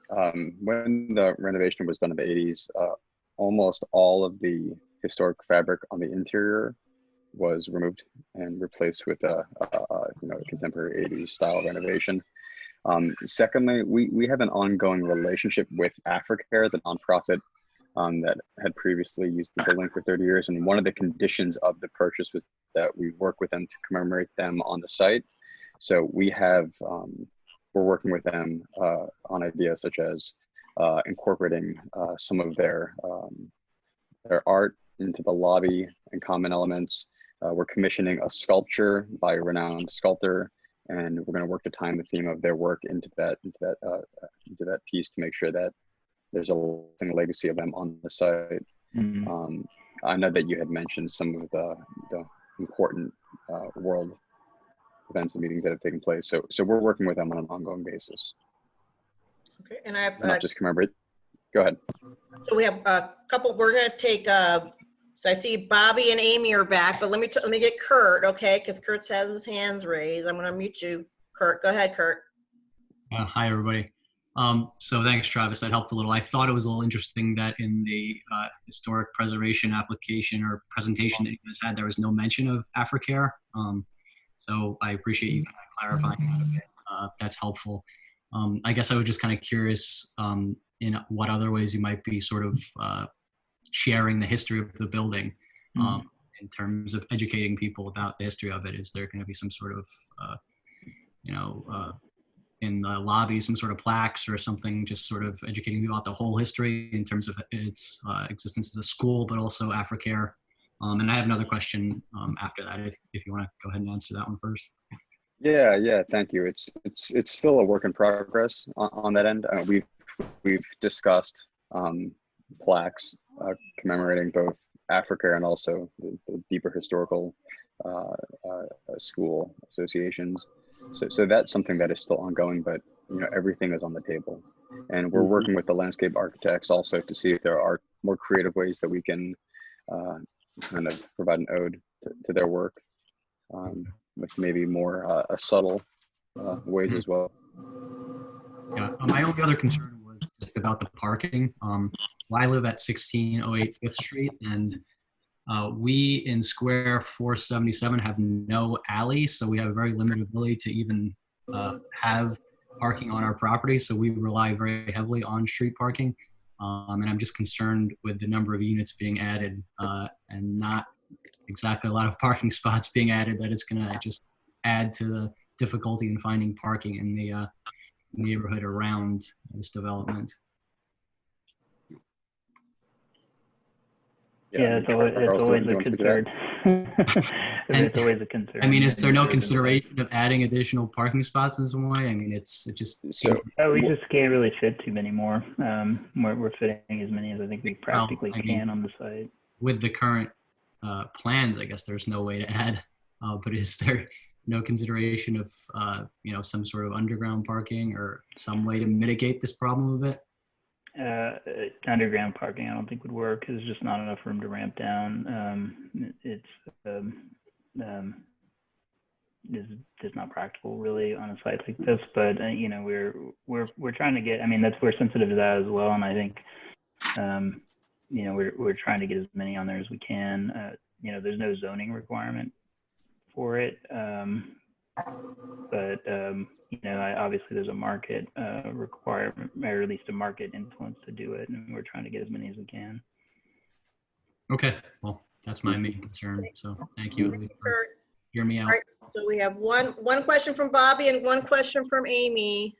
when the renovation was done in the 80s, almost all of the historic fabric on the interior was removed and replaced with a contemporary 80s style renovation. Secondly, we have an ongoing relationship with AfriCare, the nonprofit that had previously used the building for 30 years. And one of the conditions of the purchase was that we work with them to commemorate them on the site. So we have, we're working with them on ideas such as incorporating some of their art into the lobby and common elements. We're commissioning a sculpture by a renowned sculptor, and we're going to work to time the theme of their work into that piece to make sure that there's a lasting legacy of them on the site. Mm-hmm. I know that you had mentioned some of the important world events and meetings that have taken place. So we're working with them on an ongoing basis. Okay, and I have not just commemorate. Go ahead. So we have a couple. We're going to take. So I see Bobby and Amy are back, but let me get Kurt, okay? Because Kurt has his hands raised. I'm going to mute you, Kurt. Go ahead, Kurt. Hi, everybody. So thanks, Travis. That helped a little. I thought it was a little interesting that in the historic preservation application or presentation that you guys had, there was no mention of AfriCare. So I appreciate you kind of clarifying that a bit. That's helpful. I guess I was just kind of curious in what other ways you might be sort of sharing the history of the building in terms of educating people about the history of it. Is there going to be some sort of, in the lobby, some sort of plaques or something, just sort of educating you about the whole history in terms of its existence as a school, but also AfriCare? And I have another question after that, if you want to go ahead and answer that one first. Yeah, thank you. It's still a work in progress on that end. We've discussed plaques commemorating both AfriCare and also the deeper historical school associations. So that's something that is still ongoing, but everything is on the table. And we're working with the landscape architects also to see if there are more creative ways that we can kind of provide an ode to their work with maybe more subtle ways as well. Yeah, my only other concern was just about the parking. I live at 1608 5th Street, and we in Square 477 have no alley, so we have a very limited ability to even have parking on our property. So we rely very heavily on street parking, and I'm just concerned with the number of units being added and not exactly a lot of parking spots being added that it's going to just add to the difficulty in finding parking in the neighborhood around this development. Yeah, it's always a concern. It's always a concern. I mean, is there no consideration of adding additional parking spots in some way? I mean, it just seems. We just can't really fit too many more. We're fitting as many as I think we practically can on the site. With the current plans, I guess there's no way to add. But is there no consideration of some sort of underground parking or some way to mitigate this problem a bit? Underground parking, I don't think would work. There's just not enough room to ramp down. It's just not practical really on a site like this. But we're trying to get. I mean, we're sensitive to that as well, and I think we're trying to get as many on there as we can. There's no zoning requirement for it, but obviously there's a market requirement, or at least a market influence to do it, and we're trying to get as many as we can. Okay, well, that's my main concern. So thank you for hearing me out. All right, so we have one question from Bobby and one question from Amy.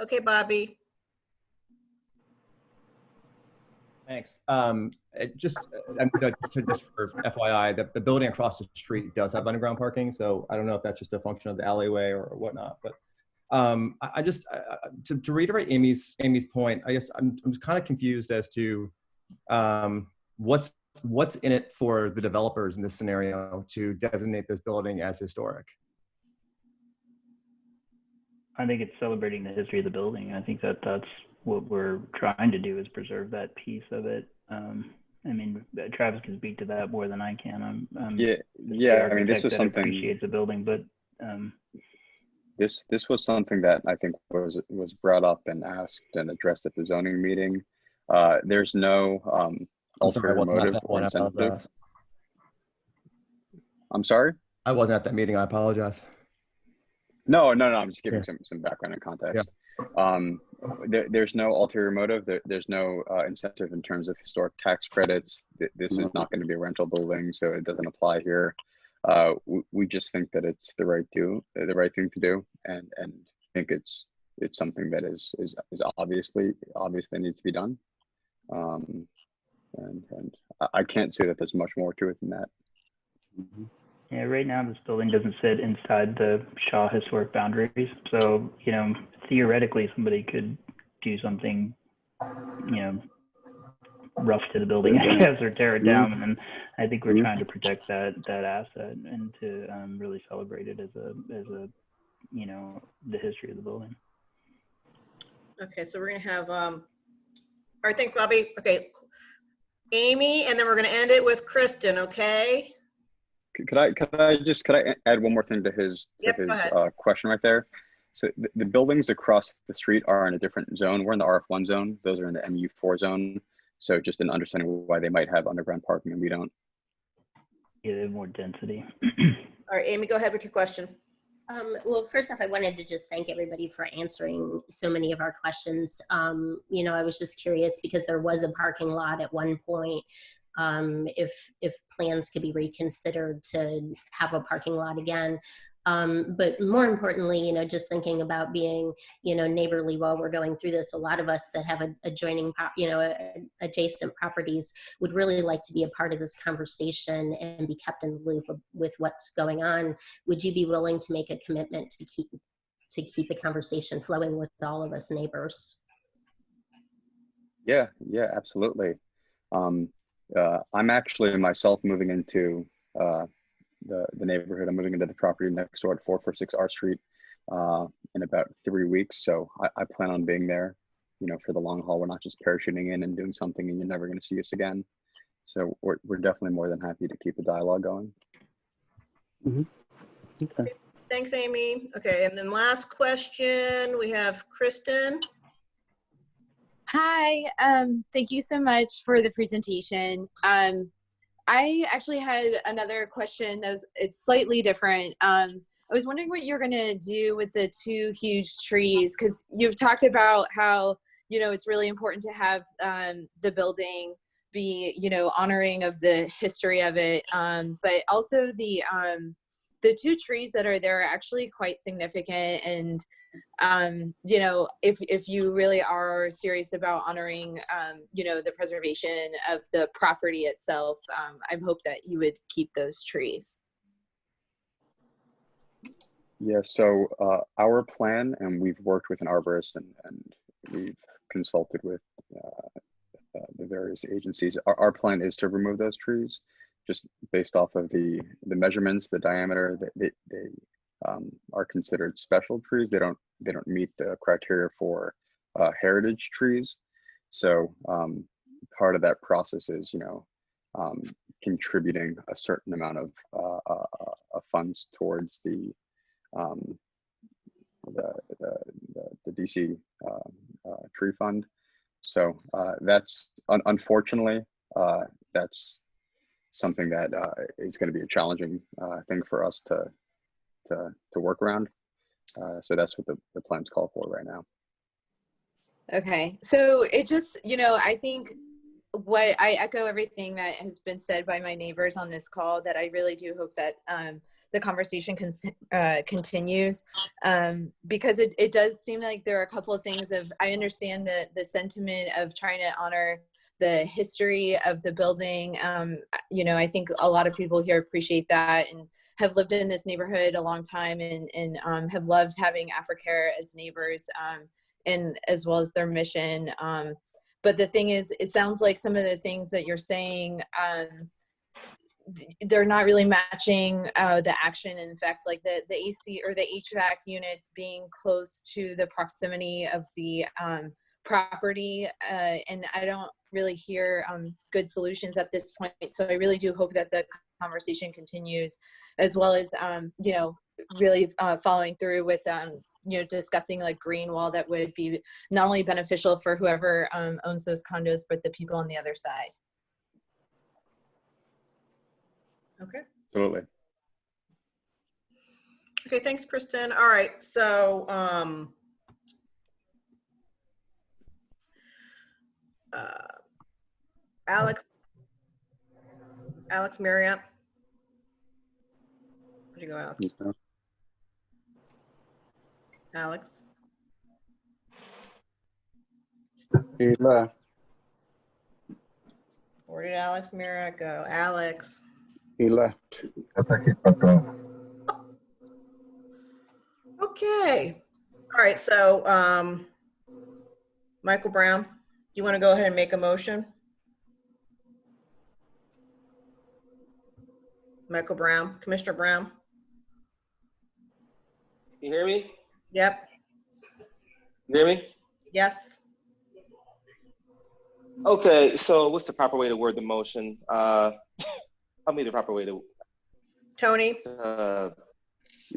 Okay, Bobby. Thanks. Just for FYI, the building across the street does have underground parking, so I don't know if that's just a function of the alleyway or whatnot. But to reiterate Amy's point, I guess I'm just kind of confused as to what's in it for the developers in this scenario to designate this building as historic. I think it's celebrating the history of the building. I think that's what we're trying to do, is preserve that piece of it. I mean, Travis can speak to that more than I can. Yeah. I mean, this was something. Appreciates the building, but this was something that I think was brought up and asked and addressed at the zoning meeting. There's no ulterior motive or incentive. I'm sorry? I wasn't at that meeting. I apologize. No. I'm just giving some background and context. Yeah. There's no ulterior motive. There's no incentive in terms of historic tax credits. This is not going to be a rental building, so it doesn't apply here. We just think that it's the right thing to do, and think it's something that is obviously needs to be done. And I can't say that there's much more to it than that. Mm-hmm. Yeah, right now this building doesn't sit inside the Shaw historic boundaries. So, theoretically somebody could do something, rough to the building, I guess, or tear it down. And I think we're trying to protect that asset and to really celebrate it as a the history of the building. Okay, so we're gonna have, all right, thanks, Bobby. Okay, Amy, and then we're gonna end it with Kristen, okay? Could I add one more thing to his question right there? So the buildings across the street are in a different zone. We're in the RF1 zone. Those are in the MU4 zone. So just an understanding why they might have underground parking and we don't. Yeah, they have more density. All right, Amy, go ahead with your question. Well, first off, I wanted to just thank everybody for answering so many of our questions. I was just curious because there was a parking lot at one point. If plans could be reconsidered to have a parking lot again. But more importantly, just thinking about being, neighborly while we're going through this, a lot of us that have adjoining, adjacent properties would really like to be a part of this conversation and be kept in the loop with what's going on. Would you be willing to make a commitment to keep the conversation flowing with all of us neighbors? Yeah, absolutely. I'm actually myself moving into the neighborhood. I'm moving into the property next door at 446 R Street in about 3 weeks. So I plan on being there, for the long haul. We're not just parachuting in and doing something and you're never going to see us again. So we're definitely more than happy to keep the dialogue going. Mm-hmm. Okay. Thanks, Amy. Okay, and then last question, we have Kristen. Hi, thank you so much for the presentation. I actually had another question it's slightly different. I was wondering what you're gonna do with the 2 huge trees, because you've talked about how, it's really important to have the building be, you know, honoring of the history of it. But also the two trees that are there are actually quite significant. And, you know, if you really are serious about honoring, you know, the preservation of the property itself, I hope that you would keep those trees. Yeah, so our plan, and we've worked with an arborist and we've consulted with the various agencies. Our plan is to remove those trees, just based off of the measurements, the diameter. They are considered special trees. They don't meet the criteria for heritage trees. So part of that process is, you know, contributing a certain amount of funds towards the DC tree fund. So that's unfortunately that's something that is going to be a challenging thing for us to work around. So that's what the plans call for right now. Okay, so it just, you know, I think what I echo everything that has been said by my neighbors on this call, that I really do hope that the conversation continues, because it does seem like there are a couple of things of, I understand the sentiment of trying to honor the history of the building. You know, I think a lot of people here appreciate that and have lived in this neighborhood a long time, and have loved having AfriCare as neighbors, and as well as their mission. But the thing is, it sounds like some of the things that you're saying, they're not really matching the action. In fact, like the AC or the HVAC units being close to the proximity of the property, and I don't really hear good solutions at this point. So I really do hope that the conversation continues, as well as you know, really following through with you know, discussing like green wall that would be not only beneficial for whoever owns those condos, but the people on the other side. Okay. Absolutely. Okay, thanks, Kristen. All right, so Alex Marriott. Where'd you go, Alex? Okay. Alex? He left. Where did Alex Marriott go? Alex? He left. I think he fucked off. Okay. All right, so Michael Brown, you want to go ahead and make a motion? Michael Brown, Commissioner Brown? You hear me? Yep. You hear me? Yes. Okay, so what's the proper way to word the motion? Tell me the proper way to. Tony?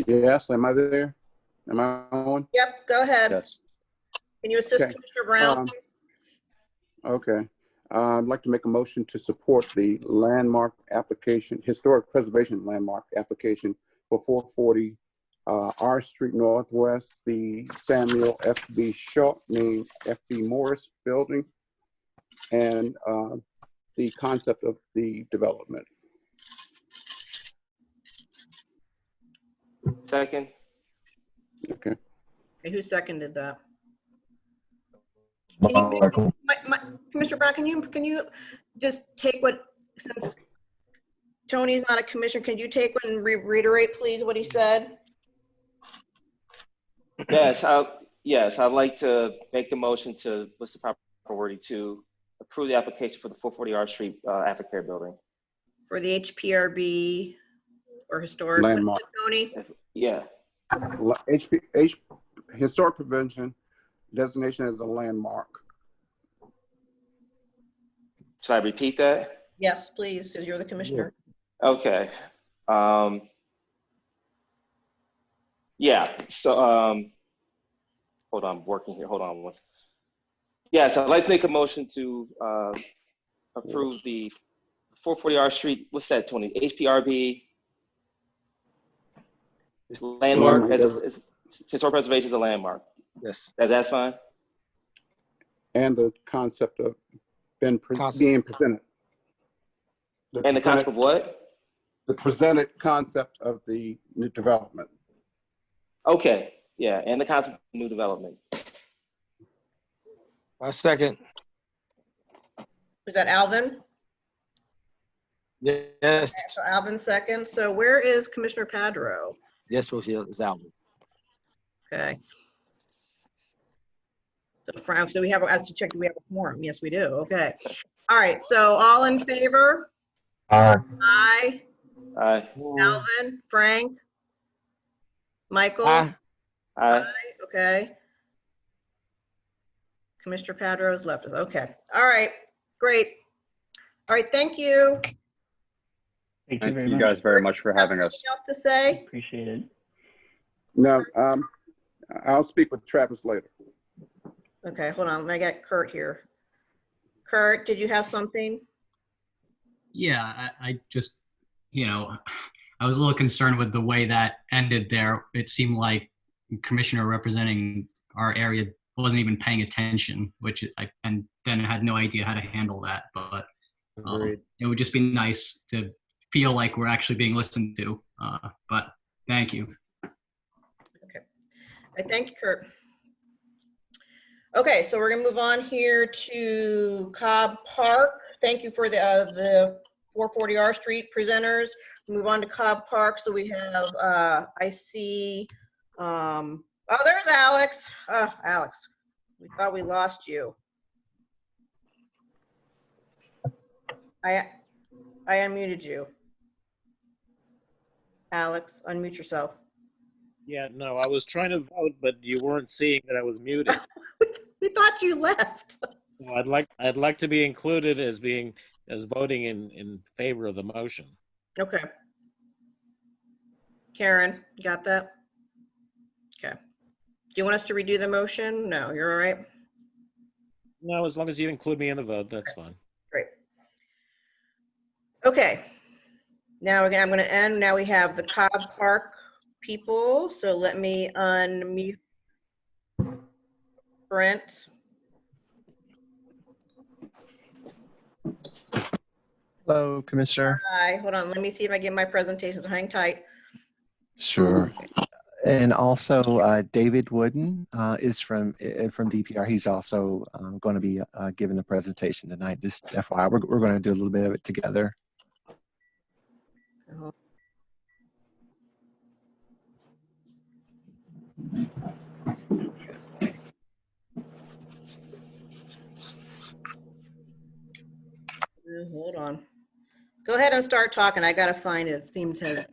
Yes, am I there? Am I on? Yep, go ahead. Yes. Can you assist Okay. Commissioner Brown? Okay. I'd like to make a motion to support the landmark application, historic preservation landmark application for 440 R Street Northwest, the Samuel F.B. Short, named F.B. Morris Building, and the concept of the development. Second. Okay. Okay, who seconded that? Michael. Commissioner Brown, can you just take what, since Tony's not a commissioner, can you take one and reiterate, please, what he said? Yes, I'd like to make the motion to, what's the proper wording, to approve the application for the 440 R Street AfriCare building. For the HPRB or historic? Landmark. Tony? Yeah. Historic prevention designation as a landmark. Should I repeat that? Yes, please, because you're the commissioner. Okay. Yeah, so, hold on, I'm working here, hold on once. Yes, I'd like to make a motion to approve the 440 R Street, what's that, Tony? HPRB landmark, as historic preservation is a landmark. Yes. That's fine? And the concept of been being presented. And the concept of what? The presented concept of the new development. Okay, yeah, and the concept of new development. I second. Was that Alvin? Yes. Okay, so Alvin second. So where is Commissioner Padro? Yes, Rochelle, it's Alvin. Okay. So Frank, so we have, as to check, do we have a quorum? Yes, we do. Okay. All right. So all in favor? Aye. Aye. Aye. Alvin, Frank, Michael? Aye. Aye. Okay. Commissioner Padro's left us. Okay. All right. Great. All right. Thank you. Thank you Thank very you much. guys very much for having us. Anything else to say? Appreciate it. No, I'll speak with Travis later. Okay. Hold on. I got Kurt here. Kurt, did you have something? Yeah, I just, I was a little concerned with the way that ended there. It seemed like the commissioner representing our area wasn't even paying attention, and then had no idea how to handle that. But it would just be nice to feel like we're actually being listened to. But thank you. Okay. I thank you, Kurt. Okay, so we're gonna move on here to Cobb Park. Thank you for the 440R Street presenters. Move on to Cobb Park. So we have, I see, oh, there's Alex. Oh, Alex, we thought we lost you. I unmuted you. Alex, unmute yourself. Yeah, no, I was trying to vote, but you weren't seeing that I was muted. We thought you left. So I'd like to be included as voting in favor of the motion. Okay. Karen, you got that? Okay. Do you want us to redo the motion? No, you're all right? No, as long as you include me in the vote, that's fine. Great. Okay. Now again, I'm going to end. Now we have the Cobb Park people. So let me unmute Brent. Hello, Commissioner. Hi, hold on. Let me see if I get my presentations. Hang tight. Sure. And also, David Wooden is from DPR. He's also going to be giving the presentation tonight. Just FYI, we're going to do a little bit of it together. Hold on. Go ahead and start talking. I got to find it. It seemed to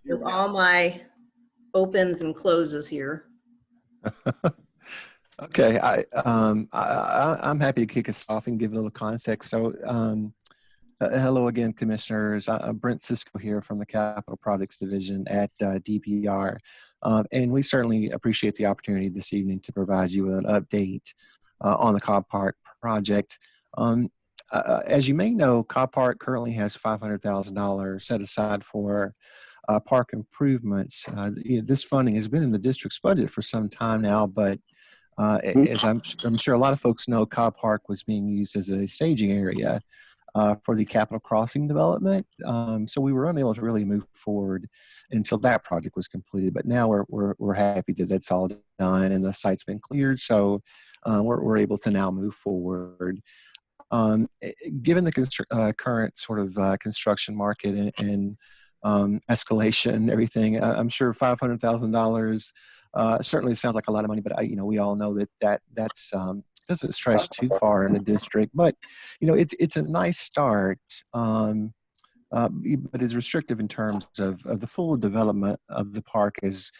with all my opens and closes here. Okay, I'm happy to kick us off and give a little context. So, hello again, commissioners. I'm Brent Cisco here from the Capital Projects Division at DPR, and we certainly appreciate the opportunity this evening to provide you with an update on the Cobb Park project. As you may know, Cobb Park currently has $500,000 set aside for park improvements. This funding has been in the district's budget for some time now, but as I'm sure a lot of folks know, Cobb Park was being used as a staging area for the Capitol Crossing development. So we were unable to really move forward until that project was completed. But now we're happy that that's all done and the site's been cleared. So we're able to now move forward. Given the current sort of construction market and escalation and everything, I'm sure $500,000 certainly sounds like a lot of money, but we all know that's doesn't stretch too far in the district. But it's a nice start, but is restrictive in terms of the full development of the park as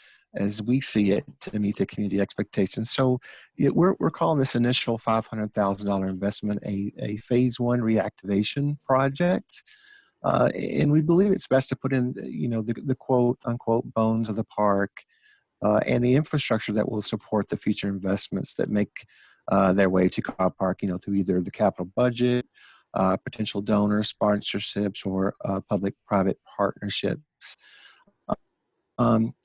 we see it to meet the community expectations. So we're calling this initial $500,000 investment a phase one reactivation project. And we believe it's best to put in, the quote unquote bones of the park and the infrastructure that will support the future investments that make their way to Cobb Park, through either the capital budget, potential donors, sponsorships, or public-private partnerships.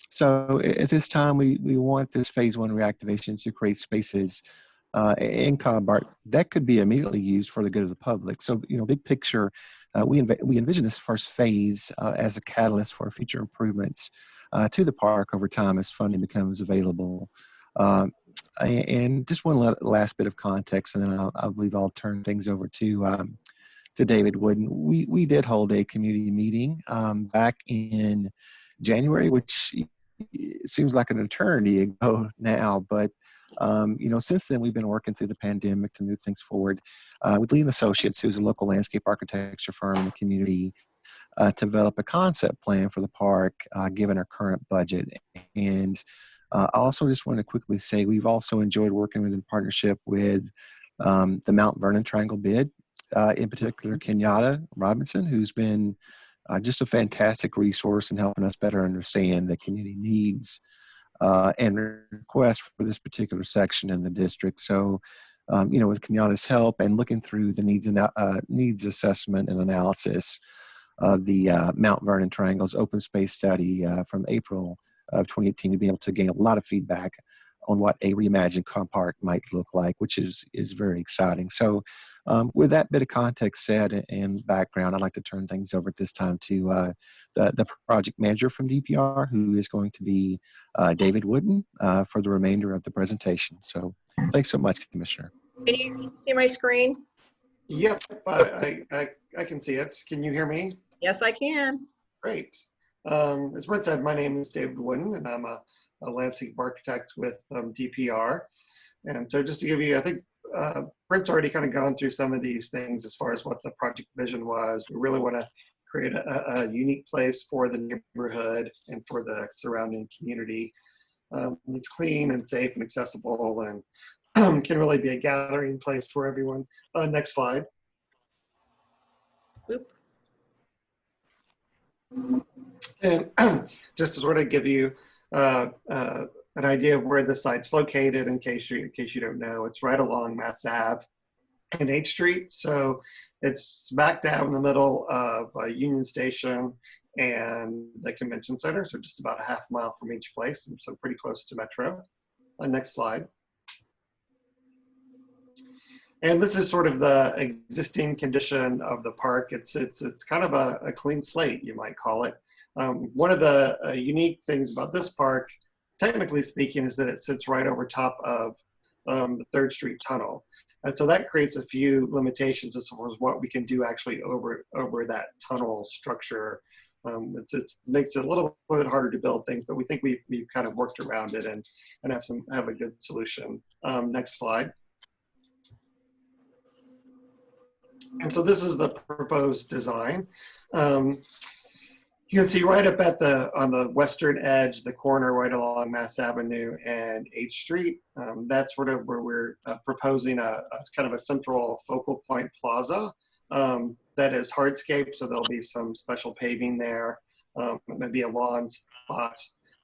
So at this time, we want this phase one reactivation to create spaces in Cobb Park, that could be immediately used for the good of the public. So, big picture, we envision this first phase as a catalyst for future improvements to the park over time as funding becomes available. And just one last bit of context, and then I believe I'll turn things over to David Wooden. We did hold a community meeting back in January, which seems like an eternity ago now, but since then we've been working through the pandemic to move things forward with Lee & Associates, who's a local landscape architecture firm in the community, to develop a concept plan for the park given our current budget. And I also just want to quickly say we've also enjoyed working in partnership with the Mount Vernon Triangle Bid, in particular Kenyatta Robinson, who's been just a fantastic resource in helping us better understand the community needs and requests for this particular section in the district. So, with Kenyatta's help and looking through the needs assessment and analysis of the Mount Vernon Triangle's open space study from April of 2018, to be able to gain a lot of feedback on what a reimagined Cobb Park might look like, which is very exciting. So with that bit of context said and background, I'd like to turn things over at this time to the project manager from DPR, who is going to be David Wooden for the remainder of the presentation. So thanks so much, Commissioner. Can you see my screen? Yep, I can see it. Can you hear me? Yes, I can. Great. As Brent said, my name is David Wooden, and I'm a landscape architect with DPR. And so just to give you, I think Brent's already kind of gone through some of these things as far as what the project vision was. We really want to create a unique place for the neighborhood and for the surrounding community. It's clean and safe and accessible, and can really be a gathering place for everyone. Next slide. Boop. And just to sort of give you an idea of where the site's located, in case you don't know, it's right along Mass Ave and H Street. So it's smack dab in the middle of Union Station and the Convention Center. So just about a half mile from each place, and so pretty close to Metro. Next slide. And this is sort of the existing condition of the park. It's kind of a clean slate, you might call it. One of the unique things about this park, technically speaking, is that it sits right over top of the 3rd Street Tunnel. And so that creates a few limitations as far as what we can do actually over that tunnel structure. It makes it a little bit harder to build things, but we think we've kind of worked around it and have a good solution. Next slide. And so this is the proposed design. You can see right up on the western edge, the corner right along Mass Avenue and H Street. That's sort of where we're proposing a kind of a central focal point plaza that is hardscape. So there'll be some special paving there, maybe a lawn spot,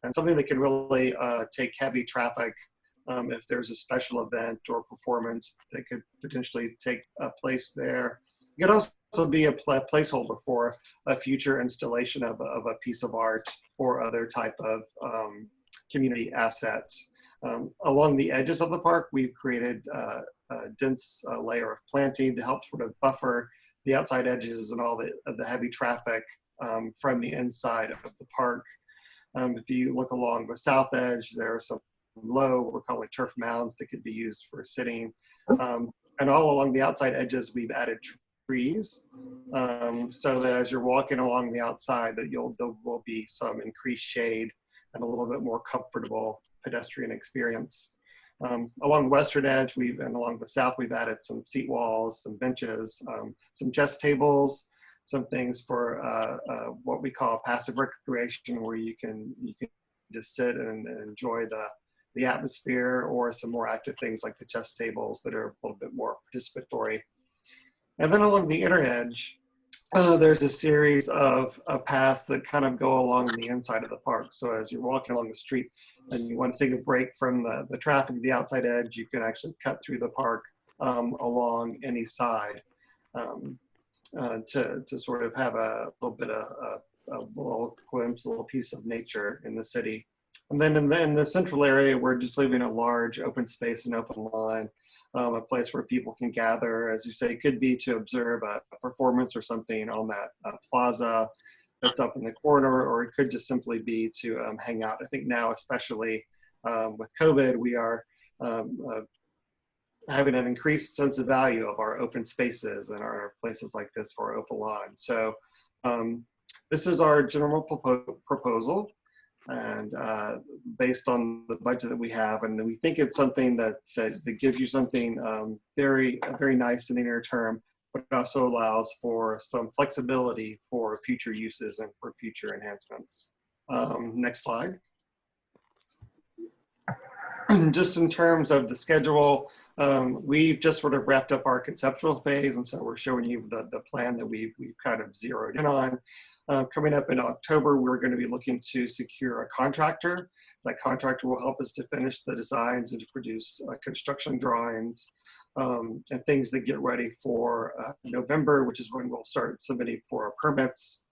and something that can really take heavy traffic if there's a special event or performance that could potentially take place there. It could also be a placeholder for a future installation of a piece of art or other type of community assets. Along the edges of the park, we've created a dense layer of planting to help sort of buffer the outside edges and all the heavy traffic from the inside of the park. If you look along the south edge, there are some low, we're calling turf mounds that could be used for sitting. And all along the outside edges, we've added trees so that as you're walking along the outside, that there will be some increased shade and a little bit more comfortable pedestrian experience. Along the western edge, and along the south, we've added some seat walls, some benches, some chess tables, some things for what we call passive recreation, where you can just sit and enjoy the atmosphere, or some more active things like the chess tables that are a little bit more participatory. And then along the inner edge, there's a series of paths that kind of go along the inside of the park. So as you're walking along the street and you want to take a break from the traffic at the outside edge, you can actually cut through the park along any side to sort of have a little bit of a little glimpse, a little piece of nature in the city. And then in the central area, we're just leaving a large open space and open lawn a place where people can gather. As you say, it could be to observe a performance or something on that plaza that's up in the corner, or it could just simply be to hang out. I think now, especially with COVID, we are having an increased sense of value of our open spaces and our places like this for open lawn. So this is our general proposal, and based on the budget that we have, and we think it's something that gives you something very nice in the near term, but it also allows for some flexibility for future uses and for future enhancements. Next slide. Just in terms of the schedule, we've just sort of wrapped up our conceptual phase, and so we're showing you the plan that we've kind of zeroed in on. Coming up in October, we're going to be looking to secure a contractor. That contractor will help us to finish the designs and to produce construction drawings and things that get ready for November, which is when we'll start submitting for our permits.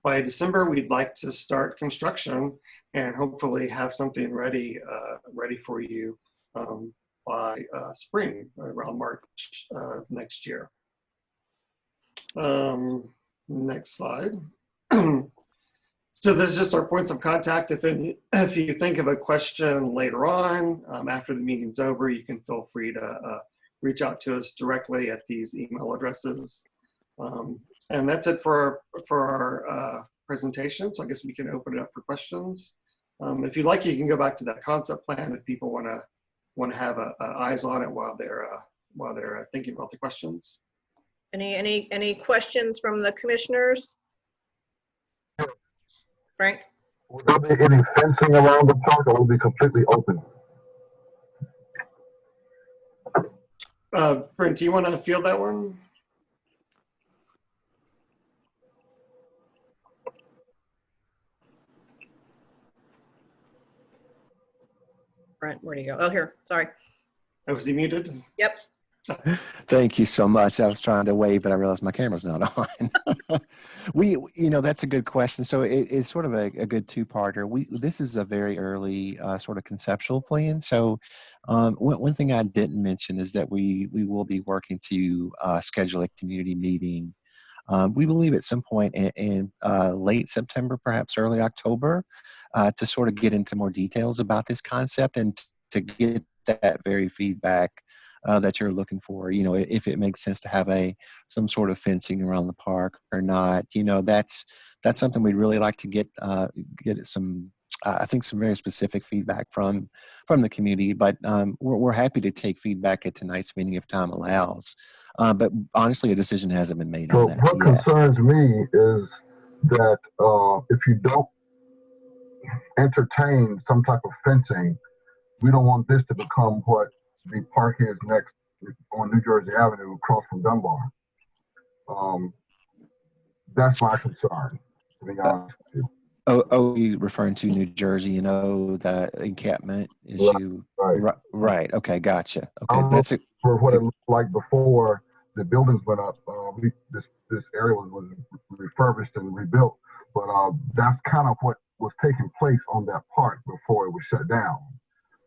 By December, we'd like to start construction and hopefully have something ready for you by spring, around March next year. Next slide. So this is just our points of contact. If you think of a question later on, after the meeting's over, you can feel free to reach out to us directly at these email addresses. And that's it for our presentation. So I guess we can open it up for questions. If you'd like, you can go back to that concept plan if people want to have eyes on it while they're thinking about the questions. Any questions from the commissioners? Frank? Will there be any fencing around the park, or will it be completely open? Brent, do you want to field that one? Brent, where'd he go? Oh, here, sorry. Oh, was he muted? Yep. Thank you so much. I was trying to wave, but I realized my camera's not on. That's a good question. So it's sort of a good two-parter. This is a very early sort of conceptual plan. So one thing I didn't mention is that we will be working to schedule a community meeting. We believe at some point in late September, perhaps early October, to sort of get into more details about this concept and to get that very feedback that you're looking for. If it makes sense to have some sort of fencing around the park or not. That's something we'd really like to get some. I think some very specific feedback from the community, but we're happy to take feedback at tonight's meeting if time allows. But honestly, a decision hasn't been made on that what yet. concerns me is that if you don't entertain some type of fencing, we don't want this to become what the park is next on New Jersey Avenue across from Dunbar. That's my concern, to be honest with you. Oh, you referring to New Jersey, the encampment issue? Right. Okay, gotcha. Okay, that's it. For what it looked like before the buildings went up, this area was refurbished and rebuilt, but that's kind of what was taking place on that park before it was shut down.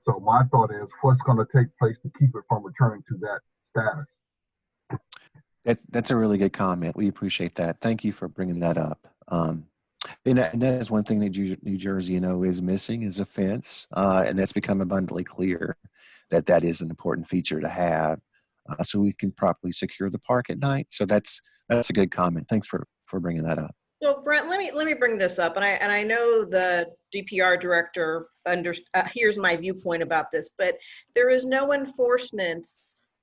So my thought is, what's going to take place to keep it from returning to that status? That's a really good comment. We appreciate that. Thank you for bringing that up. And that is one thing that New Jersey, is missing is a fence, and that's become abundantly clear that is an important feature to have, so we can properly secure the park at night. So that's a good comment. Thanks for bringing that up. So Brent, let me bring this up, and I know the DPR director here's my viewpoint about this, but there is no enforcement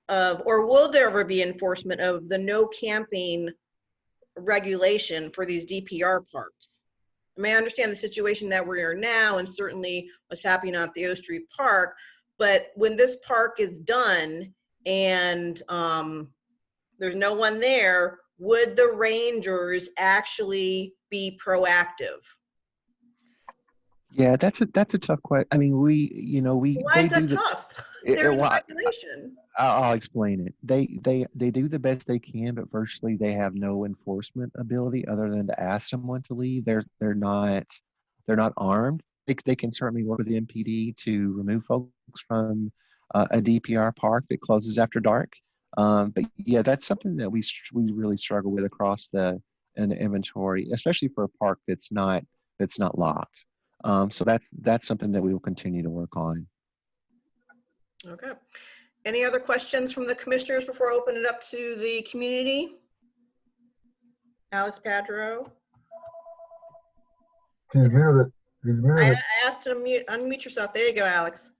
of, or will there ever be enforcement of the no camping regulation for these DPR parks? I mean, I understand the situation that we are now, and certainly what's happening at the O Street Park, but when this park is done and there's no one there, would the rangers actually be proactive? Yeah, that's a tough question. I mean, Why is that tough? There's a regulation. I'll explain it. They do the best they can, but virtually they have no enforcement ability other than to ask someone to leave. They're not armed. They can certainly work with the MPD to remove folks from a DPR park that closes after dark. But yeah, that's something that we really struggle with across the inventory, especially for a park that's not locked. So that's something that we will continue to work on. Okay. Any other questions from the commissioners before I open it up to the community? Alex Padro. He's muted. He's I muted. asked to unmute yourself. There you go, Alex.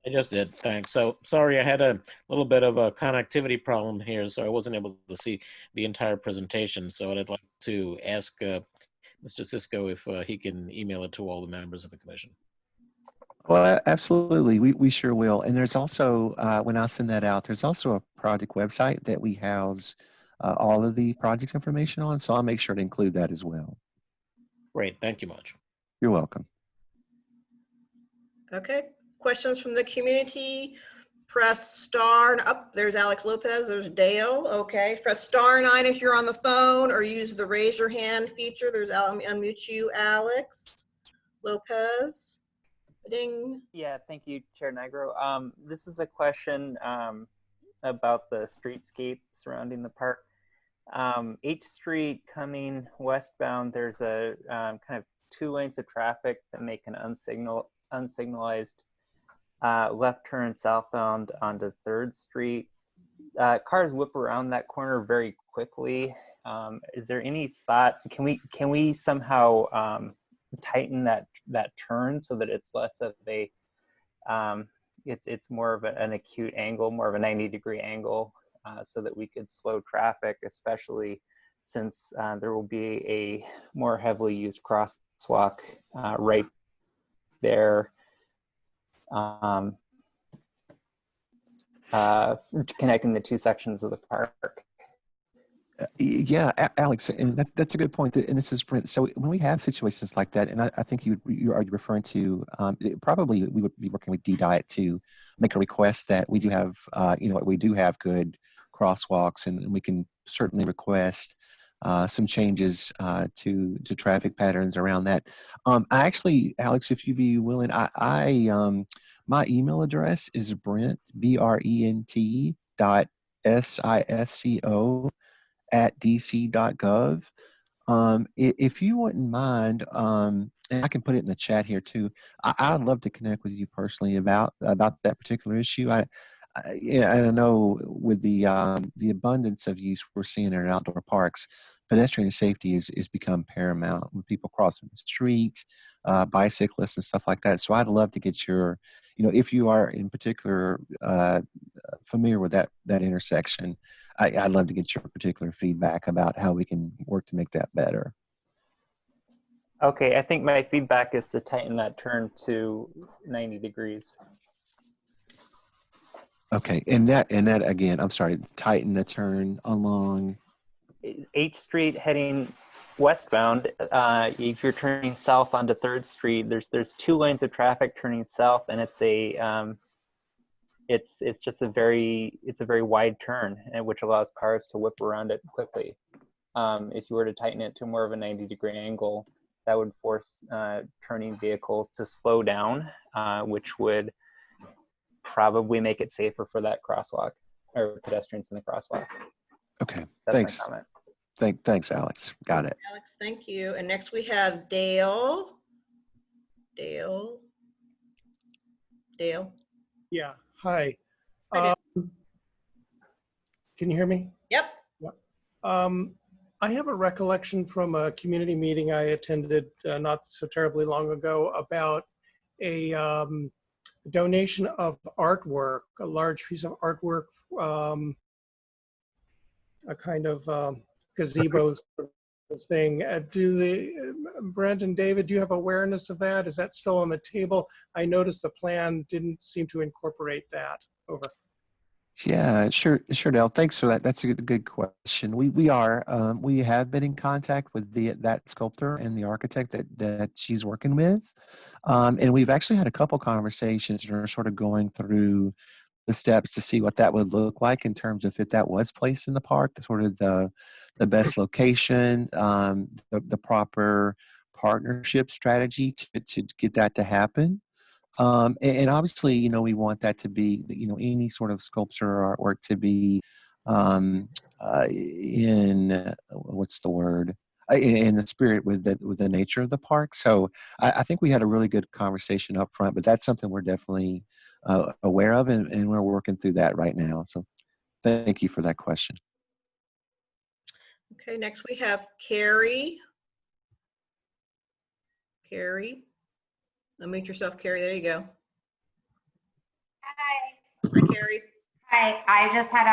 I just did, thanks. So sorry, I had a little bit of a connectivity problem here, so I wasn't able to see the entire presentation. So I'd like to ask Mr. Cisco if he can email it to all the members of the commission. Well, absolutely, we sure will. And there's also, when I send that out, there's also a project website that we house all of the project information on, so I'll make sure to include that as well. Great, thank you much. You're welcome. Okay, questions from the community? Press star, up, there's Alex Lopez, there's Dale, okay. Press *9 if you're on the phone, or use the raise your hand feature. Let me unmute you, Alex Lopez. Ding. Yeah, thank you, Chair Nigro. This is a question about the streetscape surrounding the park. H Street coming westbound, there's a kind of 2 lanes of traffic that make an unsignalized left turn southbound onto 3rd Street. Cars whip around that corner very quickly. Is there any thought, can we somehow tighten that turn so that it's less of a it's more of an acute angle, more of a 90-degree angle, so that we could slow traffic, especially since there will be a more heavily used crosswalk right there, connecting the 2 sections of the park. Yeah, Alex, and that's a good point. And this is Brent. So when we have situations like that, and I think you are referring to, probably we would be working with DDOT to make a request that we do have, we do have good crosswalks, and we can certainly request some changes to traffic patterns around that. I actually, Alex, if you'd be willing, my email address is Brent, BRENT .SISCO @dc.gov. If you wouldn't mind, and I can put it in the chat here too, I'd love to connect with you personally about that particular issue. I know with the abundance of use we're seeing in our outdoor parks, pedestrian safety is become paramount with people crossing the street, bicyclists and stuff like that. So I'd love to get your, if you are in particular familiar with that intersection, I'd love to get your particular feedback about how we can work to make that better. Okay, I think my feedback is to tighten that turn to 90 degrees. Okay, and that again, I'm sorry, tighten the turn along 8th Street heading westbound. If you're turning south onto 3rd Street, there's 2 lanes of traffic turning south, and it's just a very wide turn, which allows cars to whip around it quickly. If you were to tighten it to more of a 90-degree angle, that would force turning vehicles to slow down, which would probably make it safer for that crosswalk or pedestrians in the crosswalk. Okay, that's thanks. my comment. Thanks, Alex. Got it. Alex, thank you. And next we have Dale. Dale. Yeah. Hi. Hi, Can you hear me? Yep. I have a recollection from a community meeting I attended not so terribly long ago about a donation of artwork, a large piece of artwork, a kind of gazebo thing. Brent and David, do you have awareness of that? Is that still on the table? I noticed the plan didn't seem to incorporate that. Over. Yeah, sure, Dale. Thanks for that. That's a good question. We have been in contact with that sculptor and the architect that she's working with, and we've actually had a couple conversations and are sort of going through the steps to see what that would look like in terms of if that was placed in the park, sort of the best location, the proper partnership strategy to get that to happen. And obviously, we want that to be, any sort of sculpture or artwork to be in what's the word? In the spirit with the nature of the park. So I think we had a really good conversation up front, but that's something we're definitely aware of, and we're working through that right now. So thank you for that question. Okay, next we have Carrie. Carrie, unmute yourself, Carrie. There you go. Hi. Hi, Carrie. Hi. I just had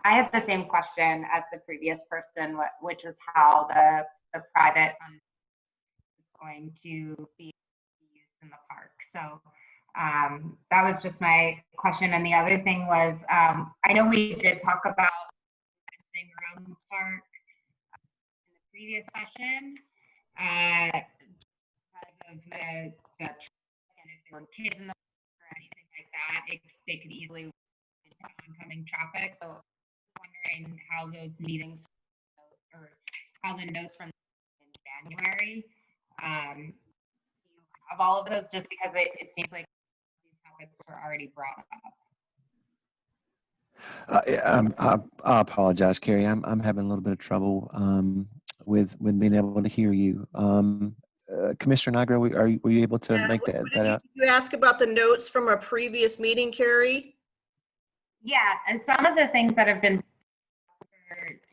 I had the same question as the previous person, which was how the private fund is going to be used in the park. So that was just my question. And the other thing was, I know we did talk about fencing around the park in the previous session. Because of the traffic, and if there were kids in the park or anything like that, they could easily into oncoming traffic. So wondering how those meetings or how the notes from in January of all of those, just because it seems like these topics were already brought up. I apologize, Carrie. I'm having a little bit of trouble with being able to hear you. Commissioner Nigro, were you able to make that out? Did you ask about the notes from a previous meeting, Carrie? Yeah, and some of the things that have been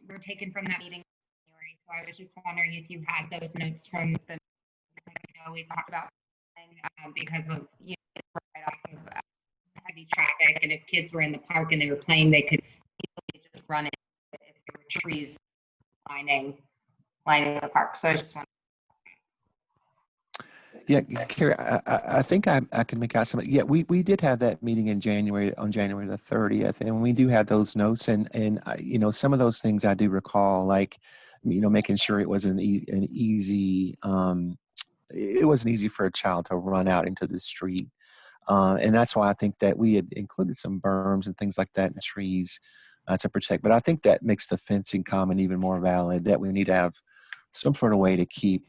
were taken from that meeting in January. So I was just wondering if you had those notes from the, we talked about because of right off of heavy traffic, and if kids were in the park and they were playing, they could easily just run in if there were trees lining the park. So I was just wondering. Yeah, Carrie, I think I can make out some. Yeah, we did have that meeting in January, on January the 30th, and we do have those notes, and some of those things I do recall, like making sure it wasn't easy. It wasn't easy for a child to run out into the street, and that's why I think that we had included some berms and things like that and trees to protect. But I think that makes the fencing comment even more valid. That we need to have some sort of way to keep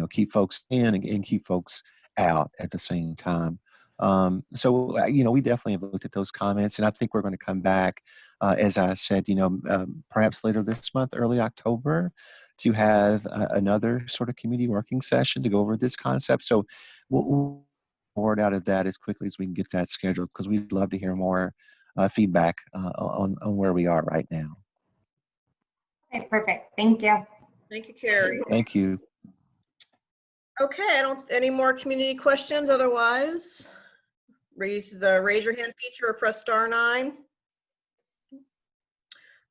keep folks in and keep folks out at the same time. So we definitely have looked at those comments, and I think we're going to come back, as I said, perhaps later this month, early October, to have another sort of community working session to go over this concept. So we'll board out of that as quickly as we can get that scheduled, because we'd love to hear more feedback on where we are right now. Okay, perfect. Thank you. Thank you, Carrie. Thank you. Okay, any more community questions? Otherwise, raise your hand feature or press *9.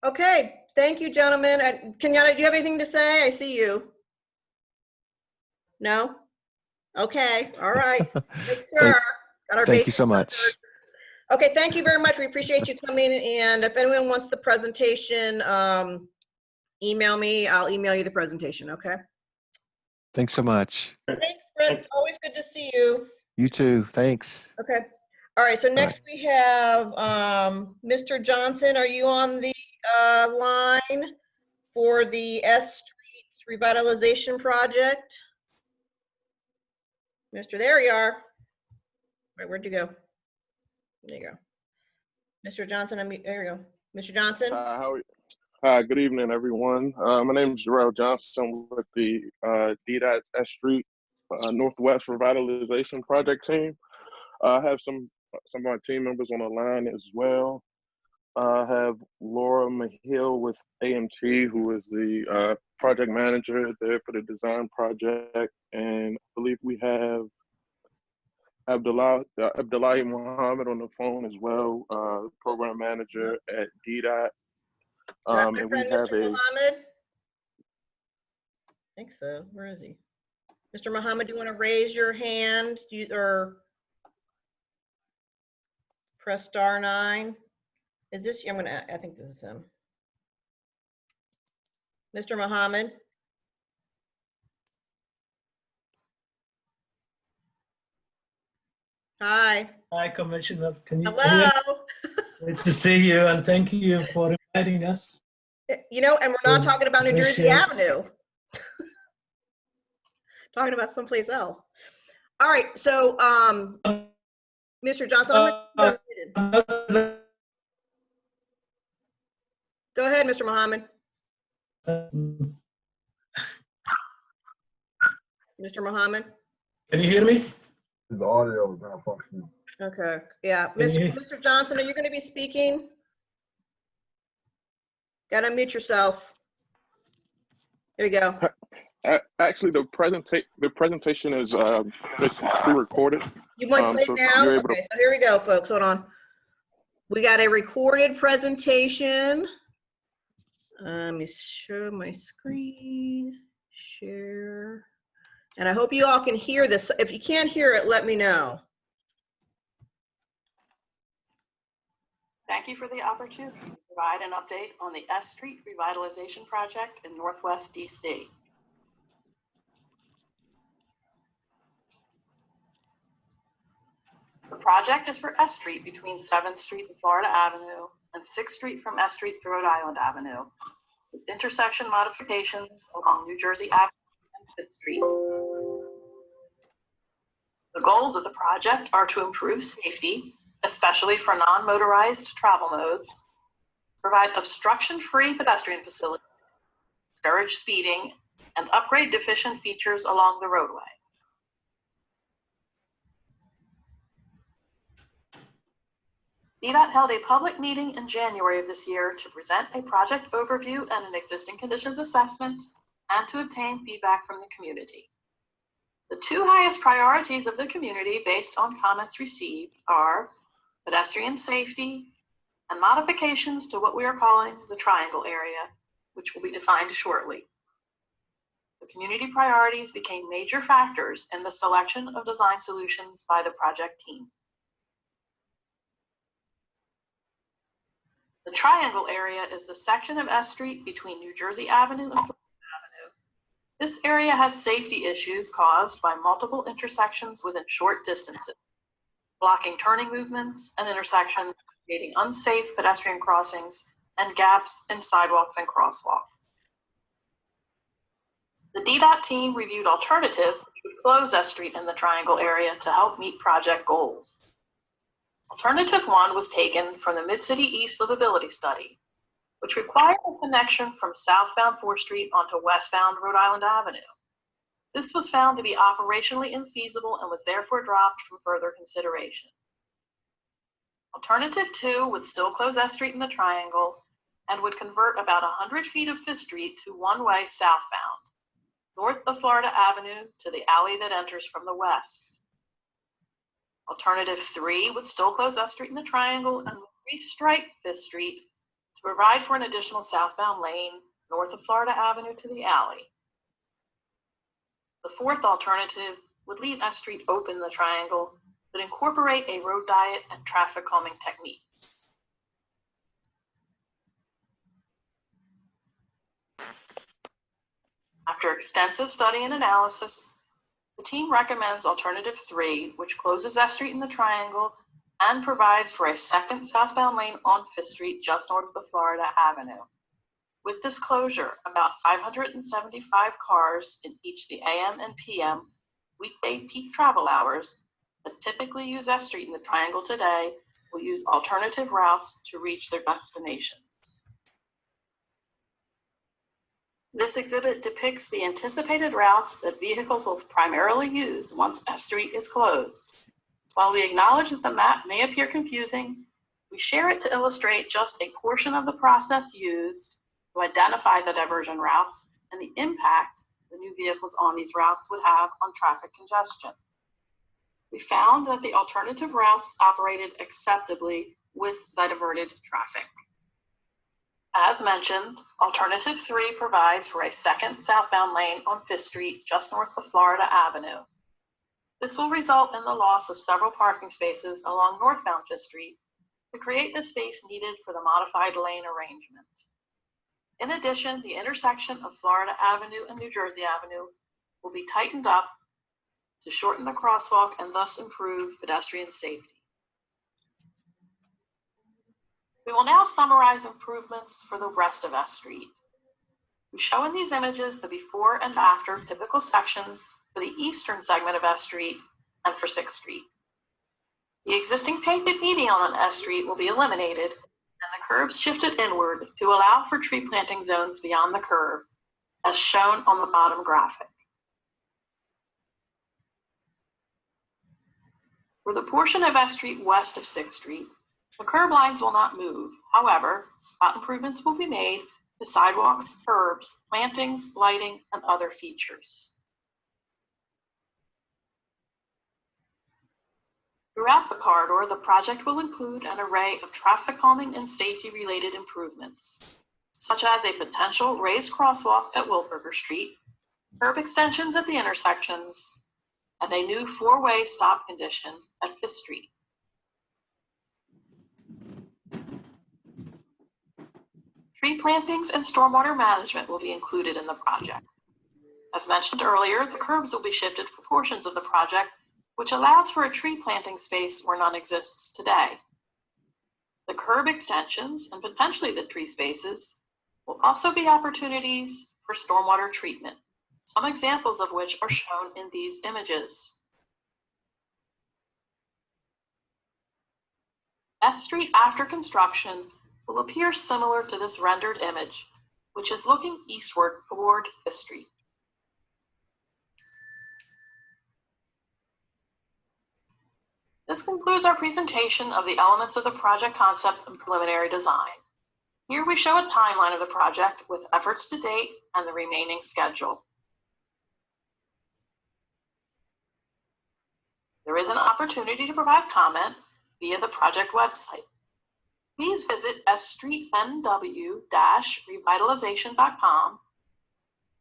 Okay, thank you, gentlemen. Kenyatta, do you have anything to say? I see you. No? Okay, all right. Sure. Thank you so much. Okay, thank you very much. We appreciate you coming. And if anyone wants the presentation, email me. I'll email you the presentation, okay? Thanks so much. Thanks, Brent. Always good to see you. You too. Thanks. Okay. All right, so next we have Mr. Johnson. Are you on the line for the S Street Revitalization Project? There you are. Right, where'd you go? There you go. Mr. Johnson, there you go. Mr. Johnson? Hi, good evening, everyone. My name is Jarrell Johnson with the DDOT S Street Northwest Revitalization Project team. I have some of my team members on the line as well. I have Laura Mahill with AMT, who is the project manager there for the design project, and I believe we have Abdullahi Muhammad on the phone as well, program manager at DDOT. My friend, Mr. Muhammad? I think so. Where is he? Mr. Muhammad, do you want to raise your hand or press *9? Is this, I think this is him. Mr. Muhammad? Hi. Hi, Commissioner. Can you Hello. It's to see you, and thank you for inviting us. And we're not talking about New Jersey Avenue. Talking about someplace else. All right, so Mr. Johnson, I'm unmuted. Go ahead, Mr. Mohammed. Mr. Mohammed. Can you hear me? The audio is not functioning. Okay, yeah. Can you hear- Mr. Johnson, are you going to be speaking? Got to unmute yourself. Here we go. Actually, the presentation is it's pre-recorded. You want to play so it now? you're able Okay, so here we go, folks. Hold on. We got a recorded presentation. Let me show my screen, share. And I hope you all can hear this. If you can't hear it, let me know. Thank you for the opportunity to provide an update on the S Street Revitalization Project in Northwest DC. The project is for S Street between 7th Street and Florida Avenue and 6th Street from S Street to Rhode Island Avenue, with intersection modifications along New Jersey Avenue and 5th Street. The goals of the project are to improve safety, especially for non-motorized travel modes, provide obstruction-free pedestrian facilities, discourage speeding, and upgrade deficient features along the roadway. DDOT held a public meeting in January of this year to present a project overview and an existing conditions assessment, and to obtain feedback from the community. The two highest priorities of the community based on comments received are pedestrian safety and modifications to what we are calling the triangle area, which will be defined shortly. The community priorities became major factors in the selection of design solutions by the project team. The triangle area is the section of S Street between New Jersey Avenue and Florida Avenue. This area has safety issues caused by multiple intersections within short distances, blocking turning movements and intersections, creating unsafe pedestrian crossings and gaps in sidewalks and crosswalks. The DDOT team reviewed alternatives which would close S Street in the triangle area to help meet project goals. Alternative 1 was taken from the Mid-City East Livability Study, which required a connection from southbound 4th Street onto westbound Rhode Island Avenue. This was found to be operationally infeasible and was therefore dropped from further consideration. Alternative 2 would still close S Street in the triangle and would convert about 100 feet of 5th Street to one-way southbound, north of Florida Avenue to the alley that enters from the west. Alternative 3 would still close S Street in the triangle and would restripe 5th Street to provide for an additional southbound lane north of Florida Avenue to the alley. The fourth alternative would leave S Street open in the triangle, but incorporate a road diet and traffic calming techniques. After extensive study and analysis, the team recommends Alternative 3, which closes S Street in the triangle and provides for a second southbound lane on 5th Street just north of Florida Avenue. With this closure, about 575 cars in each the AM and PM weekday peak travel hours that typically use S Street in the triangle today will use alternative routes to reach their destination. This exhibit depicts the anticipated routes that vehicles will primarily use once S Street is closed. While we acknowledge that the map may appear confusing, we share it to illustrate just a portion of the process used to identify the diversion routes and the impact the new vehicles on these routes would have on traffic congestion. We found that the alternative routes operated acceptably with the diverted traffic. As mentioned, Alternative 3 provides for a second southbound lane on 5th Street just north of Florida Avenue. This will result in the loss of several parking spaces along northbound 5th Street to create the space needed for the modified lane arrangement. In addition, the intersection of Florida Avenue and New Jersey Avenue will be tightened up to shorten the crosswalk and thus improve pedestrian safety. We will now summarize improvements for the rest of S Street. We show in these images the before and after typical sections for the eastern segment of S Street and for 6th Street. The existing pavement median on S Street will be eliminated and the curbs shifted inward to allow for tree planting zones beyond the curb, as shown on the bottom graphic. For the portion of S Street west of 6th Street, the curb lines will not move. However, spot improvements will be made to sidewalks, curbs, plantings, lighting, and other features. Throughout the corridor, the project will include an array of traffic calming and safety-related improvements, such as a potential raised crosswalk at Wilberger Street, curb extensions at the intersections, and a new 4-way stop condition at 5th Street. Tree plantings and stormwater management will be included in the project. As mentioned earlier, the curbs will be shifted for portions of the project, which allows for a tree planting space where none exists today. The curb extensions and potentially the tree spaces will also be opportunities for stormwater treatment, some examples of which are shown in these images. S Street after construction will appear similar to this rendered image, which is looking eastward toward 5th Street. This concludes our presentation of the elements of the project concept and preliminary design. Here we show a timeline of the project with efforts to date and the remaining schedule. There is an opportunity to provide comment via the project website. Please visit sstreetnw-revitalization.com.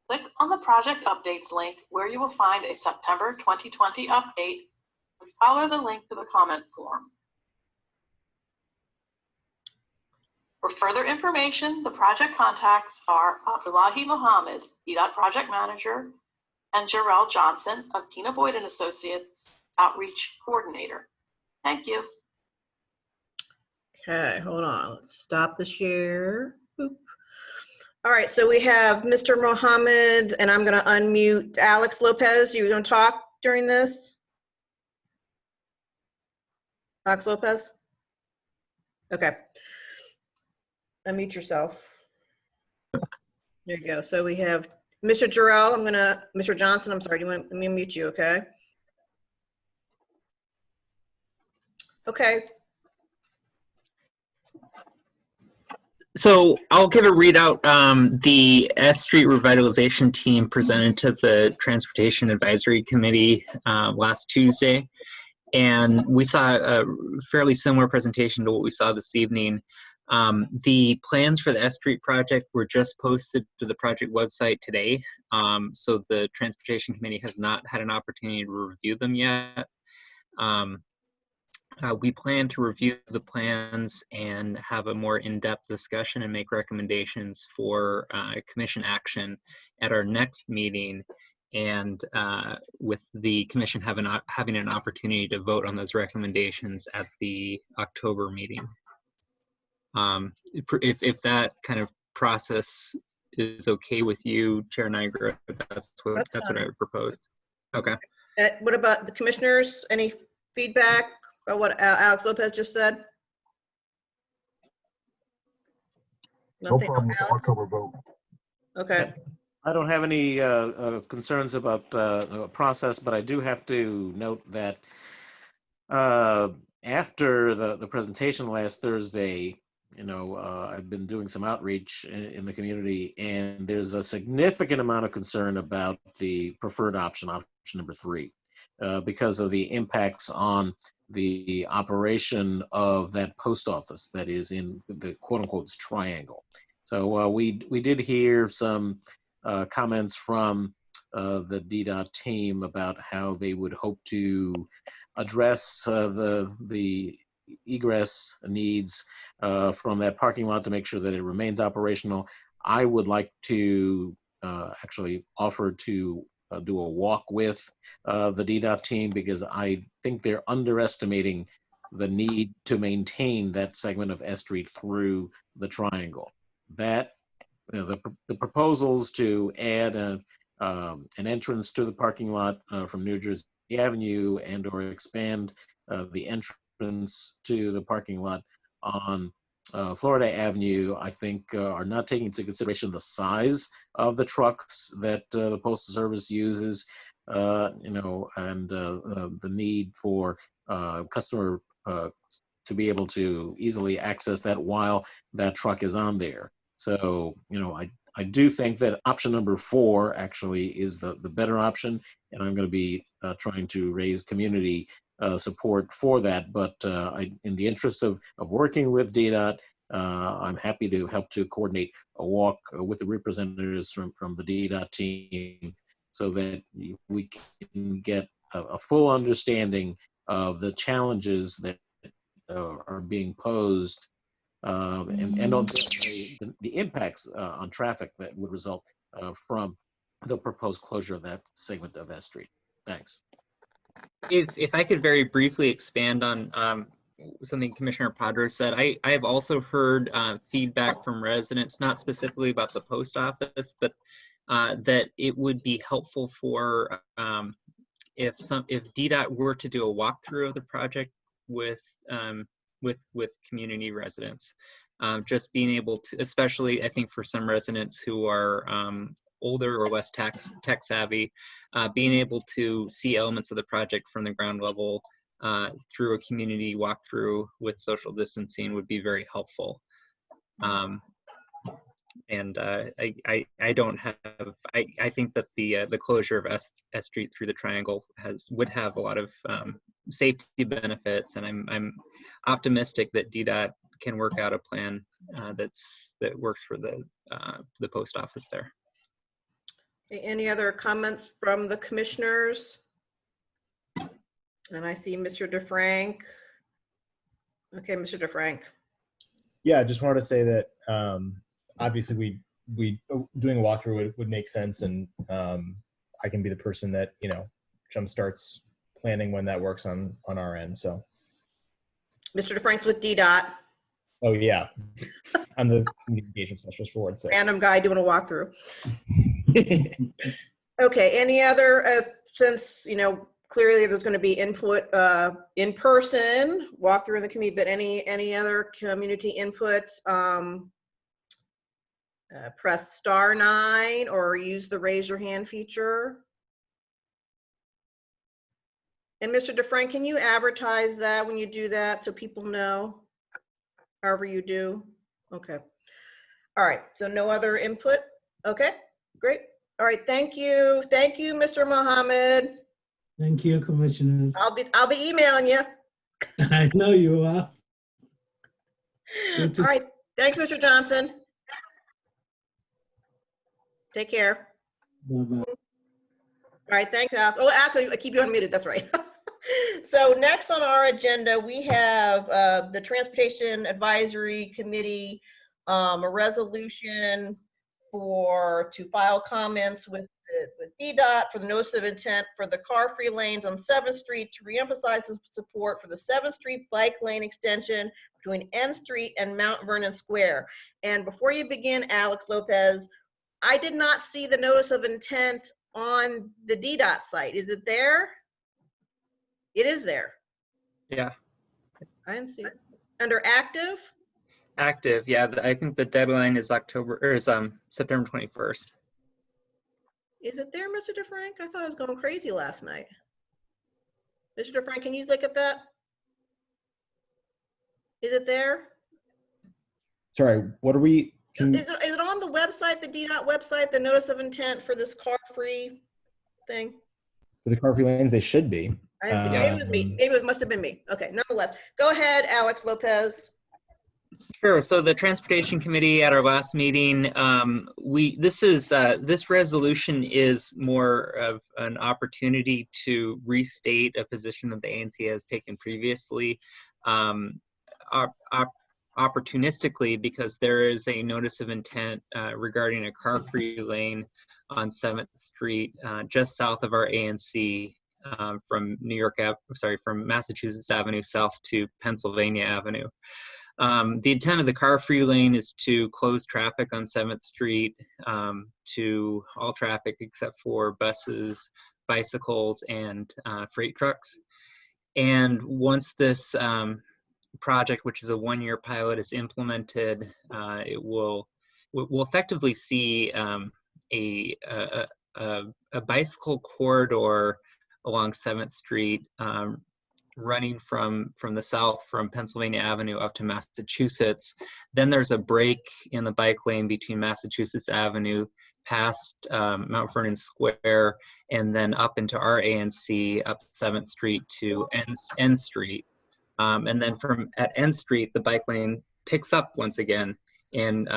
Click on the project updates link where you will find a September 2020 update and follow the link to the comment form. For further information, the project contacts are Abdullahi Mohammed, EDOT Project Manager, and Jarrell Johnson of Tina Boyd & Associates, Outreach Coordinator. Thank you. Okay, hold on. Let's stop the share. Boop. All right, so we have Mr. Mohammed, and I'm going to unmute Alex Lopez. You going to talk during this? Alex Lopez? Okay. Unmute yourself. There you go. So we have Mr. Jarrell. Mr. Johnson, I'm sorry. Let me mute you, okay? Okay. So I'll give a readout. The S Street Revitalization team presented to the Transportation Advisory Committee last Tuesday, and we saw a fairly similar presentation to what we saw this evening. The plans for the S Street project were just posted to the project website today, so the Transportation Committee has not had an opportunity to review them yet. We plan to review the plans and have a more in-depth discussion and make recommendations for commission action at our next meeting, and with the commission having an opportunity to vote on those recommendations at the October meeting. If that kind of process is okay with you, Chair Niagara, that's what I would propose. Okay. What about the commissioners? Any feedback about what Alex Lopez just said? No problem with the October vote. Okay. I don't have any concerns about the process, but I do have to note that after the presentation last Thursday, I've been doing some outreach in the community, and there's a significant amount of concern about the preferred option number 3, because of the impacts on the operation of that post office that is in the quote-unquote triangle. So we did hear some comments from the DDOT team about how they would hope to address the egress needs from that parking lot to make sure that it remains operational. I would like to actually offer to do a walk with the DDOT team, because I think they're underestimating the need to maintain that segment of S Street through the triangle. That the proposals to add an entrance to the parking lot from New Jersey Avenue and or expand the entrance entrance to the parking lot on Florida Avenue, I think, are not taking into consideration the size of the trucks that the Postal Service uses, you know, and the need for customer to be able to easily access that while that truck is on there. So, you know, I do think that option number 4 actually is the better option, and I'm going to be trying to raise community support for that. But in the interest of working with DDOT, I'm happy to help to coordinate a walk with the representatives from the DDOT team so that we can get a full understanding of the challenges that are being posed and on the impacts on traffic that would result from the proposed closure of that segment of S Street. Thanks. If I could very briefly expand on something Commissioner Padres said, I have also heard feedback from residents, not specifically about the post office, but that it would be helpful for if DDOT were to do a walkthrough of the project with community residents, just being able to, especially I think for some residents who are older or less tech savvy, being able to see elements of the project from the ground level through a community walkthrough with social distancing would be very helpful. And I don't have, I think that the closure of S Street through the triangle would have a lot of safety benefits, and I'm optimistic that DDOT can work out a plan that works for the post office there. Okay, any other comments from the commissioners? And I see Mr. DeFrank. Okay, Mr. DeFrank. Yeah, I just wanted to say that obviously we doing a walkthrough would make sense, and I can be the person that, you know, jumpstarts planning when that works on our end. So Mr. DeFrank's with DDOT. Oh yeah, I'm the communication specialist for Ward 6. Random guy doing a walkthrough. Okay, any other, since, you know, clearly there's going to be input in person, walkthrough in the community, but any other community input, press *9 or use the raise your hand feature. And Mr. DeFrank, can you advertise that when you do that so people know, however you do? Okay. All right, so no other input? Okay, great. All right, thank you. Thank you, Mr. Mohammed. Thank you, Commissioner. I'll be emailing you. I know you are. All right, thanks, Mr. Johnson. Take care. Bye-bye. All right, thanks, Alex. Oh, actually, I keep you unmuted, that's right. So next on our agenda, we have the Transportation Advisory Committee, a resolution to file comments with DDOT for the notice of intent for the car-free lanes on 7th Street to reemphasize the support for the 7th Street bike lane extension between N Street and Mount Vernon Square. And before you begin, Alex Lopez, I did not see the notice of intent on the DDOT site. Is it there? It is there. Yeah. I didn't see it. Under active? Active, yeah. I think the deadline is September 21st. Is it there, Mr. DeFrank? I thought I was going crazy last night. Mr. DeFrank, can you look at that? Is it there? Sorry, what are we? Is it on the website, the DDOT website, the notice of intent for this car-free thing? For the car-free lanes, they should be. I didn't see. Maybe it was me. Maybe it must have been me. Okay, nonetheless. Go ahead, Alex Lopez. Sure. So the Transportation Committee at our last meeting, this resolution is more of an opportunity to restate a position that the ANC has taken previously, opportunistically, because there is a notice of intent regarding a car-free lane on 7th Street, just south of our ANC, from from Massachusetts Avenue south to Pennsylvania Avenue. The intent of the car-free lane is to close traffic on 7th Street to all traffic except for buses, bicycles, and freight trucks. And once this project, which is a one-year pilot, is implemented, we'll effectively see a bicycle corridor along 7th Street, running from the south from Pennsylvania Avenue up to Massachusetts. Then there's a break in the bike lane between Massachusetts Avenue past Mount Vernon Square, and then up into our ANC up 7th Street to N Street. And then from at N Street, the bike lane picks up once again and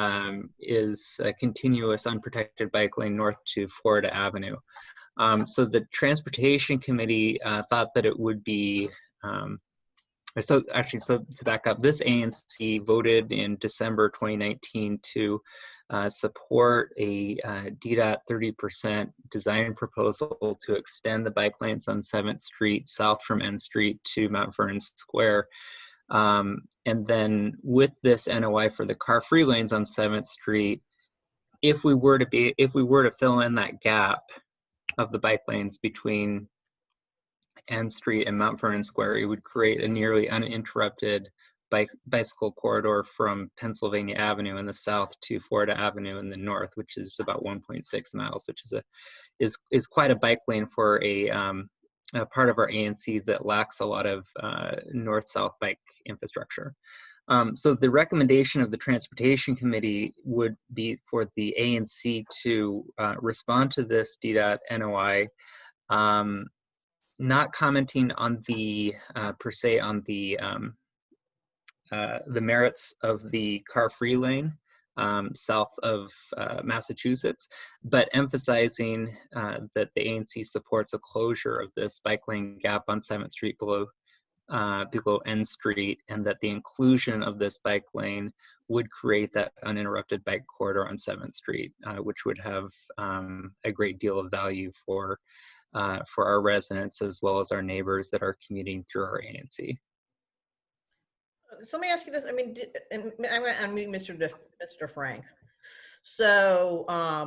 is a continuous unprotected bike lane north to Florida Avenue. So the Transportation Committee thought that it would be, so to back up, this ANC voted in December 2019 to support a DDOT 30% design proposal to extend the bike lanes on 7th Street south from N Street to Mount Vernon Square. And then with this NOI for the car-free lanes on 7th Street, if we were to fill in that gap of the bike lanes between N Street and Mount Vernon Square, it would create a nearly uninterrupted bicycle corridor from Pennsylvania Avenue in the south to Florida Avenue in the north, which is about 1.6 miles, which is quite a bike lane for a part of our ANC that lacks a lot of north-south bike infrastructure. So the recommendation of the Transportation Committee would be for the ANC to respond to this DDOT NOI, not commenting on the per se on the merits of the car-free lane south of Massachusetts, but emphasizing that the ANC supports a closure of this bike lane gap on 7th Street below N Street, and that the inclusion of this bike lane would create that uninterrupted bike corridor on 7th Street, which would have a great deal of value for our residents as well as our neighbors that are commuting through our ANC. So let me ask you this. I mean, I'm going to unmute Mr. Frank. So, I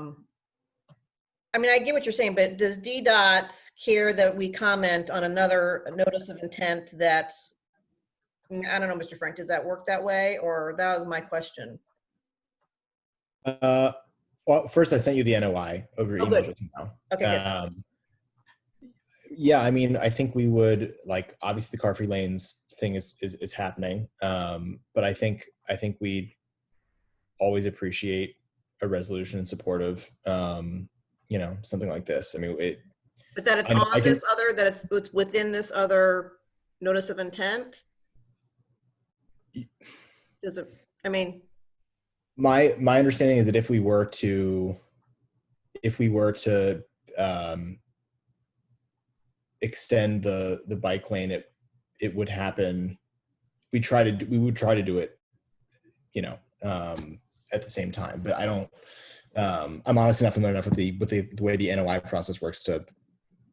mean, I get what you're saying, but does DDOT care that we comment on another notice of intent that, I don't know, Mr. Frank, does that work that way? Or that was my question. Well, first I sent you the NOI over email just now. Okay, good. Yeah, I mean, I think we would, like, obviously the car-free lanes thing is happening, but I think we'd always appreciate a resolution in support of, you know, something like this. I mean, but that it's on this other, that it's within this other notice of intent? Does it, I mean. My understanding is that if we were to extend the bike lane, it would happen. We would try to do it, you know, at the same time. But I don't. I'm honestly not familiar enough with the way the NOI process works to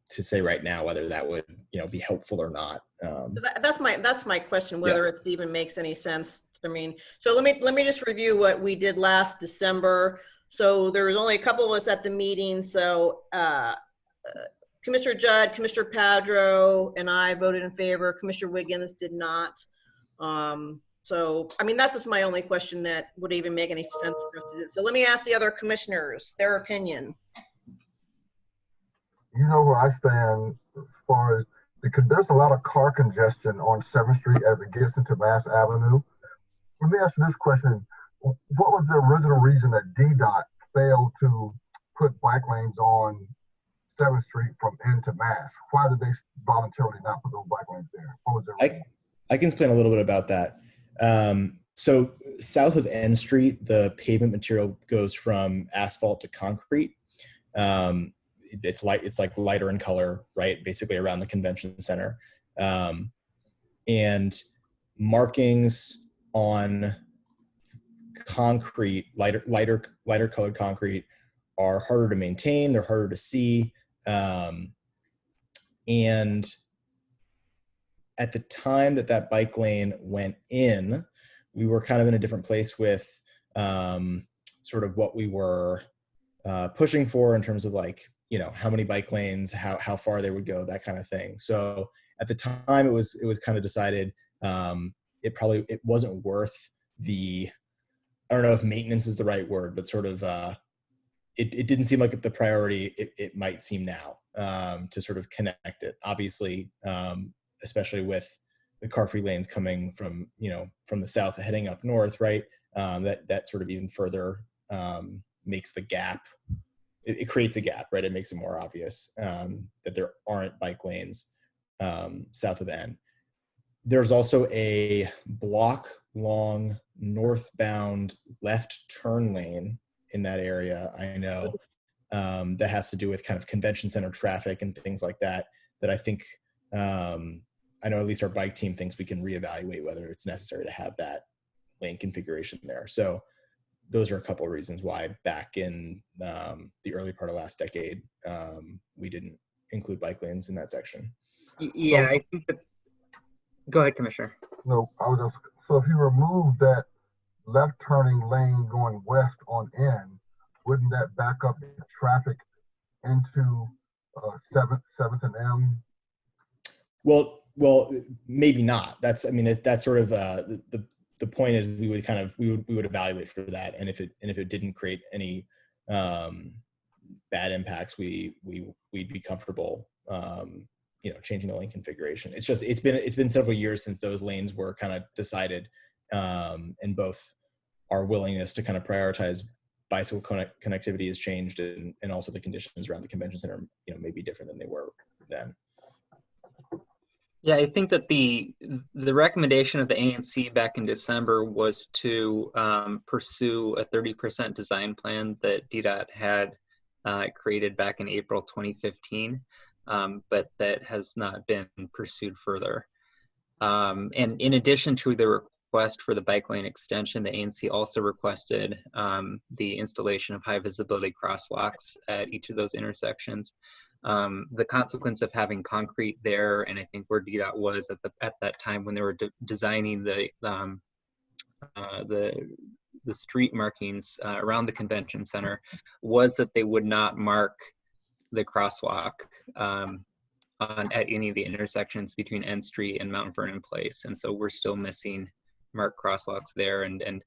say right now whether that would, you know, be helpful or not. So that's my question, whether it's even makes any sense. I mean, so let me just review what we did last December. So there was only a couple of us at the meeting. So Commissioner Judd, Commissioner Padro, and I voted in favor. Commissioner Wiggins did not. So, I mean, that's just my only question that would even make any sense for us to do. So let me ask the other commissioners their opinion. You know where I stand as far as, because there's a lot of car congestion on 7th Street as it gets into Mass Avenue. Let me ask you this question. What was the original reason that DDOT failed to put bike lanes on 7th Street from N to Mass? Why did they voluntarily not put those bike lanes there? What was their reason? I can explain a little bit about that. So south of N Street, the pavement material goes from asphalt to concrete. It's like lighter in color, right? Basically around the convention center. And markings on concrete, lighter colored concrete, are harder to maintain. They're harder to see. And at the time that bike lane went in, we were kind of in a different place with sort of what we were pushing for in terms of, like, you know, how many bike lanes, how far they would go, that kind of thing. So at the time it was kind of decided it wasn't worth the, I don't know if maintenance is the right word, but sort of it didn't seem like the priority it might seem now, to sort of connect it. Obviously, especially with the car-free lanes coming from, from the south heading up north, right? That sort of even further makes the gap. It creates a gap, right? It makes it more obvious that there aren't bike lanes south of N. There's also a block-long northbound left turn lane in that area, I know, that has to do with kind of convention center traffic and things like that, that I think, I know at least our bike team thinks we can reevaluate whether it's necessary to have that lane configuration there. So those are a couple of reasons why back in the early part of last decade, we didn't include bike lanes in that section. Yeah, I think that, go ahead, Commissioner. No, I was just, so if you remove that left turning lane going west on N, wouldn't that back up the traffic into 7th and M? Well, maybe not. That's, I mean, that's sort of the point is we would evaluate for that, and if it didn't create any bad impacts, we'd be comfortable changing the lane configuration. It's just it's been several years since those lanes were kind of decided, and both our willingness to kind of prioritize bicycle connectivity has changed, and also the conditions around the convention center may be different than they were then. Yeah, I think that the recommendation of the ANC back in December was to pursue a 30% design plan that DDOT had created back in April 2015, but that has not been pursued further. And in addition to the request for the bike lane extension, the ANC also requested the installation of high visibility crosswalks at each of those intersections. The consequence of having concrete there, and I think where DDOT was at that time when they were designing the street markings around the convention center, was that they would not mark the crosswalk at any of the intersections between N Street and Mount Vernon Place, and so we're still missing marked crosswalks there. And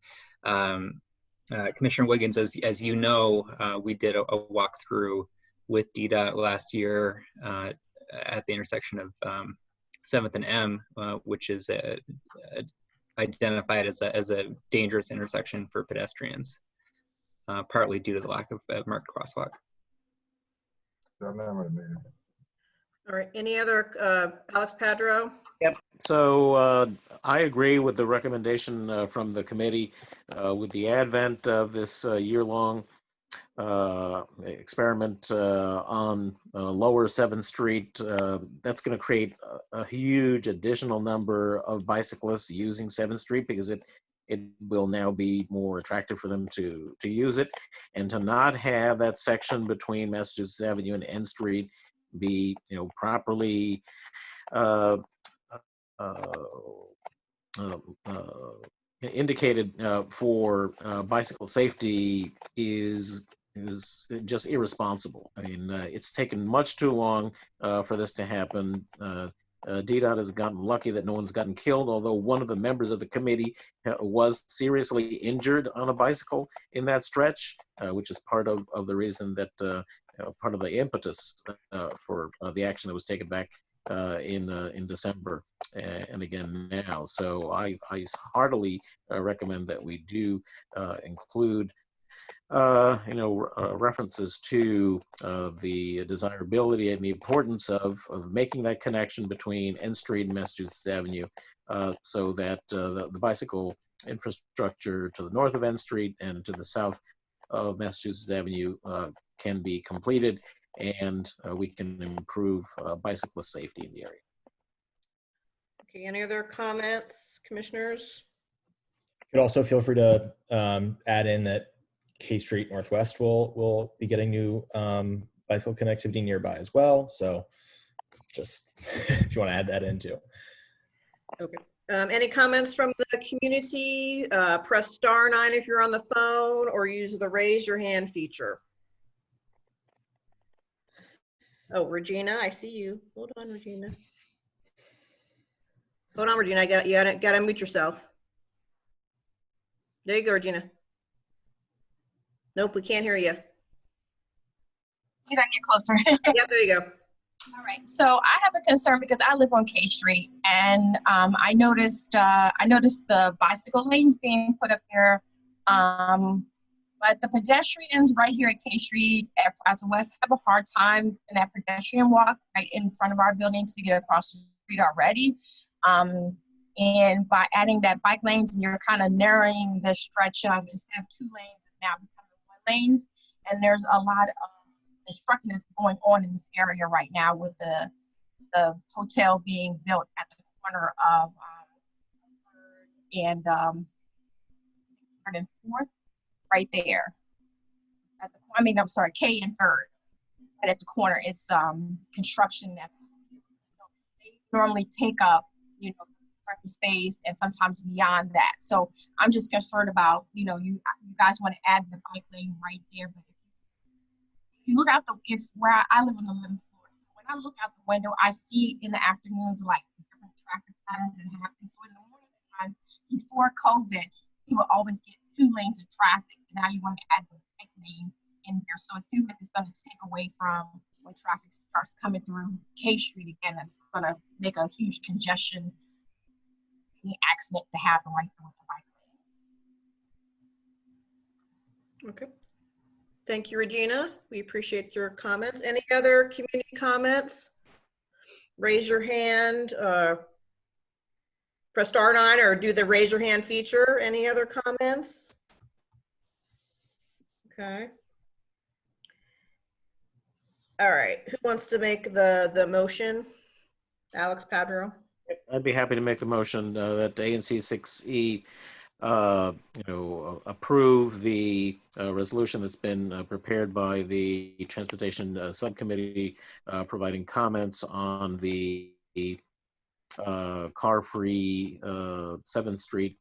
Commissioner Wiggins, as you know, we did a walkthrough with DDOT last year at the intersection of 7th and M, which is identified as a dangerous intersection for pedestrians, partly due to the lack of marked crosswalk. All right, any other, Alex Padro? Yep. So I agree with the recommendation from the committee. With the advent of this year-long experiment on lower 7th Street, that's going to create a huge additional number of bicyclists using 7th Street, because it will now be more attractive for them to use it, and to not have that section between Massachusetts Avenue and N Street be properly indicated for bicycle safety is just irresponsible. I mean, it's taken much too long for this to happen. DDOT has gotten lucky that no one's gotten killed, although one of the members of the committee was seriously injured on a bicycle in that stretch, which is part of the reason that part of the impetus for the action that was taken back in December and again now. So I heartily recommend that we do include references to the desirability and the importance of making that connection between N Street and Massachusetts Avenue, so that the bicycle infrastructure to the north of N Street and to the south of Massachusetts Avenue can be completed, and we can improve bicyclist safety in the area. Okay, any other comments, commissioners? You could also feel free to add in that K Street Northwest will be getting new bicycle connectivity nearby as well. So just if you want to add that in too. Okay. Any comments from the community? Press *9 if you're on the phone, or use the raise your hand feature. Oh, Regina, I see you. Hold on, Regina. Hold on, Regina. You gotta unmute yourself. There you go, Regina. Nope, we can't hear you. See if I can get closer. Yep, there you go. All right. So I have a concern because I live on K Street, and I noticed the bicycle lanes being put up there, but the pedestrians right here at K Street at Plaza West have a hard time in that pedestrian walk right in front of our buildings to get across the street already. And by adding that bike lanes, and you're kind of narrowing the stretch of, instead of 2 lanes, it's now becoming 1 lanes, and there's a lot of construction that's going on in this area right now with the hotel being built at the corner of and 3rd and 4th, right there. I'm sorry, K and 3rd, right at the corner. It's construction that they normally take up, parking space and sometimes beyond that. So I'm just concerned about, you guys want to add the bike lane right there, but you look out where I live on the 11th floor. When I look out the window, I see in the afternoons like different traffic patterns that happen. So in the morning time, before COVID, you would always get 2 lanes of traffic. And now you want to add the bike lane in there. So it seems like it's going to take away from when traffic starts coming through K Street again. That's going to make a huge congestion, the accident to happen right there with the bike lane. Okay. Thank you, Regina. We appreciate your comments. Any other community comments? Raise your hand, press star 9 or do the raise your hand feature. Any other comments? Okay. All right, who wants to make the motion? Alex Padro. I'd be happy to make the motion that ANC 6E approve the resolution that's been prepared by the Transportation Subcommittee, providing comments on the car-free 7th Street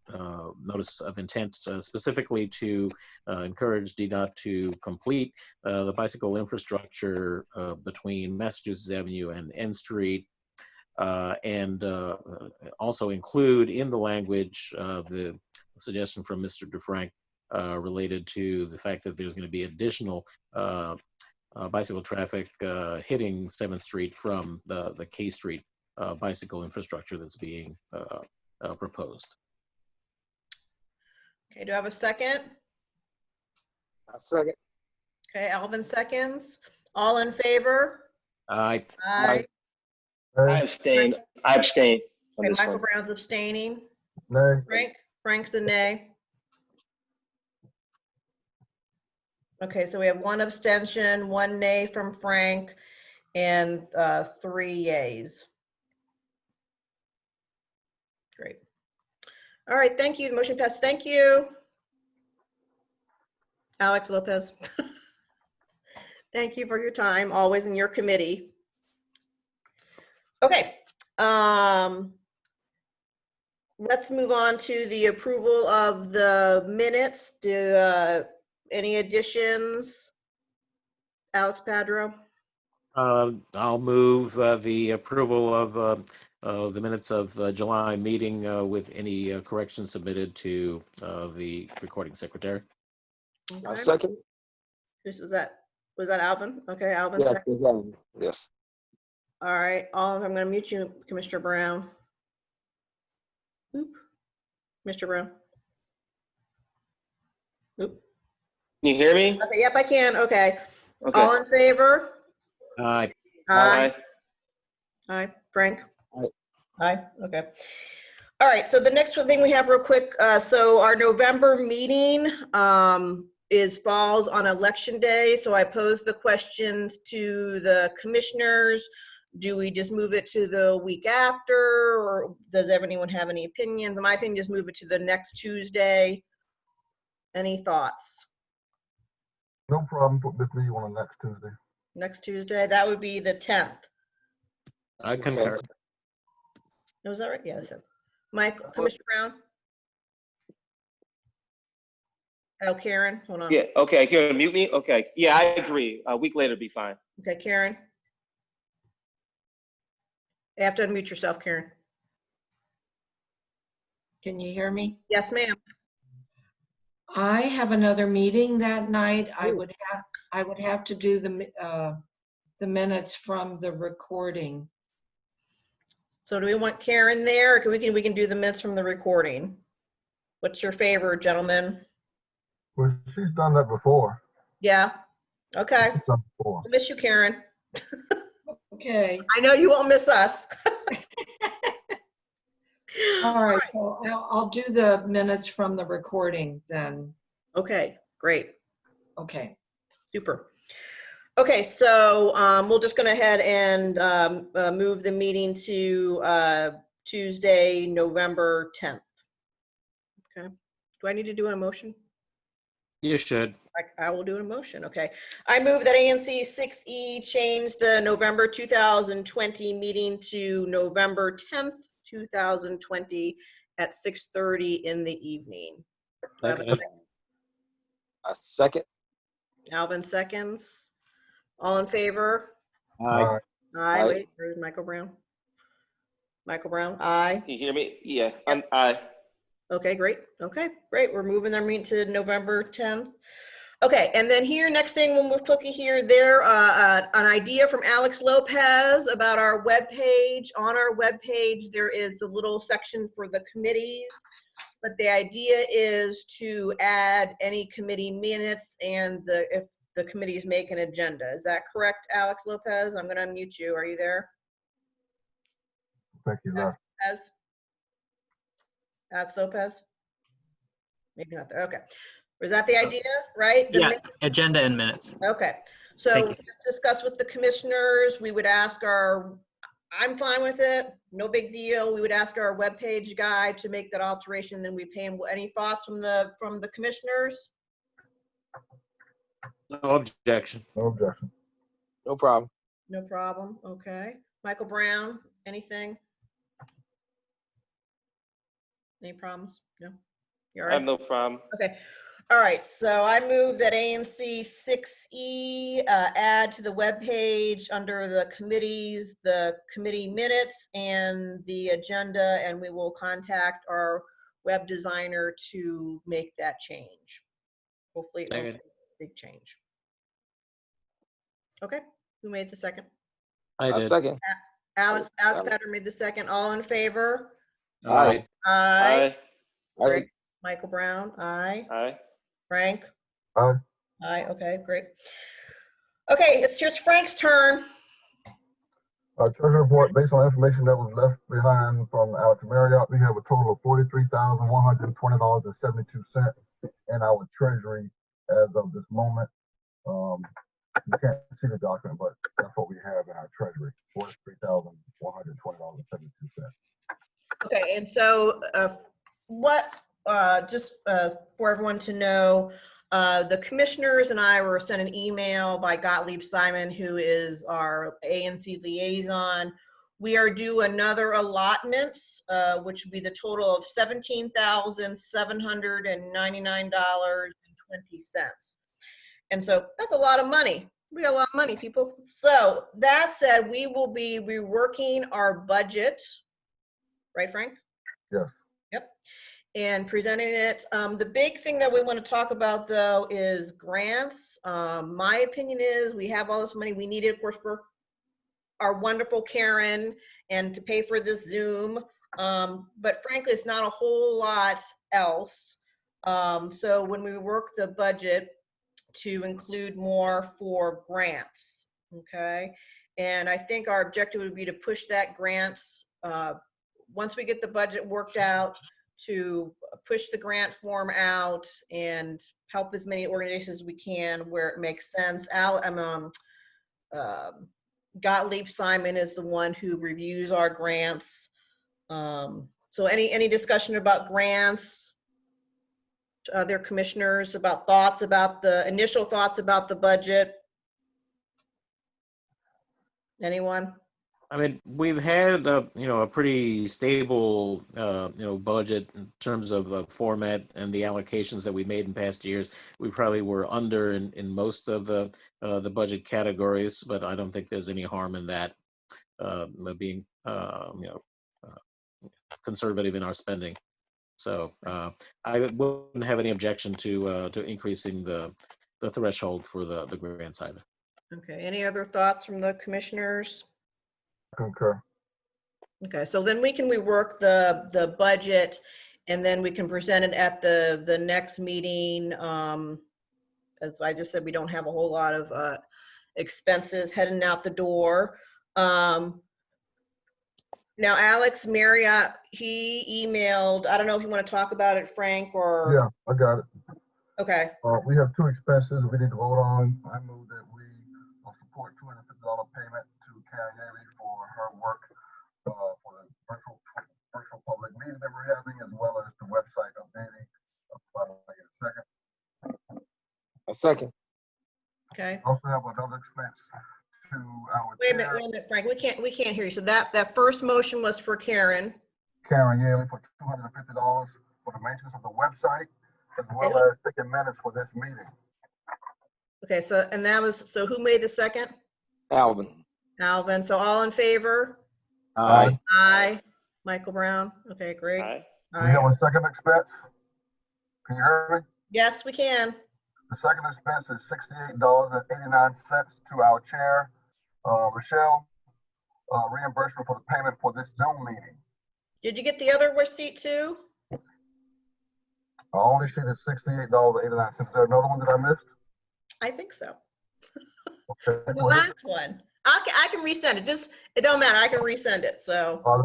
notice of intent, specifically to encourage DDOT to complete the bicycle infrastructure between Massachusetts Avenue and N Street, and also include in the language the suggestion from Mr. DeFrank related to the fact that there's going to be additional bicycle traffic hitting 7th Street from the K Street bicycle infrastructure that's being proposed. Okay, do I have a second? A second. Okay, Alvin seconds. All in favor? Aye. Aye. I abstain. I abstain on Okay, this Michael one. Brown's abstaining. Nay. Frank's a nay. Okay, so we have 1 abstention, 1 nay from Frank, and 3 yays. Great. All right, thank you. The motion passed. Thank you. Alex Lopez. Thank you for your time, always in your committee. Okay. Let's move on to the approval of the minutes. Any additions? Alex Padro? I'll move the approval of the minutes of the July meeting with any corrections submitted to the recording secretary. Okay. A second. Was that Alvin? Okay, Alvin. Yes, Second. again. Yes. All right, I'm going to mute you, Commissioner Brown. Oop. Mr. Brown. Oop. Can you hear me? Okay, yep, I can. Okay. Okay. All in favor? Aye. Aye. Aye. Frank? Aye. Aye. Okay. All right. So the next thing we have real quick. So our November meeting falls on election day. So I posed the questions to the commissioners. Do we just move it to the week after, or does anyone have any opinions? In my opinion, just move it to the next Tuesday. Any thoughts? No problem. Put this meeting on the next Tuesday. Next Tuesday, that would be the 10th. I concur. Was that right? Yeah, that's it. Mike, Commissioner Brown? Oh, Karen, hold on. Yeah, okay, Karen, mute me? Okay, yeah, I agree. A week later would be fine. Okay, Karen? You have to unmute yourself, Karen. Can you hear me? Yes, ma'am. I have another meeting that night. I Ooh. would have to do the minutes from the recording. So do we want Karen there, or we can do the minutes from the recording? What's your favor, gentlemen? Well, she's done that before. Yeah. Okay. She's done before. I'll miss you, Karen. Okay. I know you won't miss us. All right, so I'll do the minutes from the recording then. Okay, great. Okay. Super. Okay, so we're just going to head and move the meeting to Tuesday, November 10th. Okay. Do I need to do a motion? You should. I will do a motion. Okay. I move that ANC 6E change the November 2020 meeting to November 10th, 2020 at 6:30 in the evening. Do I have a Second. second? A second. Alvin seconds. All in favor? Aye. Aye. Aye. Wait, where's Michael Brown? Michael Brown, aye. Can you hear me? Yeah, aye. Okay, great. Okay, great. We're moving our meeting to November 10th. Okay, and then here, next thing, when we're clicking here, there, an idea from Alex Lopez about our webpage. On our webpage, there is a little section for the committees, but the idea is to add any committee minutes and if the committees make an agenda. Is that correct, Alex Lopez? I'm gonna unmute you. Are you there? Thank you, Alex Lopez? Alex Lopez? Maybe not there. Okay. Was that the idea, right? The Yeah, agenda and minutes. Okay, Thank so you. just discuss with the commissioners. We would ask I'm fine with it, no big deal. We would ask our webpage guy to make that alteration, then we pay him. Any thoughts from the commissioners? No objection. No objection. No problem. No problem, okay. Michael Brown, anything? Any problems? No? You all I have right? no problem. Okay. All right, so I move that ANC 6E add to the webpage under the committees, the committee minutes and the agenda, and we will contact our web designer to make that change. Hopefully it won't be a big change. Okay, who made the second? I did. Second. Alex Patter made the second. All in favor? Aye. Aye. Aye. Great. Michael Brown, aye. Aye. Frank? Aye. Aye, okay, great. Okay, it's just Frank's turn. Treasury report, based on information that was left behind from Alex Marriott, we have a total of $43,120.72 in our treasury as of this moment. You can't see the document, but that's what we have in our treasury, $43,120.72. Okay, and so just for everyone to know, the commissioners and I were sent an email by Gottlieb Simon, who is our ANC liaison. We are due another allotment, which would be the total of $17,799.20. And so that's a lot of money. We got a lot of money, people. So that said, we will be reworking our budget. Right, Frank? Yes. Yep. And presenting it. The big thing that we want to talk about, though, is grants. My opinion is we have all this money we needed, of course, for our wonderful Karen and to pay for this Zoom. But frankly, it's not a whole lot else. So when we work the budget to include more for grants, okay? And I think our objective would be to push that grants once we get the budget worked out, to push the grant form out and help as many organizations as we can where it makes sense. Gottlieb Simon is the one who reviews our grants. So any discussion about grants, other commissioners, about initial thoughts about the budget? Anyone? I mean, we've had a pretty stable budget in terms of format and the allocations that we made in past years. We probably were under in most of the budget categories, but I don't think there's any harm in that, being conservative in our spending. So I wouldn't have any objection to increasing the threshold for the grants either. Okay, any other thoughts from the commissioners? Concur. Okay, so then we can rework the budget, and then we can present it at the next meeting. As I just said, we don't have a whole lot of expenses heading out the door. Now, Alex Marriott, he emailed, I don't know if you want to talk about it, Frank, or? Yeah, I got it. Okay. We have two expenses we need to vote on. I move that we support $250 payment to Karen Yaley for her work for the virtual public meeting that we're having, as well as the website updating. A second. Okay. Also have another expense to our Wait a minute, Frank. We can't hear you. So that first motion was for Karen. Karen Yaley for $250 for the maintenance of the website, as well as taking minutes for this meeting. Okay, so and that was, so who made the second? Alvin. Alvin. So all in favor? Aye. Aye. Michael Brown. Okay, great. Aye. Do we have a second expense? Can you hear me? Yes, we can. The second expense is $68.89 to our chair, Rochelle, reimbursement for the payment for this Zoom meeting. Did you get the other receipt too? I only see the $68.89. Is there another one that I missed? I think so. Okay. The last one. I can resend it. Just, it don't matter. I can resend it. So. I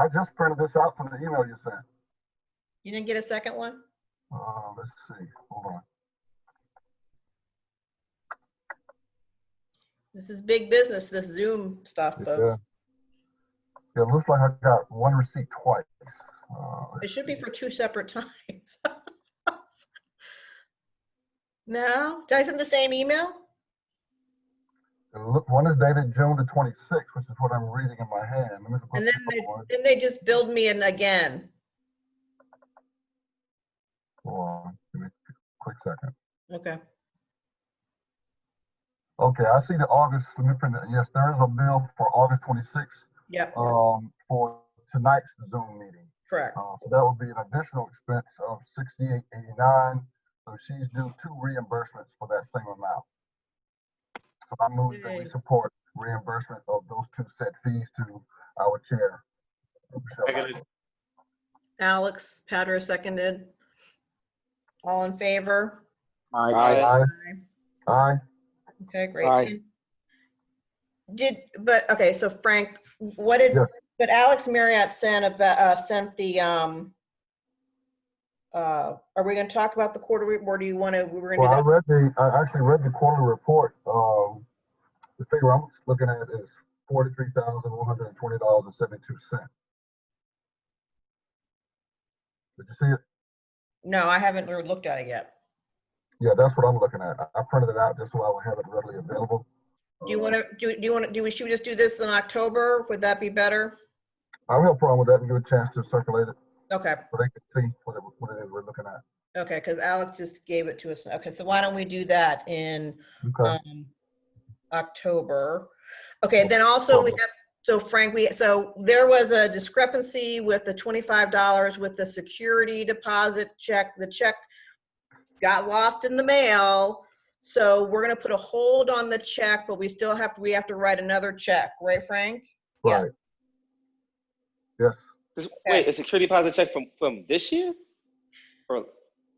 just printed this out from the email you sent. You didn't get a second one? Let's see. Hold on. This is big business, this Zoom stuff, folks. Yeah, it looks like I got one receipt twice. It should be for two separate times. No? Did I send the same email? One is dated June the 26th, which is what I'm reading in my hand. And then they just billed me in again. Hold on, give me a quick second. Okay. Okay, I see the August, let me print it. Yes, there is a bill for August 26th. Yep. For tonight's Zoom meeting. Correct. So that would be an additional expense of $68.89. So she's due 2 reimbursements for that same amount. So I move that we support reimbursement of those 2 set fees to our chair. Alex Patter seconded. All in favor? Aye. Aye. Aye. Okay, great. Aye. Okay, so Frank, what did, but Alex Marriott sent the, are we gonna talk about the quarterly, or do you wanna, we were gonna do that? I actually read the quarterly report. The figure I'm looking at is $43,120.72. Did you see it? No, I haven't looked at it yet. Yeah, that's what I'm looking at. I printed it out just so I would have it readily available. Do you want to, should we just do this in October? Would that be better? I don't have a problem with that. And give a chance to circulate it. Okay. So they can see what it is we're looking at. Okay, because Alex just gave it to us. Okay, so why don't we do that in October? Okay, then also we have, so Frank, so there was a discrepancy with the $25 with the security deposit check. The check got lost in the mail. So we're gonna put a hold on the check, but we have to write another check, right, Frank? Right. Yes. Wait, a security deposit check from this year?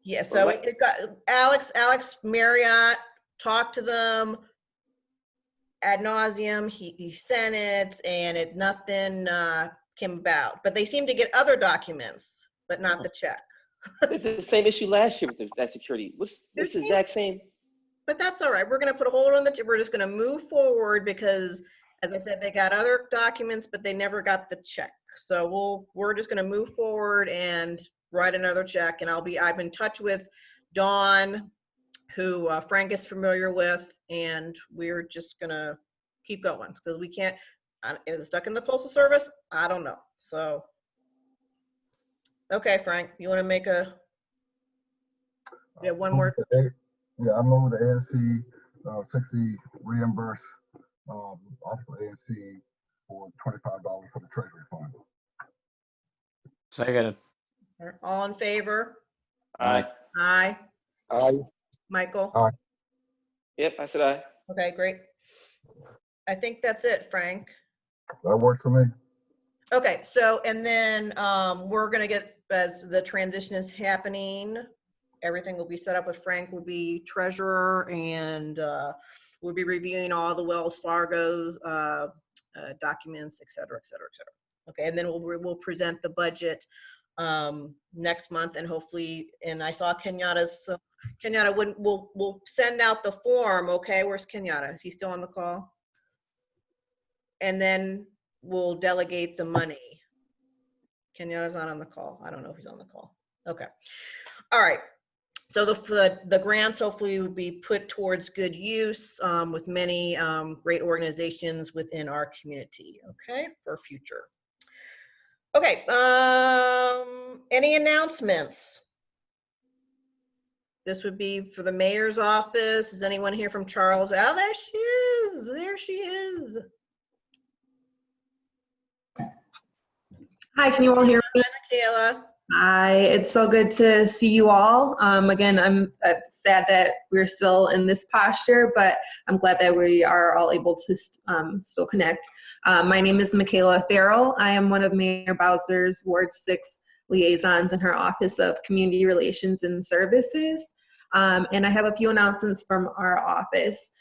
Yeah, so it got Alex Marriott talked to them ad nauseum. He sent it, and nothing came about. But they seem to get other documents, but not the check. It's the same issue last year with that security. What's this exact same? But that's all right. We're going to put a hold on we're just going to move forward because, as I said, they got other documents, but they never got the check. So we're just going to move forward and write another check. And I've been in touch with Dawn, who Frank is familiar with, and we're just going to keep going because we can't, is it stuck in the Postal Service? I don't know. So, okay, Frank, you want to make one more? Yeah, I move the ANC 60 reimburse off of ANC for $25 for the treasury fund. Second. All in favor? Aye. Aye. Aye. Michael? Aye. Yep, I said aye. Okay, great. I think that's it, Frank. That works for me. Okay, so, and then we're gonna get, as the transition is happening, everything will be set up with Frank, will be treasurer, and we'll be reviewing all the Wells Fargo's documents, et cetera, et cetera, et cetera. Okay, and then we'll present the budget next month, and hopefully, and I saw Kenyatta's, so Kenyatta, we'll send out the form, okay? Where's Kenyatta? Is he still on the call? And then we'll delegate the money. Kenyatta's not on the call. I don't know if he's on the call. Okay. All right. So the grants hopefully will be put towards good use with many great organizations within our community, okay, for future. Okay, any announcements? This would be for the mayor's office. Is anyone here from Charles? Oh, there she is. There she is. Hi, can you all hear me? Hi, Michaela. Hi, it's so good to see you all. Again, I'm sad that we're still in this posture, but I'm glad that we are all able to still connect. My name is Michaela Farrell. I am one of Mayor Bowser's Ward 6 liaisons in her Office of Community Relations and Services. And I have a few announcements from our office.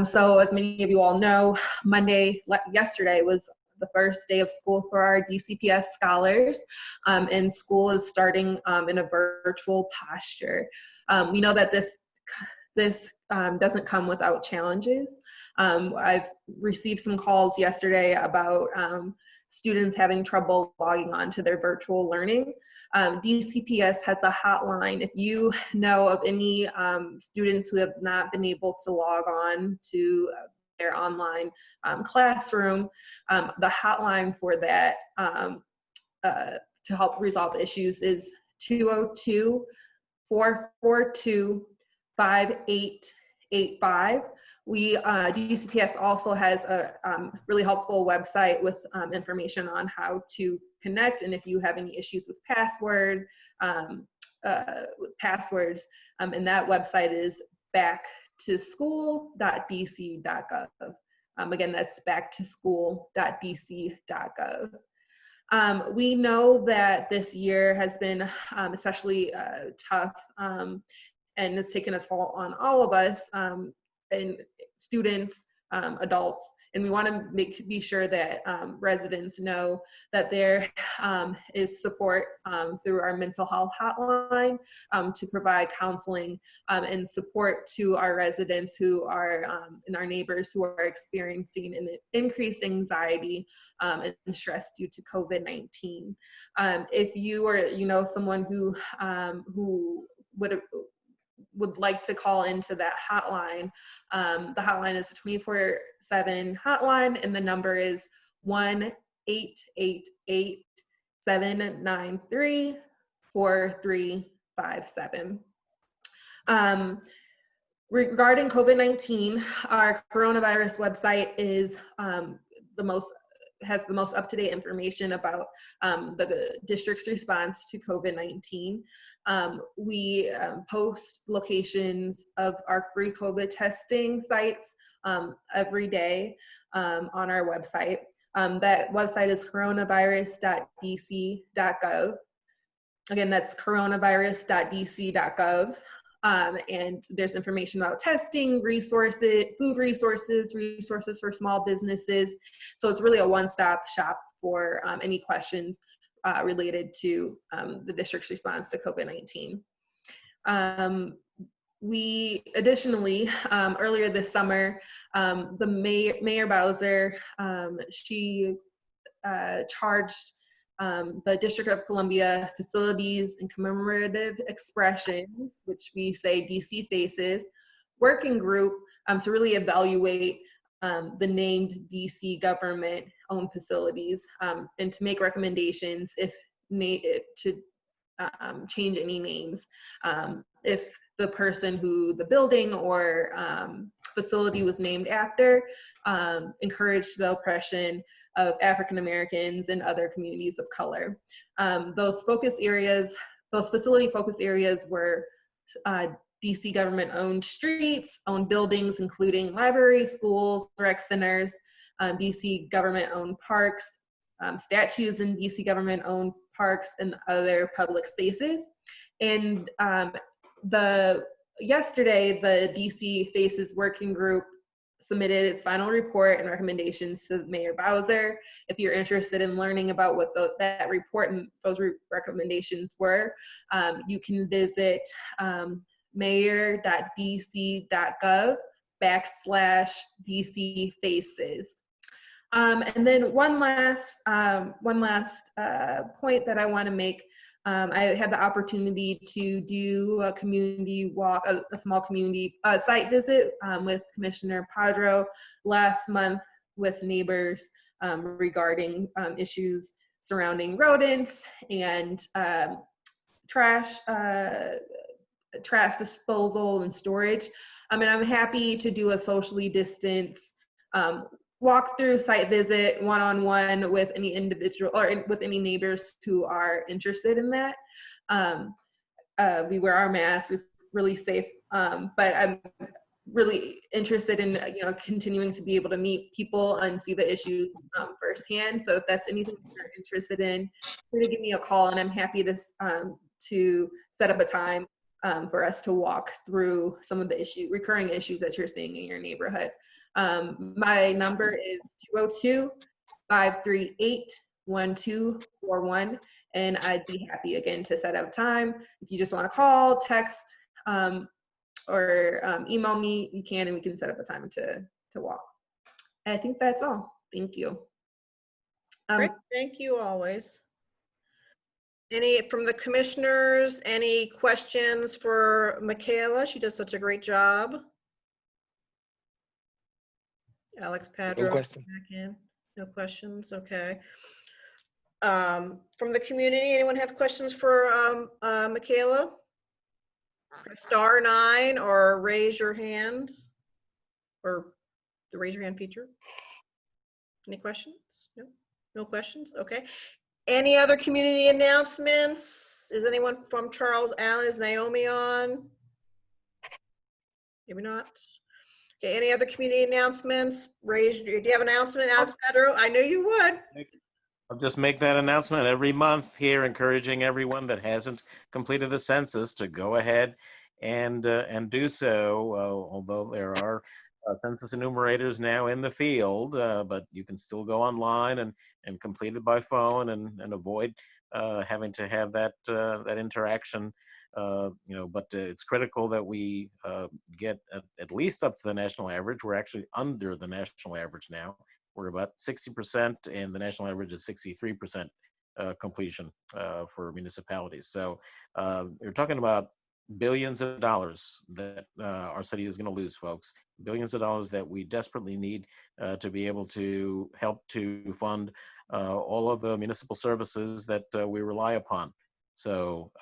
So as many of you all know, yesterday was the first day of school for our DCPS scholars, and school is starting in a virtual posture. We know that this doesn't come without challenges. I've received some calls yesterday about students having trouble logging on to their virtual learning. DCPS has a hotline. If you know of any students who have not been able to log on to their online classroom, the hotline for that to help resolve issues is 202-442-5885. DCPS also has a really helpful website with information on how to connect, and if you have any issues with passwords, and that website is backtoschool.dc.gov. Again, that's backtoschool.dc.gov. We know that this year has been especially tough, and it's taken a toll on all of us, and students, adults, and we want to be sure that residents know that there is support through our mental health hotline to provide counseling and support to our residents who are and our neighbors who are experiencing an increased anxiety and stress due to COVID-19. If you or someone who would like to call into that hotline, the hotline is a 24/7 hotline, and the number is 1-888-793-4357. Regarding COVID-19, our coronavirus website is has the most up-to-date information about the district's response to COVID-19. We post locations of our free COVID testing sites every day on our website. That website is coronavirus.dc.gov. Again, that's coronavirus.dc.gov. And there's information about testing, resources, food resources, resources for small businesses. So it's really a one-stop shop for any questions related to the district's response to COVID-19. We additionally, earlier this summer, the Mayor Bowser, she charged the District of Columbia Facilities and Commemorative Expressions, which we say DC Faces, working group to really evaluate the named DC government-owned facilities and to make recommendations to change any names if the person who the building or facility was named after, encouraged the oppression of African Americans and other communities of color. Those facility focus areas were DC government-owned streets, owned buildings, including libraries, schools, rec centers, DC government-owned parks, statues in DC government-owned parks, and other public spaces. And yesterday, the DC Faces Working Group submitted its final report and recommendations to Mayor Bowser. If you're interested in learning about what that report and those recommendations were, you can visit mayor.dc.gov/DC Faces. And then one last point that I want to make. I had the opportunity to do a community walk, a small community site visit with Commissioner Padro last month with neighbors regarding issues surrounding rodents and trash disposal and storage. And I'm happy to do a socially distanced walk-through site visit one-on-one with any individual or with any neighbors who are interested in that. We wear our masks, we're really safe, but I'm really interested in continuing to be able to meet people and see the issues firsthand. So if that's anything you're interested in, please give me a call, and I'm happy to set up a time for us to walk through some of the recurring issues that you're seeing in your neighborhood. My number is 202-538-1241, and I'd be happy again to set up time. If you just want to call, text, or email me, you can, and we can set up a time to walk. I think that's all. Thank you. Great. Thank you always. Any from the commissioners, any questions for Michaela? She does such a great job. Alex Padro. No question. Back in. No questions. Okay. From the community, anyone have questions for Michaela? Press *9 or raise your hand, or the raise your hand feature. Any questions? No. No questions. Okay. Any other community announcements? Is anyone from Charles Allen? Is Naomi on? Maybe not. Okay, any other community announcements? Do you have an announcement, Alex Pedro? I knew you would. I'll just make that announcement every month here, encouraging everyone that hasn't completed the census to go ahead and do so. Although there are census enumerators now in the field, but you can still go online and complete it by phone and avoid having to have that interaction. But it's critical that we get at least up to the national average. We're actually under the national average now. We're about 60%, and the national average is 63% completion for municipalities. So you're talking about billions of dollars that our city is going to lose, folks. Billions of dollars that we desperately need to be able to help to fund all of the municipal services that we rely upon. So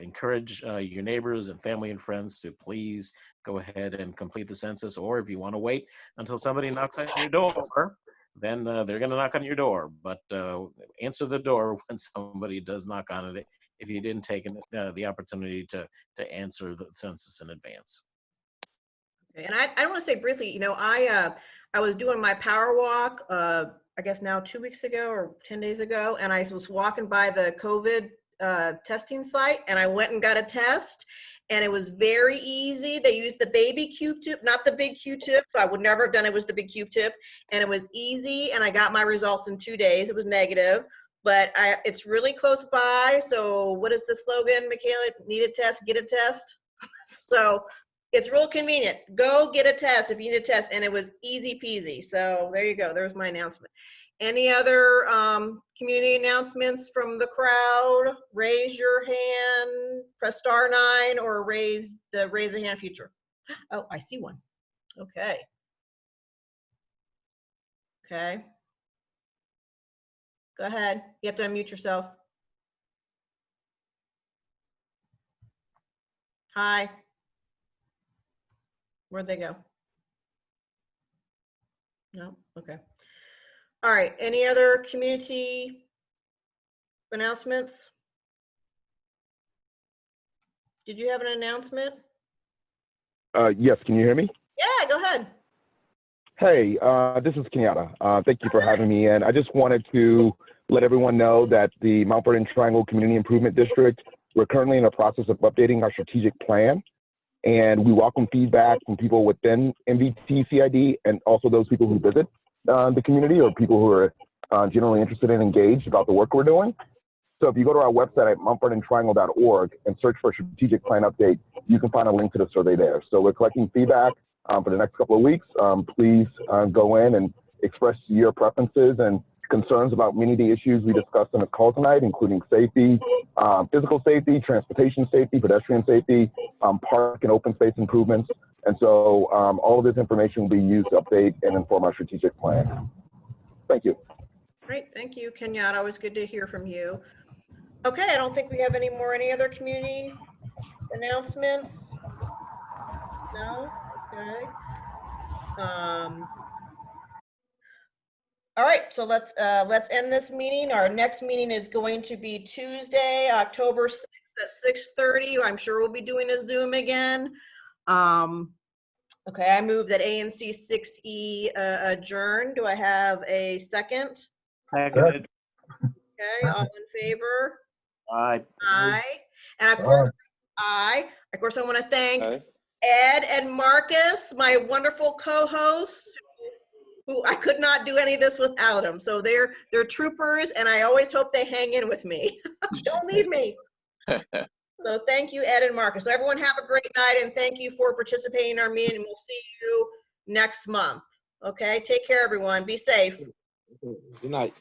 encourage your neighbors and family and friends to please go ahead and complete the census, or if you want to wait until somebody knocks on your door, then they're going to knock on your door. But answer the door when somebody does knock on it, if you didn't take the opportunity to answer the census in advance. Okay. And I want to say briefly, I was doing my power walk, I guess now 2 weeks ago or 10 days ago, and I was walking by the COVID testing site, and I went and got a test, and it was very easy. They used the baby Q-tip, not the big Q-tip, so I would never have done it with the big Q-tip, and it was easy, and I got my results in 2 days. It was negative, but it's really close by. So what is the slogan, Michaela? Need a test, get a test. So it's real convenient. Go get a test if you need a test, and it was easy peasy. So there you go. There's my announcement. Any other community announcements from the crowd? Raise your hand, press *9, or raise a hand feature. Oh, I see one. Okay. Okay. Go ahead. You have to unmute yourself. Hi. Where'd they go? No? Okay. All right, any other community announcements? Did you have an announcement? Yes, can you hear me? Yeah, go ahead. Hey, this is Kenyatta. Thank you for having me in. I just wanted to let everyone know that the Mount Vernon Triangle Community Improvement District, we're currently in the process of updating our strategic plan, and we welcome feedback from people within MVT CID and also those people who visit the community or people who are generally interested and engaged about the work we're doing. So if you go to our website at mountvernontriangle.org and search for strategic plan update, you can find a link to the survey there. So we're collecting feedback for the next couple of weeks. Please go in and express your preferences and concerns about many of the issues we discussed on this call tonight, including safety, physical safety, transportation safety, pedestrian safety, park and open space improvements. And so all of this information will be used to update and inform our strategic plan. Thank you. Great, thank you, Kenyatta. Always good to hear from you. Okay, I don't think we have any other community announcements? No? Okay. All right, so let's end this meeting. Our next meeting is going to be Tuesday, October 6th at 6:30. I'm sure we'll be doing a Zoom again. Okay, I move that ANC 6E adjourn. Do I have a second? Seconded. Okay, all in favor? Aye. Aye. And of course, aye. Of course, I want to thank Ed and Marcus, my wonderful co-hosts, who I could not do any of this without them. So they're troopers, and I always hope they hang in with me. Don't leave me. So thank you, Ed and Marcus. So everyone have a great night, and thank you for participating in our meeting, and we'll see you next month. Okay, take care, everyone. Be safe. Good night.